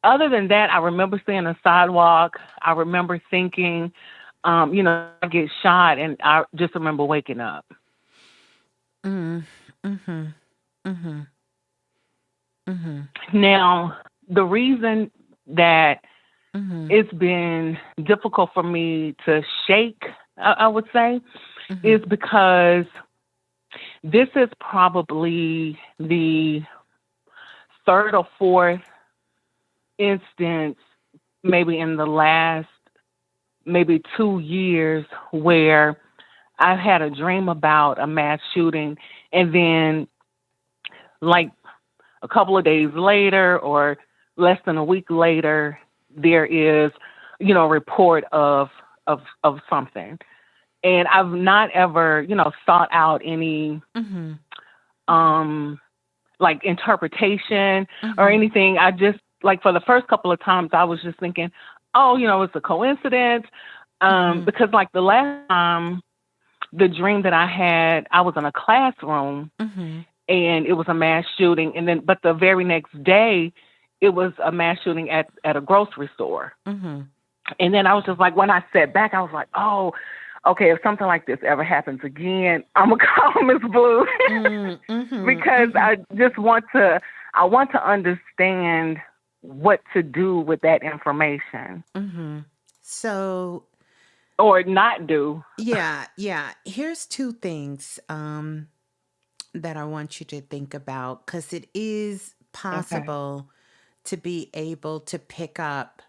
other than that, I remember seeing a sidewalk. I remember thinking, I get shot, and I just remember waking up. Now, the reason that it's been difficult for me to shake, I would say, is because this is probably the third or fourth instance, maybe in the last 2 years, where I've had a dream about a mass shooting, and then like a couple of days later or less than a week later, there is, a report of something. And I've not ever, sought out any like interpretation or anything. I just, like, for the first couple of times, I was just thinking, it's a coincidence. Because like the last time, the dream that I had, I was in a classroom and it was a mass shooting. But the very next day, it was a mass shooting at a grocery store. And then I was just like, when I sat back, I was like, oh, okay, if something like this ever happens again, I'm going to call Ms.Blue because I just want to understand what to do with that information. So, or not do. Yeah. Here's two things that I want you to think about, because it is possible to be able to pick up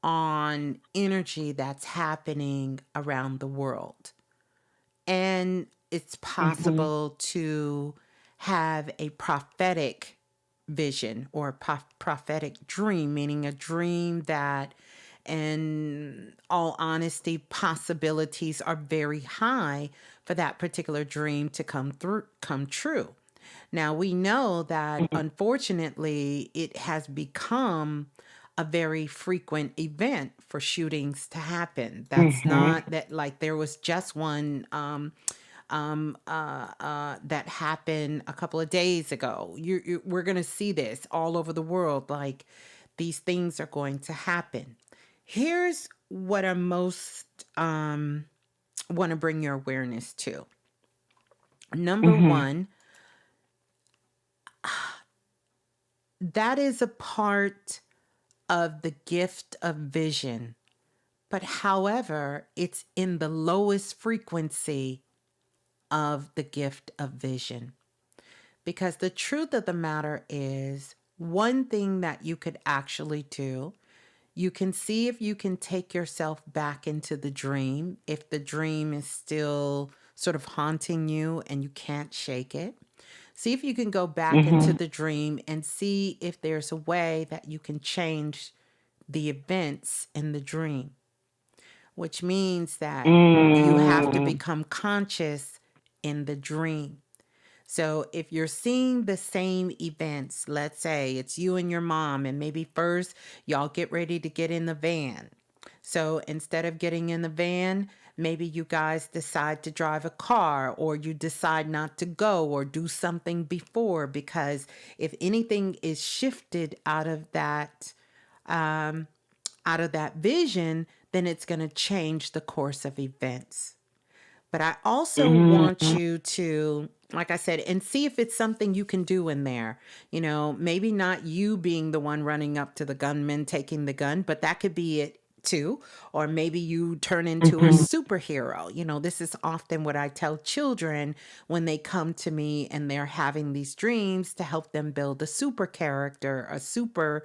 on energy that's happening around the world. And it's possible to have a prophetic vision or a prophetic dream, meaning a dream that, in all honesty, possibilities are very high for that particular dream to come true. Now, we know that unfortunately it has become a very frequent event for shootings to happen. That's not that, like, there was just one that happened a couple of days ago. We're going to see this all over the world. Like, these things are going to happen. Here's what I most want to bring your awareness to. Number one, that is a part of the gift of vision. But however, it's in the lowest frequency of the gift of vision. Because the truth of the matter is, one thing that you could actually do, you can see if you can take yourself back into the dream, if the dream is still sort of haunting you and you can't shake it. See if you can go back into the dream and see if there's a way that you can change the events in the dream, which means that you have to become conscious in the dream. So if you're seeing the same events, let's say it's you and your mom, and maybe first y'all get ready to get in the van. So instead of getting in the van, maybe you guys decide to drive a car, or you decide not to go or do something before, because if anything is shifted out of that vision, then it's going to change the course of events. But I also want you to, like I said, and see if it's something you can do in there. You know, maybe not you being the one running up to the gunman taking the gun, but that could be it too. Or maybe you turn into a superhero. You know, this is often what I tell children when they come to me and they're having these dreams, to help them build a super character, a superhero,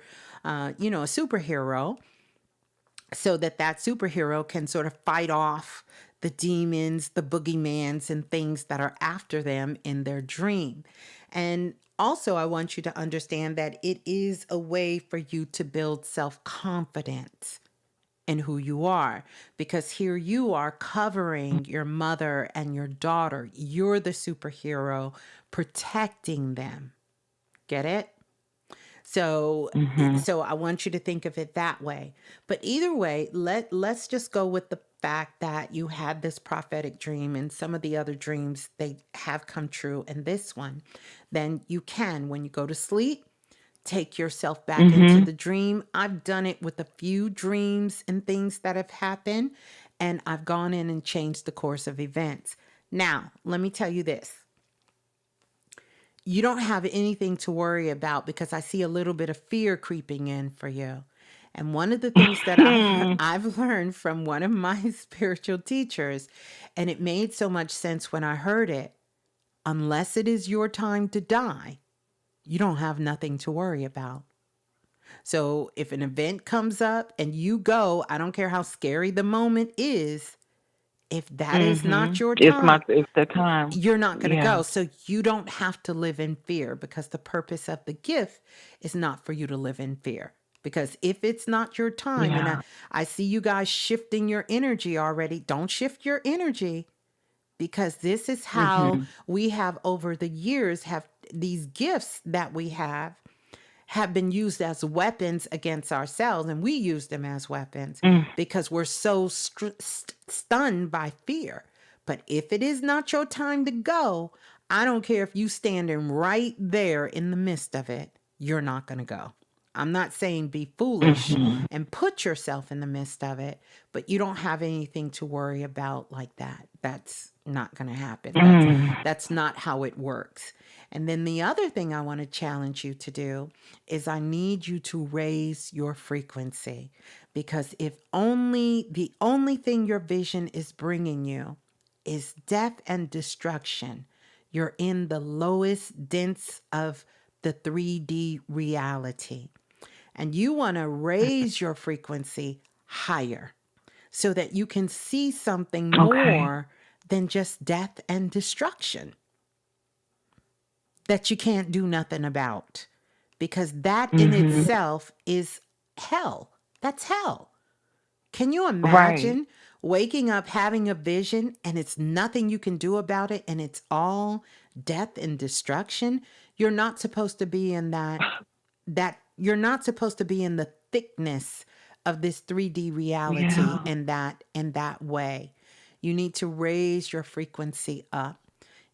so that superhero can sort of fight off the demons, the boogeymans, and things that are after them in their dream. And also, I want you to understand that it is a way for you to build self-confidence in who you are, because here you are covering your mother and your daughter. You're the superhero protecting them. Get it? So I want you to think of it that way. But either way, let's just go with the fact that you had this prophetic dream, and some of the other dreams, they have come true, and this one, then you can, when you go to sleep, take yourself back into the dream. I've done it with a few dreams and things that have happened, and I've gone in and changed the course of events. Now, let me tell you this. You don't have anything to worry about, because I see a little bit of fear creeping in for you. And one of the things that I've learned from one of my spiritual teachers, and it made so much sense when I heard it, unless it is your time to die, you don't have nothing to worry about. So if an event comes up and you go, I don't care how scary the moment is, if that is not your time, it's the time. you're not going to go. So you don't have to live in fear, because the purpose of the gift is not for you to live in fear. Because if it's not your time, and I see you guys shifting your energy already, don't shift your energy, because this is how we have over the years have these gifts that we have been used as weapons against ourselves, and we use them as weapons because we're so stunned by fear. But if it is not your time to go, I don't care if you standing right there in the midst of it, you're not going to go. I'm not saying be foolish and put yourself in the midst of it, but you don't have anything to worry about like that. That's not going to happen. That's not how it works. And then the other thing I want to challenge you to do is I need you to raise your frequency, because if the only thing your vision is bringing you is death and destruction, you're in the lowest dense of the 3D reality. And you want to raise your frequency higher so that you can see something more than just death and destruction. that you can't do nothing about, because that in itself is hell. That's hell. Can you Right. imagine waking up having a vision and it's nothing you can do about it and it's all death and destruction? You're not supposed to be in that you're not supposed to be in the thickness of this 3D reality Yeah. in that way. You need to raise your frequency up.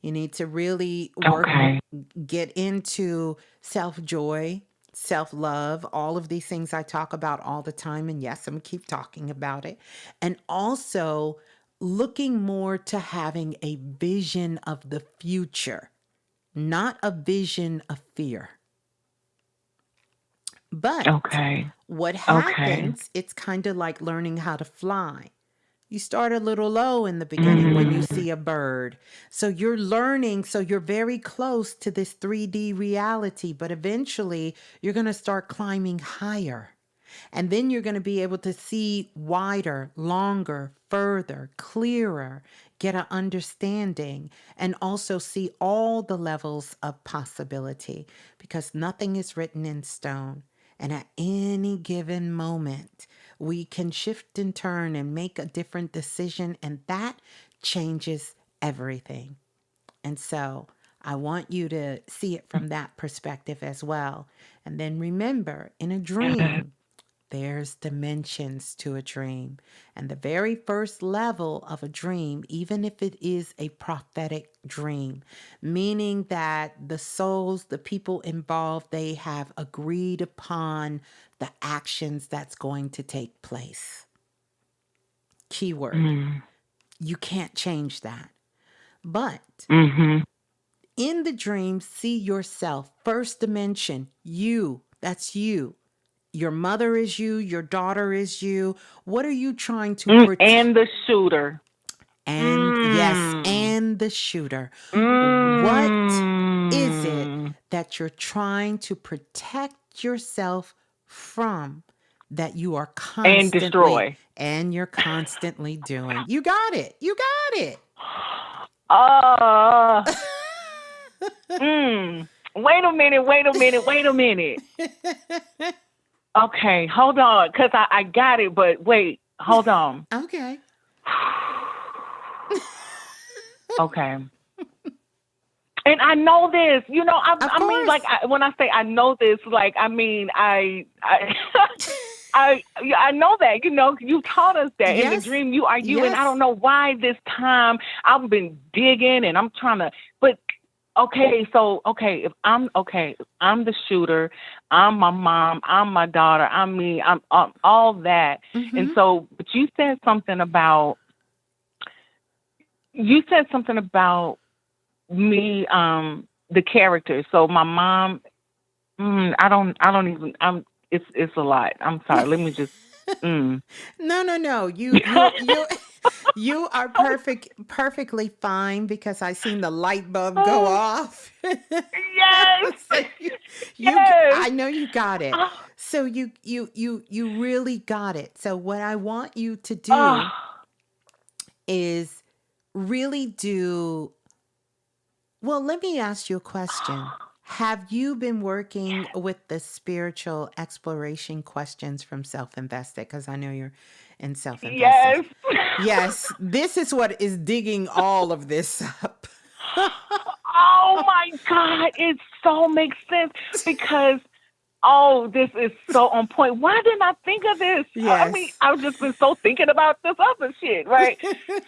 You need to really Okay. get into self joy, self love, all of these things I talk about all the time. And yes, I'm gonna keep talking about it. And also looking more to having a vision of the future, not a vision of fear. But Okay. what Okay. happens, it's kind of like learning how to fly. You start a little low in the beginning when you Mm. see a bird. So you're learning, so you're very close to this 3D reality, but eventually you're going to start climbing higher. And then you're going to be able to see wider, longer, further, clearer, get an understanding, and also see all the levels of possibility, because nothing is written in stone. And at any given moment, we can shift and turn and make a different decision, and that changes everything. And so I want you to see it from that perspective as well. And then remember, in a Yes. dream, there's dimensions to a dream. And the very first level of a dream, even if it is a prophetic dream, meaning that the souls, the people involved, they have agreed upon the actions that's going to take place. Keyword. Mm. You can't change that. But Mm-hmm. in the dream, see yourself. First dimension, you. That's you. Your mother is you, your daughter is you. What are you trying to protect? And the shooter. And yes, Mm. and the shooter. What is it Mm. that you're trying to protect yourself from, that you are And constantly destroy. and you're constantly doing? You got it. You got it. Uh, Wait a minute. Wait a minute. Wait a minute. Okay, hold on, because I got it, but wait, hold on. Okay. Okay. And I know this, Of I mean, like, course. when I say I know this, like, I mean, I know that, you taught us that in the Yes. dream you are you, and I Yes. don't know why this time I've been digging and I'm trying to, but okay, so if I'm the shooter, I'm my mom, I'm my daughter, I'm me, I'm all that, and Mm-hmm. so, but you said something about me, the character. So my mom, I don't even. It's a lot. I'm sorry. Let me just. Mm. No. You are perfectly fine, because I seen the light bulb go Oh, off. yes, So yes. I know you got it. Oh, So you really got it. So what I want you to oh, do is really do, well, let me ask you a question. Have you been working with the spiritual exploration questions from Self Invested? Because I know you're in Self Invested. yes. Yes, this is what is digging all of this up. Oh my God! It so makes sense because this is so on point. Why didn't I think of this? I mean, Yes. I've just been so thinking about this other shit, right?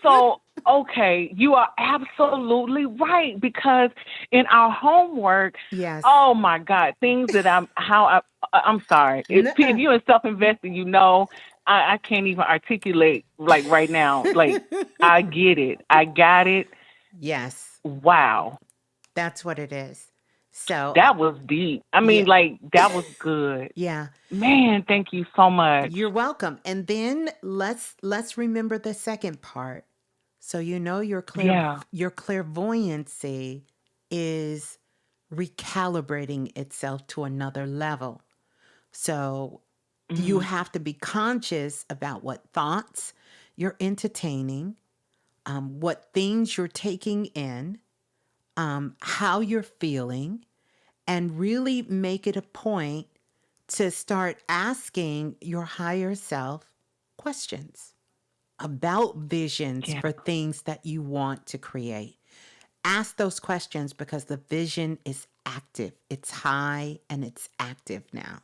So, okay, you are absolutely right because in our homework, Yes. oh my God, things that I'm sorry. If Nuh-uh. you're self-invested, I can't even articulate like right now. Like, I get it. I got it. Yes, Wow. that's what it is. So, That was deep. I mean, yeah, like, that was good. yeah. Man, thank you so much. You're welcome. And then let's remember the second part. So Yeah. your clairvoyancy is recalibrating itself to another level. So you Mm. have to be conscious about what thoughts you're entertaining, what things you're taking in, how you're feeling, and really make it a point to start asking your higher self questions about visions Yeah. for things that you want to create. Ask those questions because the vision is active. It's high and it's active now.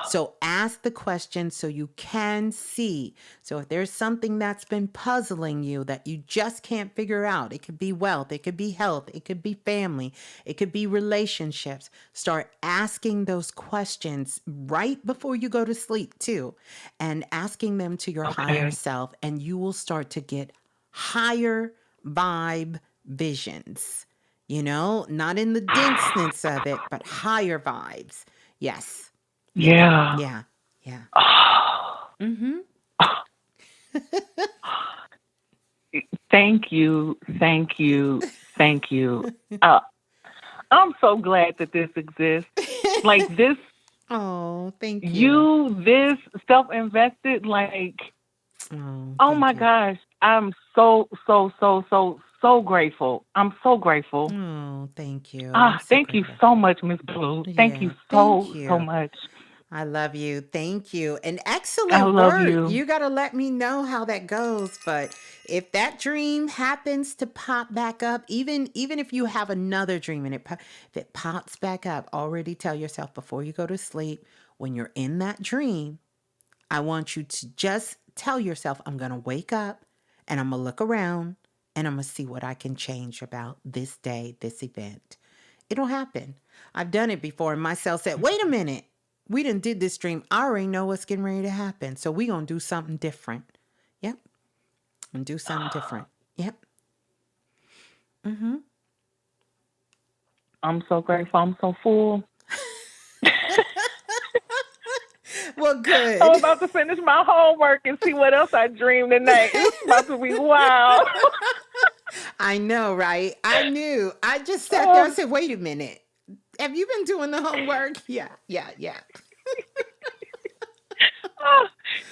So ask the question so you can see. So if there's something that's been puzzling you that you just can't figure out, it could be wealth, it could be health, it could be family, it could be relationships. Start asking those questions right before you go to sleep too, and asking them to your higher Okay. self, and you will start to get higher vibe visions. Not in the denseness of it, but higher vibes. Yes. Yeah. Yeah. Yeah. Yeah. Mm-hmm. Thank you. Thank you. Thank you. I'm so glad that this exists. Like this, Oh, thank you. this self-invested, like, Oh, oh my thank you. gosh. I'm so, so, so, so, so grateful. I'm so grateful. Oh, thank you. I'm so Thank you grateful. so much, Ms. Blue. Thank you Yeah, thank so, so you. much. I love you. Thank you. An I excellent love work. you. You got to let me know how that goes. But if that dream happens to pop back up, even if you have another dream and if it pops back up, already tell yourself before you go to sleep, when you're in that dream, I want you to just tell yourself, I'm going to wake up and I'm going to look around and I'm going to see what I can change about this day, this event. It'll happen. I've done it before, and my self said, wait a minute. We done did this dream. I already know what's getting ready to happen. So we going to do something different. Yep. And do something different. Yep. Mm-hmm. I'm so grateful. I'm so full. Well, I'm good. about to finish my homework and see what else I dreamed tonight. It's about to be wild. I know, right? I knew. I just sat there. I said, wait a minute. Have you been doing the homework? Yeah.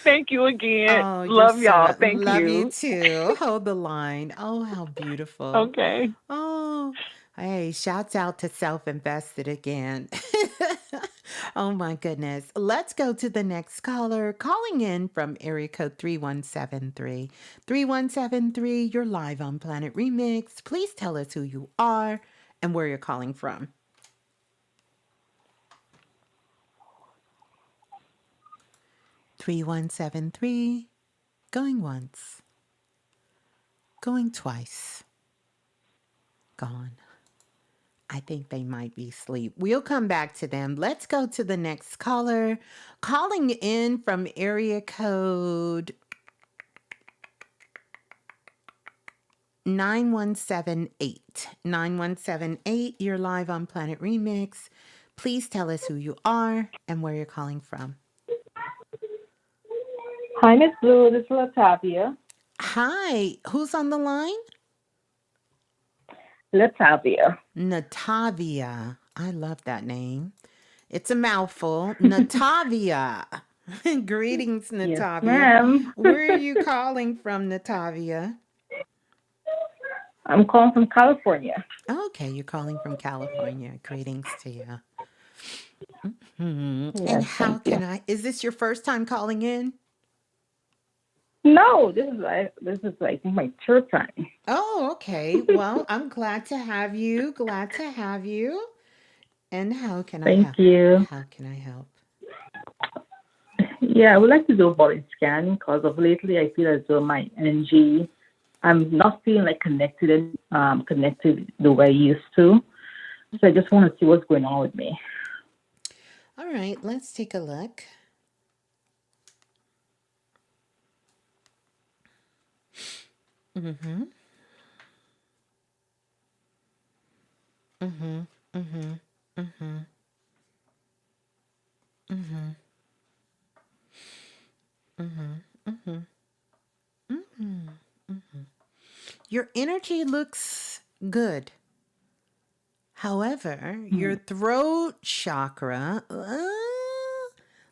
Thank you again. Oh, you're Love so y'all. well. Thank Love you you. too. Hold the line. Oh, how beautiful. Okay. Oh, hey, shouts out to Self Invested again. Oh my goodness. Let's go to the next caller calling in from area code 3173. 3173, you're live on Planet Remix. Please tell us who you are and where you're calling from. 3173, going once, going twice, gone. I think they might be asleep. We'll come back to them. Let's go to the next caller calling in from area code 9178. 9178, you're live on Planet Remix. Please tell us who you are and where you're calling from. Hi, Ms. Blue. This is Latavia. Hi, who's on the line? Latavia. Natavia. I love that name. It's a mouthful. Natavia. Greetings, Yes, Natavia. ma'am. Where are you calling from, Natavia? I'm calling from California. Okay, you're calling from California. Greetings to you. Mm-hmm. Yes, And how thank you. can is this your first time calling in? No, this is I think my third time. Oh, okay. Well, I'm glad to have you. Glad to have you. And how can I Thank help? you. How can I help? Yeah, I would like to do a body scan because of lately I feel as though my energy, I'm not feeling like connected the way I used to. So I just want to see what's going on with me. All right, let's take a look. Mm-hmm. Mm-hmm. Mm-hmm. Mm-hmm. Mm-hmm. Mm-hmm. Mm-hmm. Mm-hmm. Mm-hmm. Your energy looks good. However, your throat chakra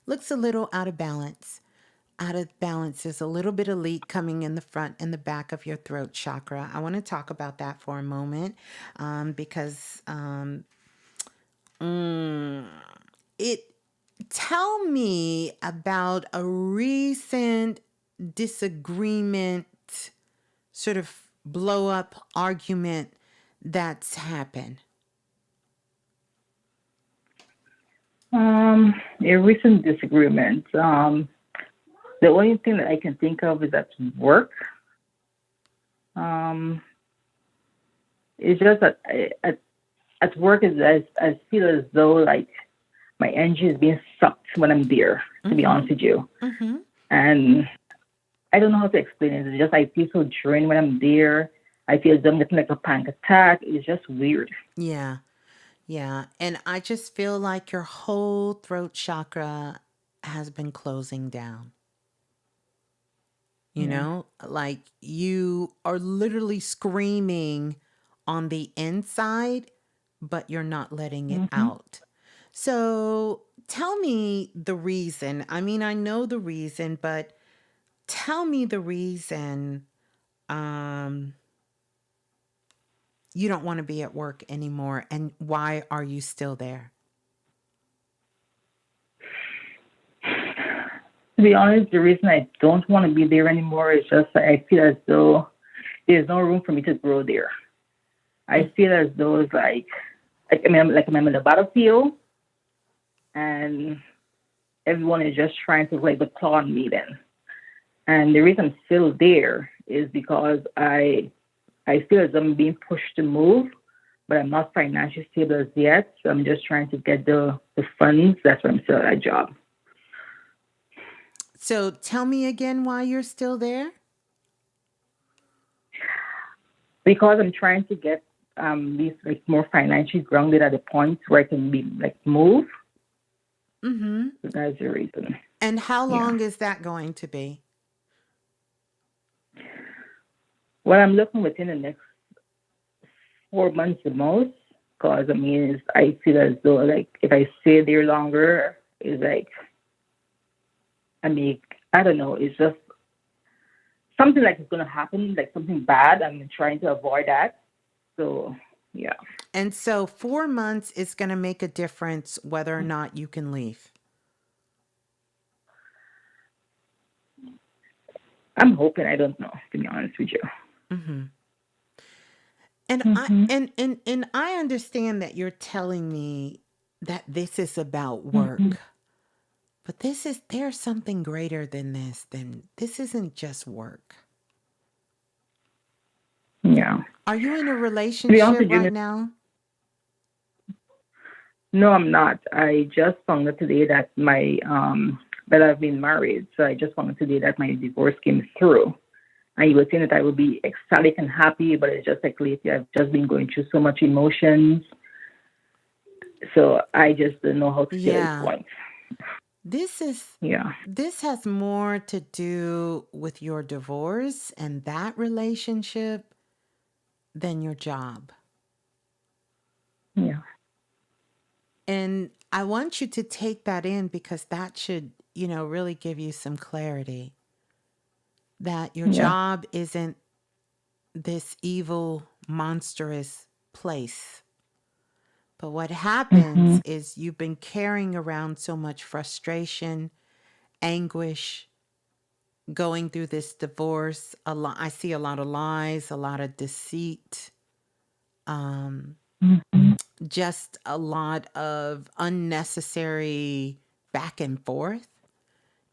looks a little out of balance. out of balance. There's a little bit of leak coming in the front and the back of your throat chakra. I want to talk about that for a moment because it tell me about a recent disagreement, sort of blow up argument that's happened. A recent disagreement. The only thing that I can think of is at work. It's just that at work I feel as though like my energy is being sucked when I'm there, to be honest with you. And I don't know how to explain it. It's just I feel so drained when I'm there. I feel as though I'm getting like a panic attack. It's just weird. Yeah. Yeah. And I just feel like your whole throat chakra has been closing down. You know, like you are literally screaming on the inside, but you're not letting it out. So tell me the reason. I mean, I know the reason, but tell me the reason you don't want to be at work anymore, and why are you still there? To be honest, the reason I don't want to be there anymore is just that I feel as though there's no room for me to grow there. I feel as though it's like I'm in the battlefield, and everyone is just trying to like the claw on me then. And the reason I'm still there is because I feel as I'm being pushed to move, but I'm not financially stable as yet. So I'm just trying to get the funds. That's why I'm still at that job. So tell me again why you're still there. Because I'm trying to get these like more financially grounded at the point where I can be like move. So that's the reason. And how long is that going to be? Well, I'm looking within the next 4 months the most. Because I mean, I feel as though like if I stay there longer, it's like, I mean, I don't know. It's just something like it's going to happen, like something bad. I'm trying to avoid that. So, yeah. And so 4 months is going to make a difference whether or not you can leave. I'm hoping. I don't know, to be honest with you. And I understand that you're telling me that this is about work. But there's something greater than this. This isn't just work. Yeah. Are you in a relationship right now? No, I'm not. I just found out today that that I've been married. So I just found out today that my divorce came through. And you were saying that I would be ecstatic and happy, but it's just like lately I've just been going through so much emotions. So I just don't know how to feel at this point. This has more to do with your divorce and that relationship than your job. Yeah. And I want you to take that in because that should, really give you some clarity that your job isn't this evil, monstrous place. But what happens is you've been carrying around so much frustration, anguish, going through this divorce. I see a lot of lies, a lot of deceit, just a lot of unnecessary back and forth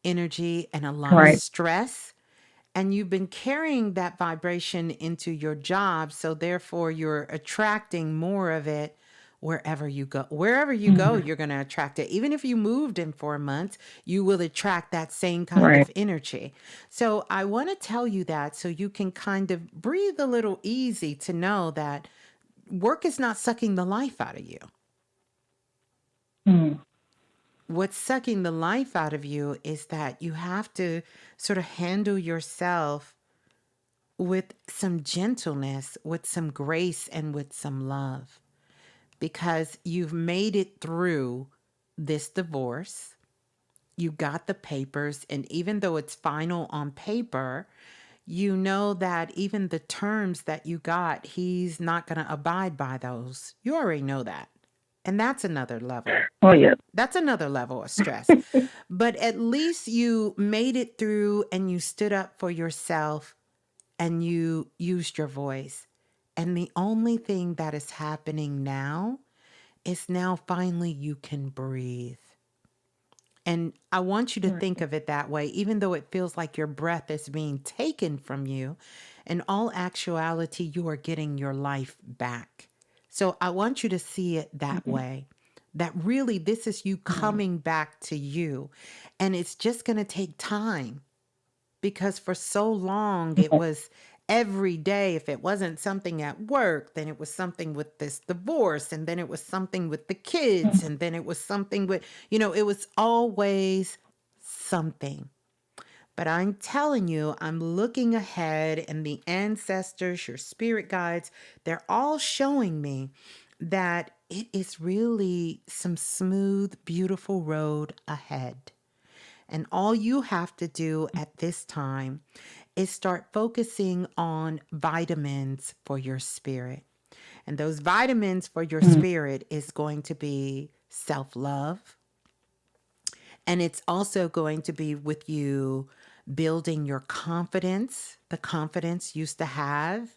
energy and a lot of stress. And you've been carrying that vibration into your job. So therefore you're attracting more of it wherever you go. Wherever you go, you're going to attract it. Even if you moved in 4 months, you will attract that same kind of energy. So I want to tell you that so you can kind of breathe a little easy to know that work is not sucking the life out of you. What's sucking the life out of you is that you have to sort of handle yourself with some gentleness, with some grace, and with some love. Because you've made it through this divorce. you got the papers, and even though it's final on paper, you know that even the terms that you got, he's not going to abide by those. You already know that. And that's another level. Oh, yeah. That's another level of stress. But at least you made it through and you stood up for yourself and you used your voice. And the only thing that is happening now is now finally you can breathe. And I want you to think of it that way, even though it feels like your breath is being taken from you. In all actuality, you are getting your life back. So I want you to see it that way, that really this is you coming back to you. And it's just going to take time, because for so long it was every day. If it wasn't something at work, then it was something with this divorce, and then it was something with the kids, and then it was something with, it was always something. But I'm telling you, I'm looking ahead, and the ancestors, your spirit guides, they're all showing me that it is really some smooth, beautiful road ahead. And all you have to do at this time is start focusing on vitamins for your spirit. And those vitamins for your spirit is going to be self-love. And it's also going to be with you building your confidence, the confidence you used to have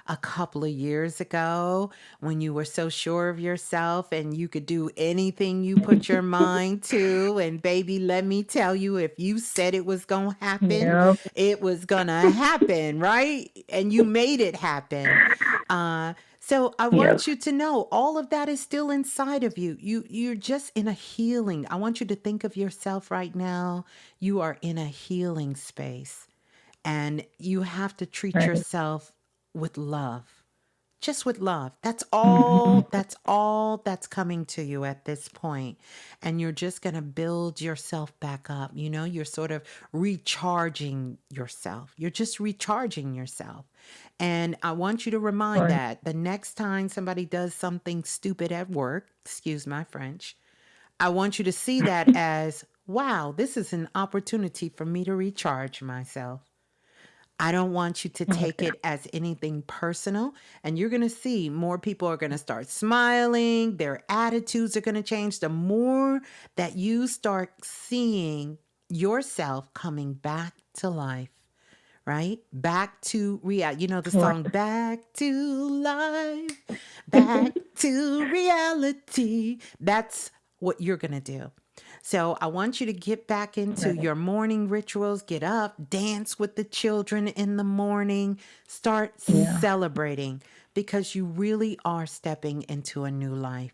a couple of years ago when you were so sure of yourself and you could do anything you put your mind to. And baby, let me tell you, if you said it was going to happen, it was going to happen, right? And you made it happen. So I want you to know all of that is still inside of you. You're just in a healing. I want you to think of yourself right now. You are in a healing space, and you have to treat yourself with love. Just with love. That's all. That's all that's coming to you at this point. And you're just going to build yourself back up. You're sort of recharging yourself. You're just recharging yourself. And I want you to remind that the next time somebody does something stupid at work, excuse my French, I want you to see that as, wow, this is an opportunity for me to recharge myself. I don't want you to take it as anything personal. And you're going to see more people are going to start smiling. Their attitudes are going to change. The more that you start seeing yourself coming back to life, right? Back to reality. You know the song, Back to Life, Back to Reality. That's what you're going to do. So I want you to get back into your morning rituals, get up, dance with the children in the morning, start celebrating, because you really are stepping into a new life.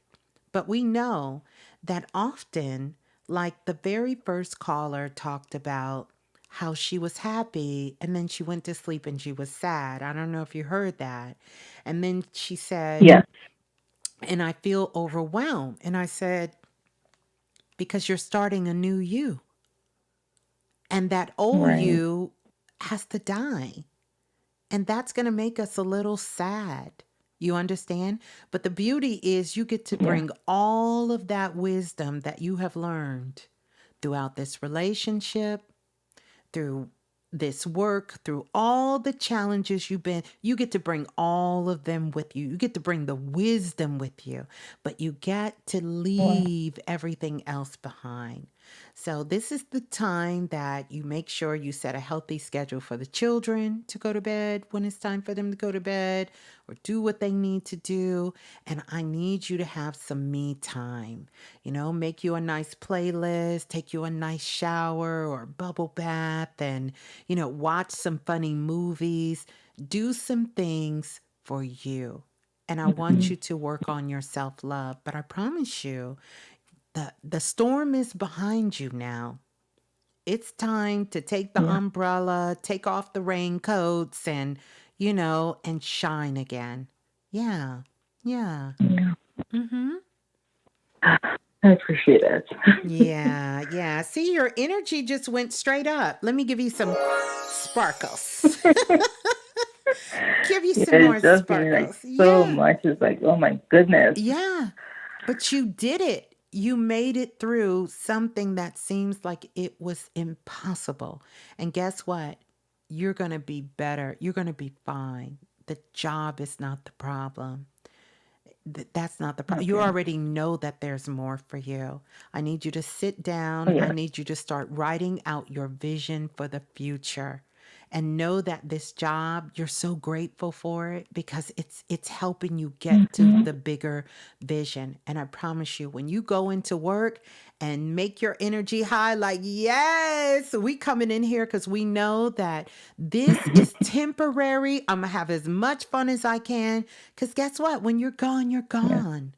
But we know that often, like the very first caller talked about how she was happy and then she went to sleep and she was sad. I don't know if you heard that. And then she said, and I feel overwhelmed. And I said, because you're starting a new you. And that old you has to die. And that's going to make us a little sad. You understand? But the beauty is you get to bring all of that wisdom that you have learned throughout this relationship, through this work, through all the challenges you get to bring all of them with you. You get to bring the wisdom with you, but you get to leave everything else behind. So this is the time that you make sure you set a healthy schedule for the children to go to bed when it's time for them to go to bed, or do what they need to do. And I need you to have some me time. Make you a nice playlist, take you a nice shower or bubble bath, and, watch some funny movies, do some things for you. And I want you to work on your self-love. But I promise you, the storm is behind you now. It's time to take the umbrella, take off the raincoats, and, and shine again. Yeah. Mm-hmm. I appreciate it. Yeah. See, your energy just went straight up. Let me give you some sparkles. Give you some more just sparkles. So much. It's like, oh my goodness. Yeah. But you did it. you made it through something that seems like it was impossible. And guess what? You're going to be better. You're going to be fine. The job is not the problem. That's not the problem. You Okay. already know that there's more for you. I need you to sit down. Oh, yeah. I need you to start writing out your vision for the future. And know that this job, you're so grateful for it because it's helping you get to the bigger vision. And I promise you, when you go into work and make your energy high, like, yes, we coming in here because we know that this is temporary. I'm gonna have as much fun as I can. Because guess what? When you're gone, you're gone.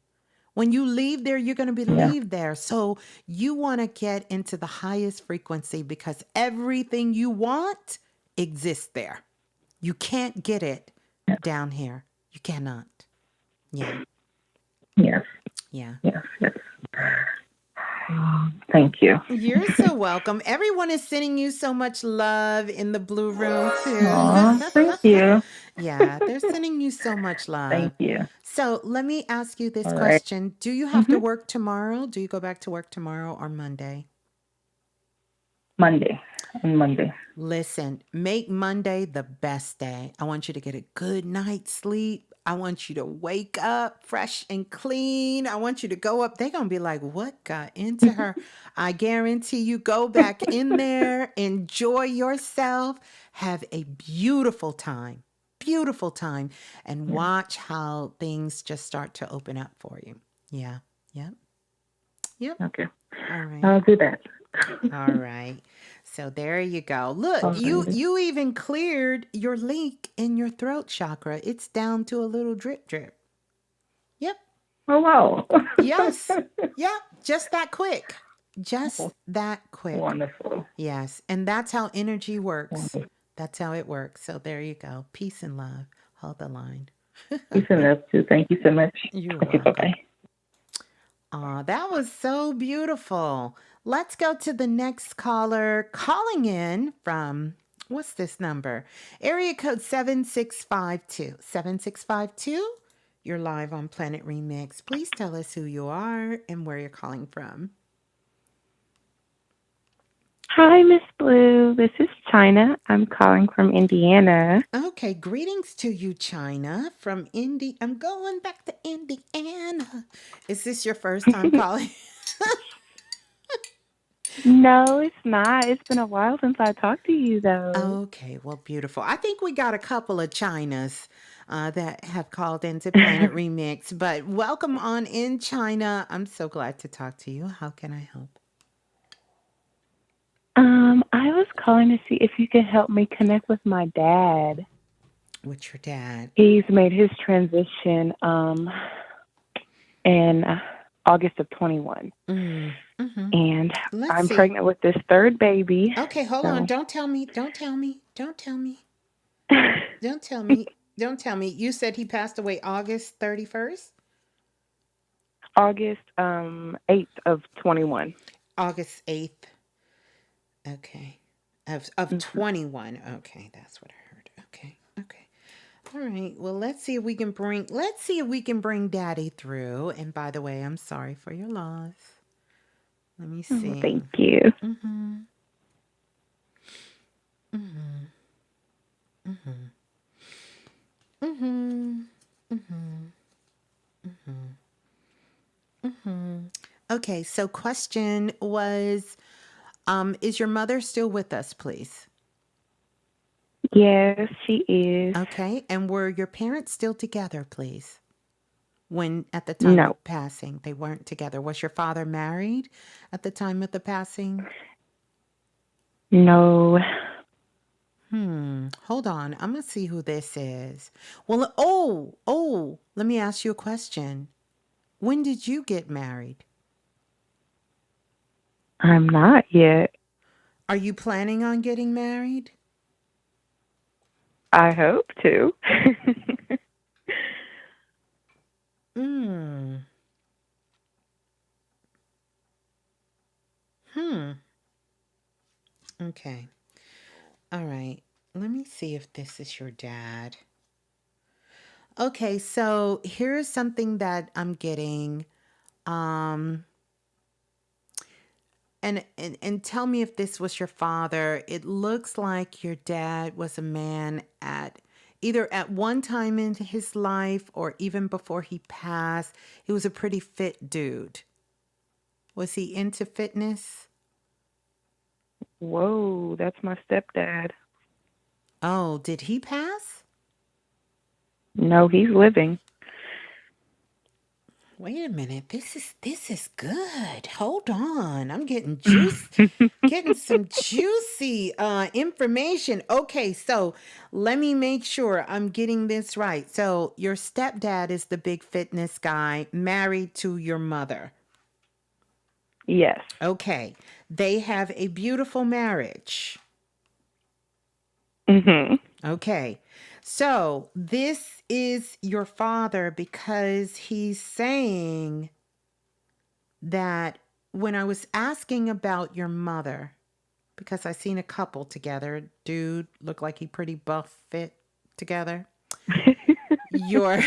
When you leave there, you're going to be leave there. So you want to get into the highest frequency because everything you want exists there. You can't get it down here. You cannot. Yeah. Yes. Yeah. Yes. Yes. Thank you. You're so welcome. Everyone is sending you so much love in the blue room too. Aw, thank you. Yeah, they're sending you so much love. Thank you. So let me ask you this All right. question. Do you have to work tomorrow? Do you go back to work tomorrow or Monday? Monday. On Monday. Listen, make Monday the best day. I want you to get a good night's sleep. I want you to wake up fresh and clean. I want you to go up. They're going to be like, what got into her? I guarantee you go back in there, enjoy yourself, have a beautiful time, and watch how things just start to open up for you. Yeah. Yep. Yep. Okay. All right. I'll do that. All right. So there you go. Look, you even cleared your leak in your throat chakra. It's down to a little drip drip. Yep. Oh, wow. Yes. Yep. Just that quick. Just that quick. Wonderful. Yes. And that's how energy works. That's how it works. So there you go. Peace and love. Hold the line. Peace and love too. Thank you so much. You're okay, welcome. bye-bye. Aw, that was so beautiful. Let's go to the next caller calling in from, what's this number? Area code 7652. 7652, you're live on Planet Remix. Please tell us who you are and where you're calling from. Hi, Ms.Blue. This is China. I'm calling from Indiana. Okay, greetings to you, China, from Indy. I'm going back to Indiana. Is this your first time calling? No, it's not. It's been a while since I talked to you, though. Okay, well, beautiful. I think we got a couple of Chinas that have called into Planet Remix, but welcome on in, China. I'm so glad to talk to you. How can I help? I was calling to see if you could help me connect with my dad. What's your dad? He's made his transition in August of 21. And I'm pregnant with this third baby. Okay, hold on. Don't tell me. Don't tell me. Don't tell me. Don't tell me. Don't tell me. You said he passed away August 31st? August 8th of 21. August 8th. Okay. Of 21. Okay, that's what I heard. Okay. Okay. All right. Well, let's see if we can bring Daddy through. And by the way, I'm sorry for your loss. Let me see. Thank you. Mm-hmm. Mm-hmm. Mm-hmm. Mm-hmm. Mm-hmm. Mm-hmm. Mm-hmm. Okay, so question was, is your mother still with us, please? Yes, she is. Okay, and were your parents still together, please? When at the time of passing, they weren't together. Was your father married at the time of the passing? No. Hold on. I'm going to see who this is. Well, let me ask you a question. When did you get married? I'm not yet. Are you planning on getting married? I hope to. Okay. All right. Let me see if this is your dad. Okay, so here's something that I'm getting. and tell me if this was your father. It looks like your dad was a man at either at one time in his life or even before he passed. He was a pretty fit dude. Was he into fitness? Whoa, that's my stepdad. Oh, did he pass? No, he's living. Wait a minute. This is good. Hold on. I'm getting getting some juicy information. Okay, so let me make sure I'm getting this right. So your stepdad is the big fitness guy married to your mother. Yes. Okay. They have a beautiful marriage. Mhm. Okay. So this is your father because he's saying that when I was asking about your mother, because I seen a couple together, dude looked like he pretty buff fit together. Your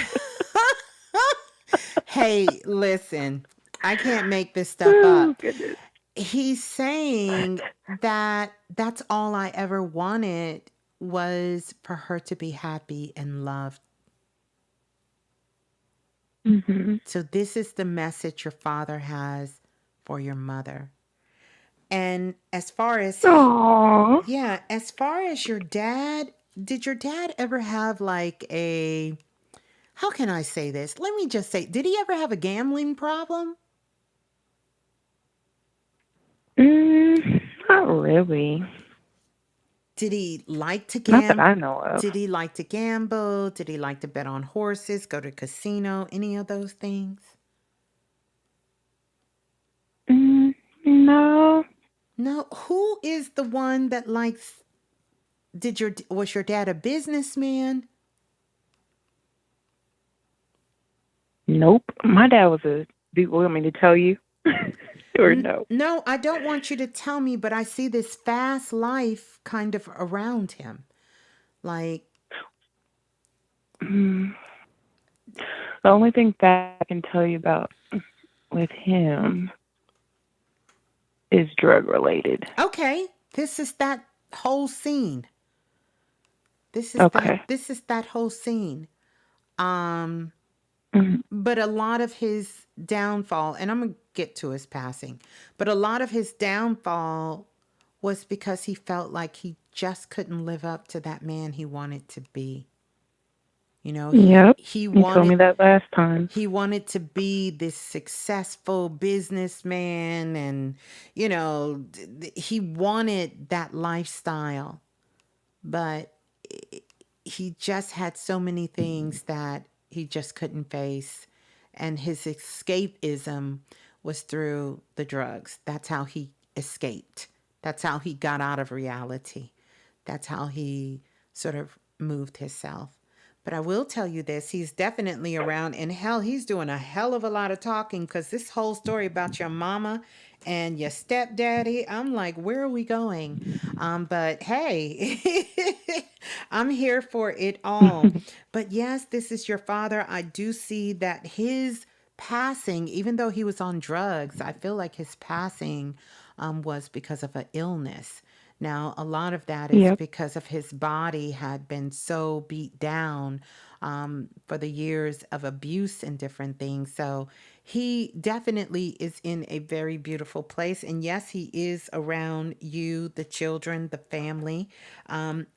Hey, listen, I can't make this stuff up. Goodness. He's saying that that's all I ever wanted was for her to be happy and loved. Mhm. So this is the message your father has for your mother. And as far as Aww. yeah, as far as your dad, did your dad ever have like a how can I say this? Let me just say, did he ever have a gambling problem? Not really. Did he like to Not that gamble? I know of. Did he like to gamble? Did he like to bet on horses, go to casino, any of those things? No. No. Who is the one that likes was your dad a businessman? Nope. My dad was a. Do you want me to tell you? Or no? No, I don't want you to tell me, but I see this fast life kind of around him. Like, The only thing that I can tell you about with him is drug related. okay, this is that whole scene. This is Okay. that whole scene. Mhm. But a lot of his downfall, and I'm going to get to his passing, but a lot of his downfall was because he felt like he just couldn't live up to that man he wanted to be. You know, Yep. he You told me wanted that last time. he wanted to be this successful businessman and he wanted that lifestyle, but he just had so many things that he just couldn't face. And his escapism was through the drugs. That's how he escaped. That's how he got out of reality. That's how he sort of moved himself. But I will tell you this, he's definitely around. And hell, he's doing a hell of a lot of talking because this whole story about your mama and your stepdaddy, I'm like, where are we going? But hey, I'm here for it all. But yes, this is your father. I do see that his passing, even though he was on drugs, I feel like his passing was because of an illness. Now, a lot of that is Yep. because of his body had been so beat down for the years of abuse and different things. So he definitely is in a very beautiful place. And yes, he is around you, the children, the family.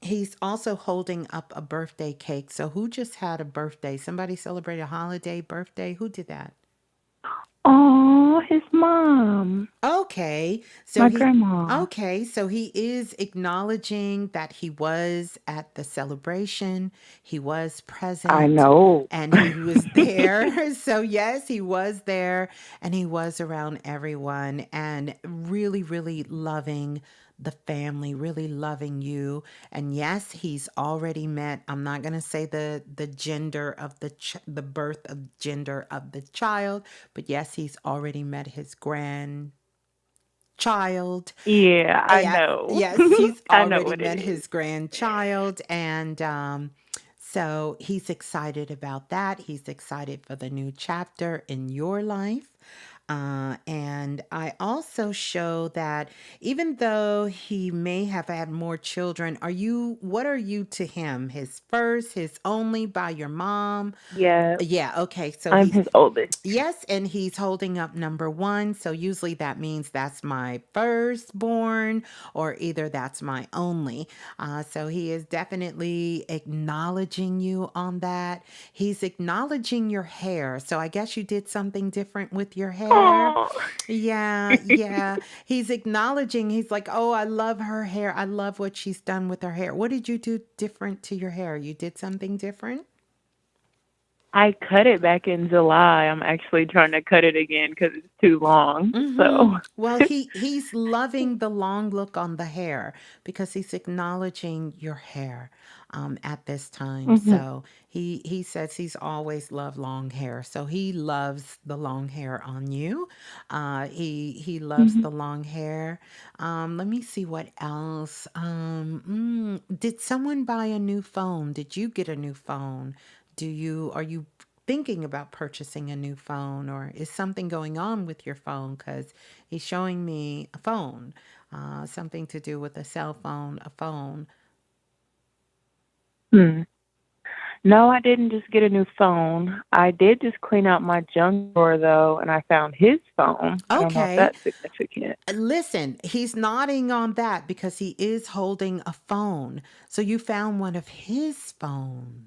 He's also holding up a birthday cake. So who just had a birthday? Somebody celebrated a holiday birthday? Who did that? Oh, his mom. Okay. My grandma. Okay, so he is acknowledging that he was at the celebration. He was I present know. and he was there. So yes, he was there and he was around everyone and really really loving the family, really loving you. And yes, he's already met, I'm not going to say the gender of the birth of gender of the child, but yes, he's already met his grandchild. Yeah, I Yeah, know. yes, he's I know already what it met is. his grandchild, and so he's excited about that. He's excited for the new chapter in your life. And I also show that even though he may have had more children, what are you to him? His first, his only by your mom? Yeah, Yeah, okay. So I'm his oldest. yes, and he's holding up number one. So usually that means that's my firstborn, or either that's my only. So he is definitely acknowledging you on that. He's acknowledging your hair. So I guess you did something different with your hair. Oh. Yeah, yeah. He's acknowledging, he's like, oh, I love her hair. I love what she's done with her hair. What did you do different to your hair? You did something different? I cut it back in July. I'm actually trying to cut it again because it's too long. So, Well, he's loving the long look on the hair because he's acknowledging your hair at this time. mhm, So he says he's always loved long hair. So he loves the long hair on you. He loves mhm. the long hair. Let me see what else. Did someone buy a new phone? Did you get a new phone? Are you thinking about purchasing a new phone, or is something going on with your phone? Because he's showing me a phone, something to do with a cell phone, a phone. Hmm. No, I didn't just get a new phone. I did just clean out my junk drawer though, and I found his phone. I don't know if Okay. that's significant. Listen, he's nodding on that because he is holding a phone. So you found one of his phones.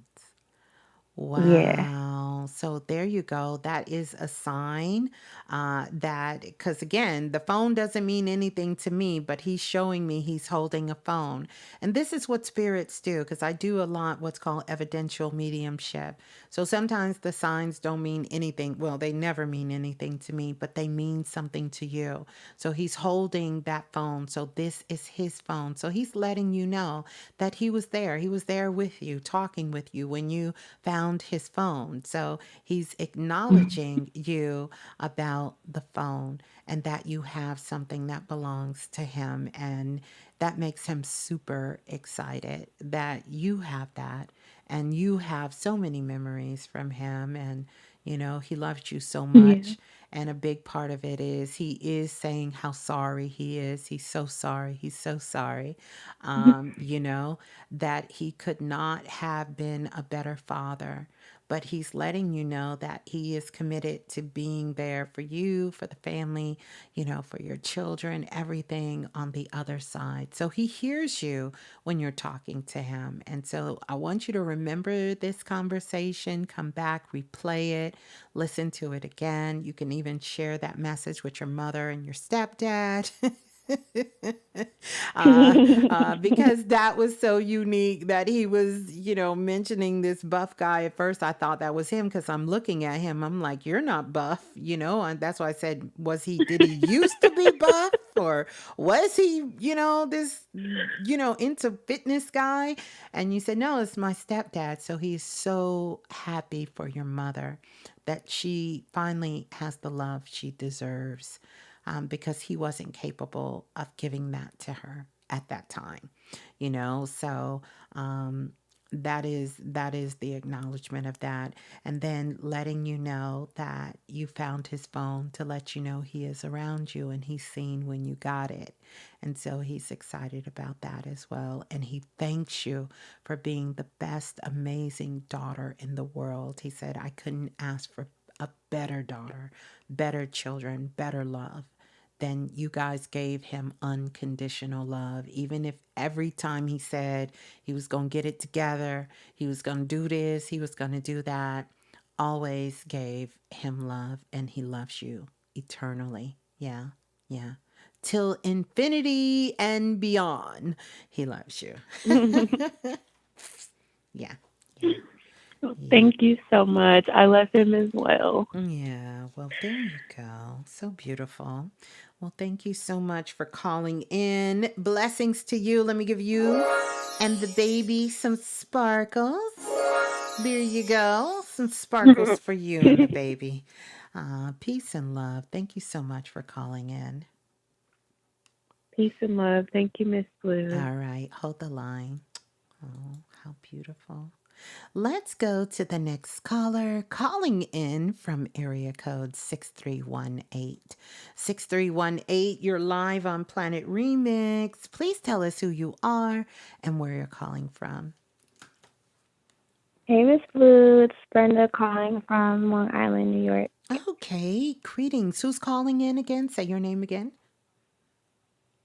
Yeah. Wow. So there you go. That is a sign that, because again, the phone doesn't mean anything to me, but he's showing me he's holding a phone. And this is what spirits do, because I do a lot what's called evidential mediumship. So sometimes the signs don't mean anything. Well, they never mean anything to me, but they mean something to you. So he's holding that phone. So this is his phone. So he's letting you know that he was there. He was there with you, talking with you when you found his phone. So he's acknowledging you about the phone and that you have something that belongs to him. And that makes him super excited that you have that. And you have so many memories from him. And, he loves you so Yeah. much. And a big part of it is he is saying how sorry he is. He's so sorry. He's so sorry. That he could not have been a better father. But he's letting you know that he is committed to being there for you, for the family, for your children, everything on the other side. So he hears you when you're talking to him. And so I want you to remember this conversation, come back, replay it, listen to it again. You can even share that message with your mother and your stepdad. Because that was so unique that he was, mentioning this buff guy. At first, I thought that was him because I'm looking at him. I'm like, you're not buff, and that's why I said, did he used to be buff, or was he, this, into fitness guy? And you said, no, it's my stepdad. So he's so happy for your mother that she finally has the love she deserves, because he wasn't capable of giving that to her at that time, So that is the acknowledgement of that, and then letting you know that you found his phone to let you know he is around you and he's seen when you got it, and so he's excited about that as well, and he thanks you for being the best, amazing daughter in the world. He said, I couldn't ask for a better daughter, better children, better love. Then you guys gave him unconditional love. Even if every time he said he was going to get it together, he was going to do this, he was going to do that, always gave him love, and he loves you eternally. Yeah, yeah. Till infinity and beyond, he loves you. Yeah, yeah. Thank you so much. I love him as well. Yeah, well, there you go. So beautiful. Well, thank you so much for calling in. Blessings to you. Let me give you and the baby some sparkles. There you go. Some sparkles for you and the baby. Peace and love. Thank you so much for calling in. Peace and love. Thank you, Miss Blue. All right, hold the line. Oh, how beautiful. Let's go to the next caller calling in from area code 6318. 6318, you're live on Planet Remix. Please tell us who you are and where you're calling from. Hey, Ms.Blue. It's Brenda calling from Long Island, New York. Okay, greetings. Who's calling in again? Say your name again.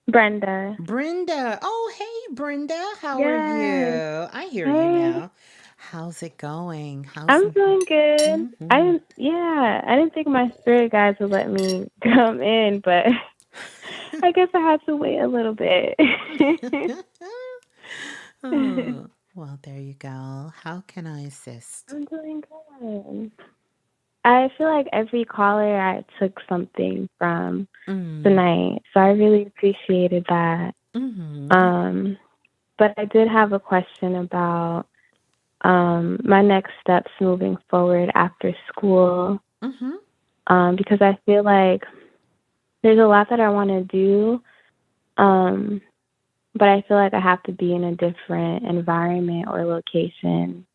Brenda. Brenda. Oh, hey, Brenda. How are Yes. you? I hear you Hey. now. How's it going? I'm doing good. I didn't think my spirit guides would let me come in, but I guess I had to wait a little bit. Oh, well, there you go. How can I assist? I'm doing good. I feel like every caller I took something from tonight, so I really appreciated that. But I did have a question about my next steps moving forward after school, because I feel like there's a lot that I want to do, but I feel like I have to be in a different environment or location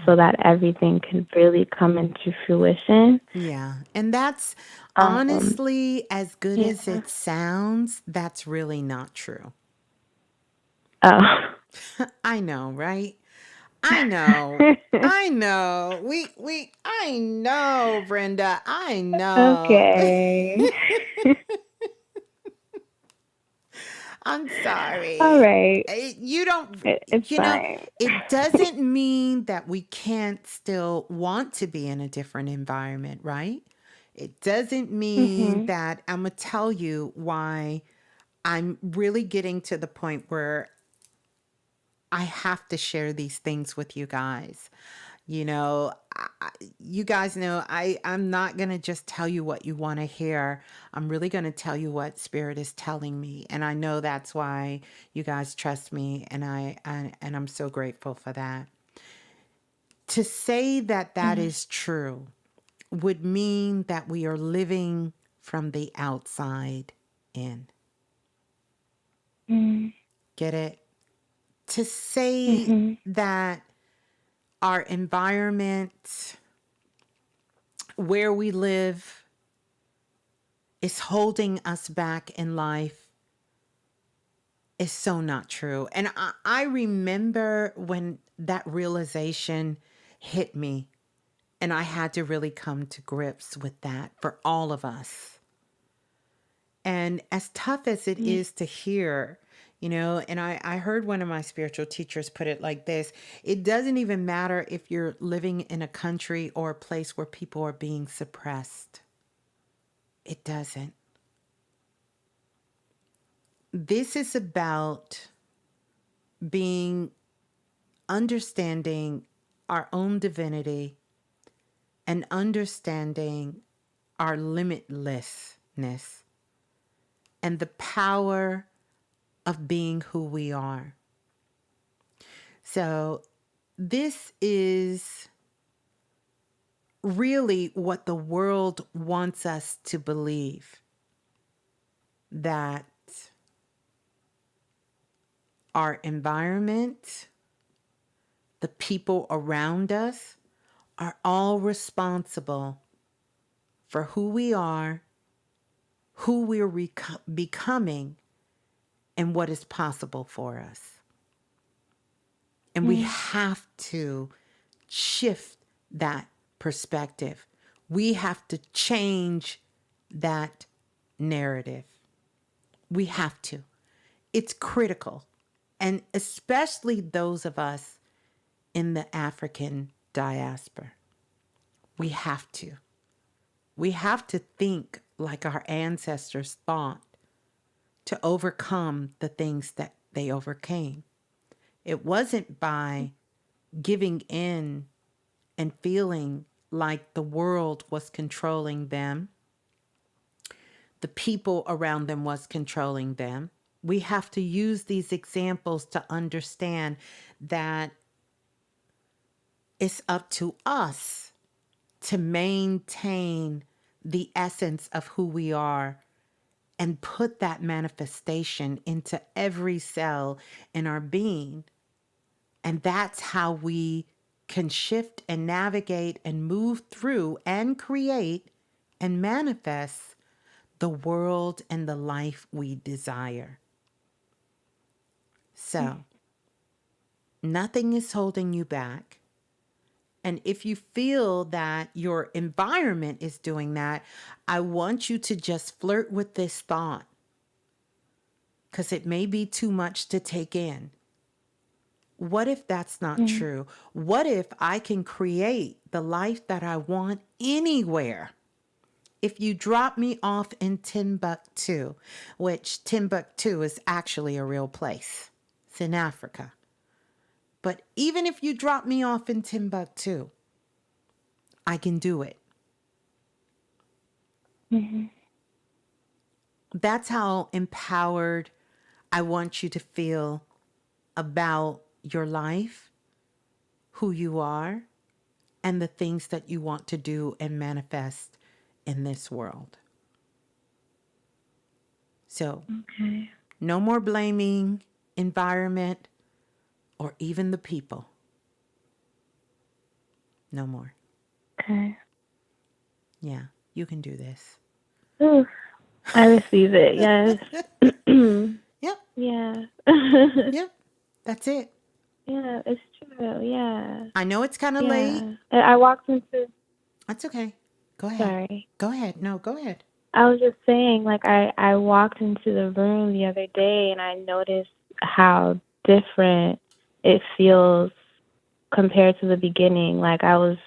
so that everything can really come into fruition. Yeah, and that's honestly, as good as it sounds, that's really not true. Oh. I know, right? I know. I know. I know, Brenda. I know. Okay. I'm sorry. All right. You don't, It's fine. it doesn't mean that we can't still want to be in a different environment, right? It doesn't mean that I'm going to tell you why I'm really getting to the point where I have to share these things with you guys. You guys know I'm not going to just tell you what you want to hear. I'm really going to tell you what Spirit is telling me. And I know that's why you guys trust me. And I'm so grateful for that. To say that that is true would mean that we are living from the outside in. Get it? To say that our environment, where we live, is holding us back in life is so not true. And I remember when that realization hit me, and I had to really come to grips with that for all of us. And as tough as it is to hear, and I heard one of my spiritual teachers put it like this: it doesn't even matter if you're living in a country or a place where people are being suppressed. It doesn't. This is about understanding our own divinity and understanding our limitlessness and the power of being who we are. So this is really what the world wants us to believe, that our environment, the people around us, are all responsible for who we are, who we're becoming, and what is possible for us. And we have to shift that perspective. We have to change that narrative. We have to. It's critical. And especially those of us in the African diaspora. We have to. We have to think like our ancestors thought to overcome the things that they overcame. It wasn't by giving in and feeling like the world was controlling them, the people around them was controlling them. We have to use these examples to understand that it's up to us to maintain the essence of who we are and put that manifestation into every cell in our being. And that's how we can shift and navigate and move through and create and manifest the world and the life we desire. So, nothing is holding you back. And if you feel that your environment is doing that, I want you to just flirt with this thought, because it may be too much to take in. What if that's not true? What if I can create the life that I want anywhere? If you drop me off in Timbuktu, which Timbuktu is actually a real place, it's in Africa. But even if you drop me off in Timbuktu, I can do it. That's how empowered I want you to feel about your life, who you are, and the things that you want to do and manifest in this world. So, no more blaming environment or even the people. No more. Okay. Yeah, you can do this. Ooh, I receive it. Yes. Yep. Yeah. Yep. That's it. Yeah, it's true. Yeah. I know it's kind of Yeah. late. I walked into. That's okay. Go ahead. Sorry. Go ahead. No, go ahead. I was just saying, like, I walked into the room the other day and I noticed how different it feels compared to the beginning. Like, I was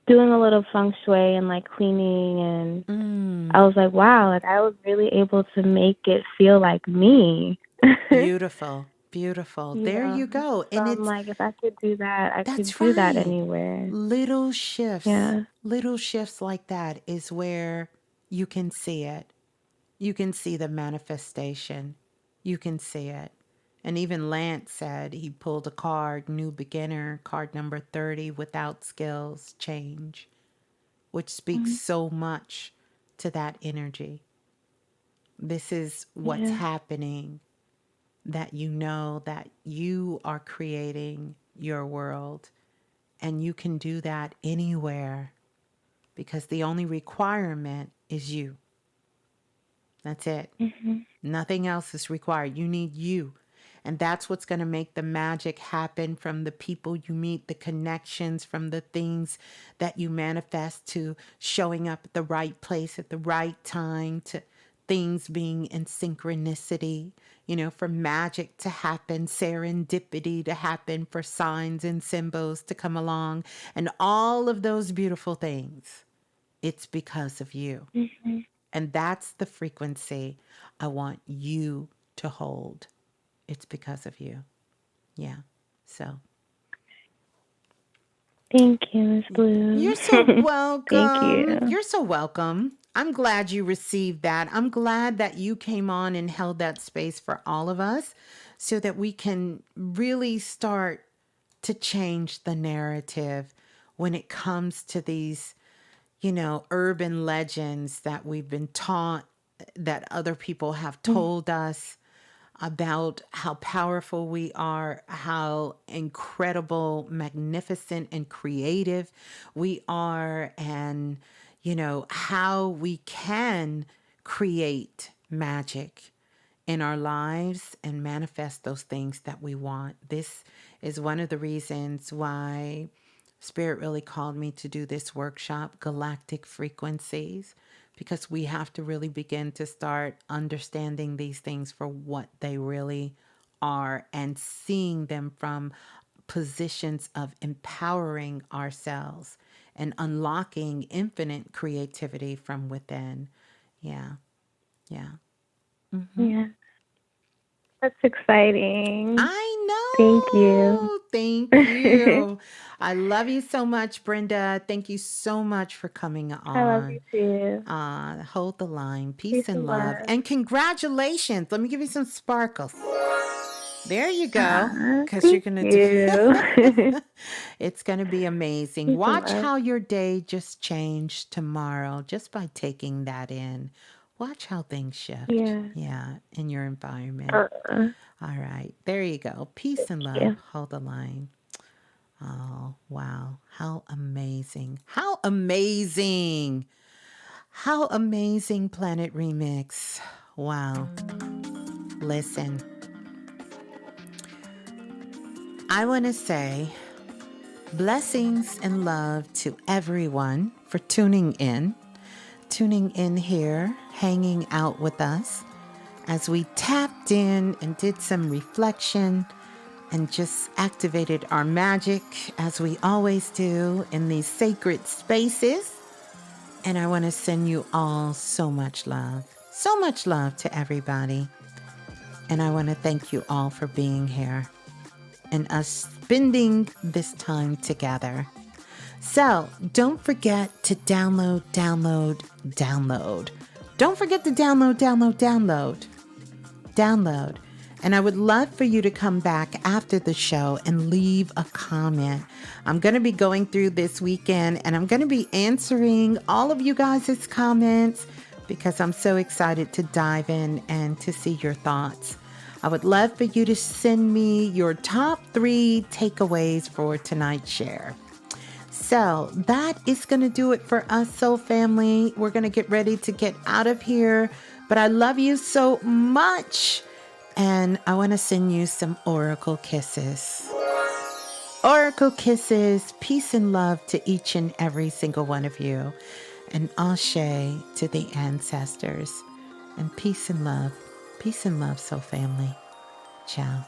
doing a little feng shui and, like, cleaning, and I was like, wow, like, I was really able to make it feel like me. Beautiful. Beautiful. There you go. So And I'm like, if I could do that, I could that's do that right. anywhere. Little shifts. Yeah. Little shifts like that is where you can see it. You can see the manifestation. You can see it. And even Lance said he pulled a card, new beginner, card number 30, without skills, change, which speaks so much to that energy. This is what's happening, that you know that you are creating your world, and you can do that anywhere, because the only requirement is you. That's it. Nothing else is required. You need you. And that's what's going to make the magic happen, from the people you meet, the connections, from the things that you manifest, to showing up at the right place at the right time, to things being in synchronicity, you know, for magic to happen, serendipity to happen, for signs and symbols to come along, and all of those beautiful things. It's because of you. And that's the frequency I want you to hold. It's because of you. Yeah. So. Thank you, Ms. Blue. You're so welcome. Thank you. You're so welcome. I'm glad you received that. I'm glad that you came on and held that space for all of us, so that we can really start to change the narrative when it comes to these, you know, urban legends that we've been taught, that other people have told us about how powerful we are, how incredible, magnificent, and creative we are, and, you know, how we can create magic in our lives and manifest those things that we want. This is one of the reasons why Spirit really called me to do this workshop, Galactic Frequencies, because we have to really begin to start understanding these things for what they really are, and seeing them from positions of empowering ourselves and unlocking infinite creativity from within. Yeah. Yeah. Yeah. That's exciting. I know. Thank you. Thank you. I love you so much, Brenda. Thank you so much for coming on. I love you too. Hold the line. Peace Peace and and love. love. And congratulations. Let me give you some sparkles. There you go. Because you're Thank going to you. It's going to be amazing. Peace and Watch love. how your day just changed tomorrow, just by taking that in. Watch how things shift. Yeah. In your environment. Uh, All right. There you go. Peace and love. you. Hold the line. Oh, wow. How amazing. How amazing. How amazing, Planet Remix. Wow. Listen, I want to say blessings and love to everyone for tuning in here, hanging out with us as we tapped in and did some reflection and just activated our magic as we always do in these sacred spaces. And I want to send you all so much love to everybody. And I want to thank you all for being here and us spending this time together. So don't forget to download. Don't forget to download. And I would love for you to come back after the show and leave a comment. I'm going to be going through this weekend and I'm going to be answering all of you guys' comments because I'm so excited to dive in and to see your thoughts. I would love for you to send me your top 3 takeaways for tonight's share. So that is going to do it for us, Soul Family. We're going to get ready to get out of here. But I love you so much. And I want to send you some oracle kisses. Oracle kisses, peace and love to each and every single one of you. And ashe to the ancestors. And peace and love, Soul Family. Ciao.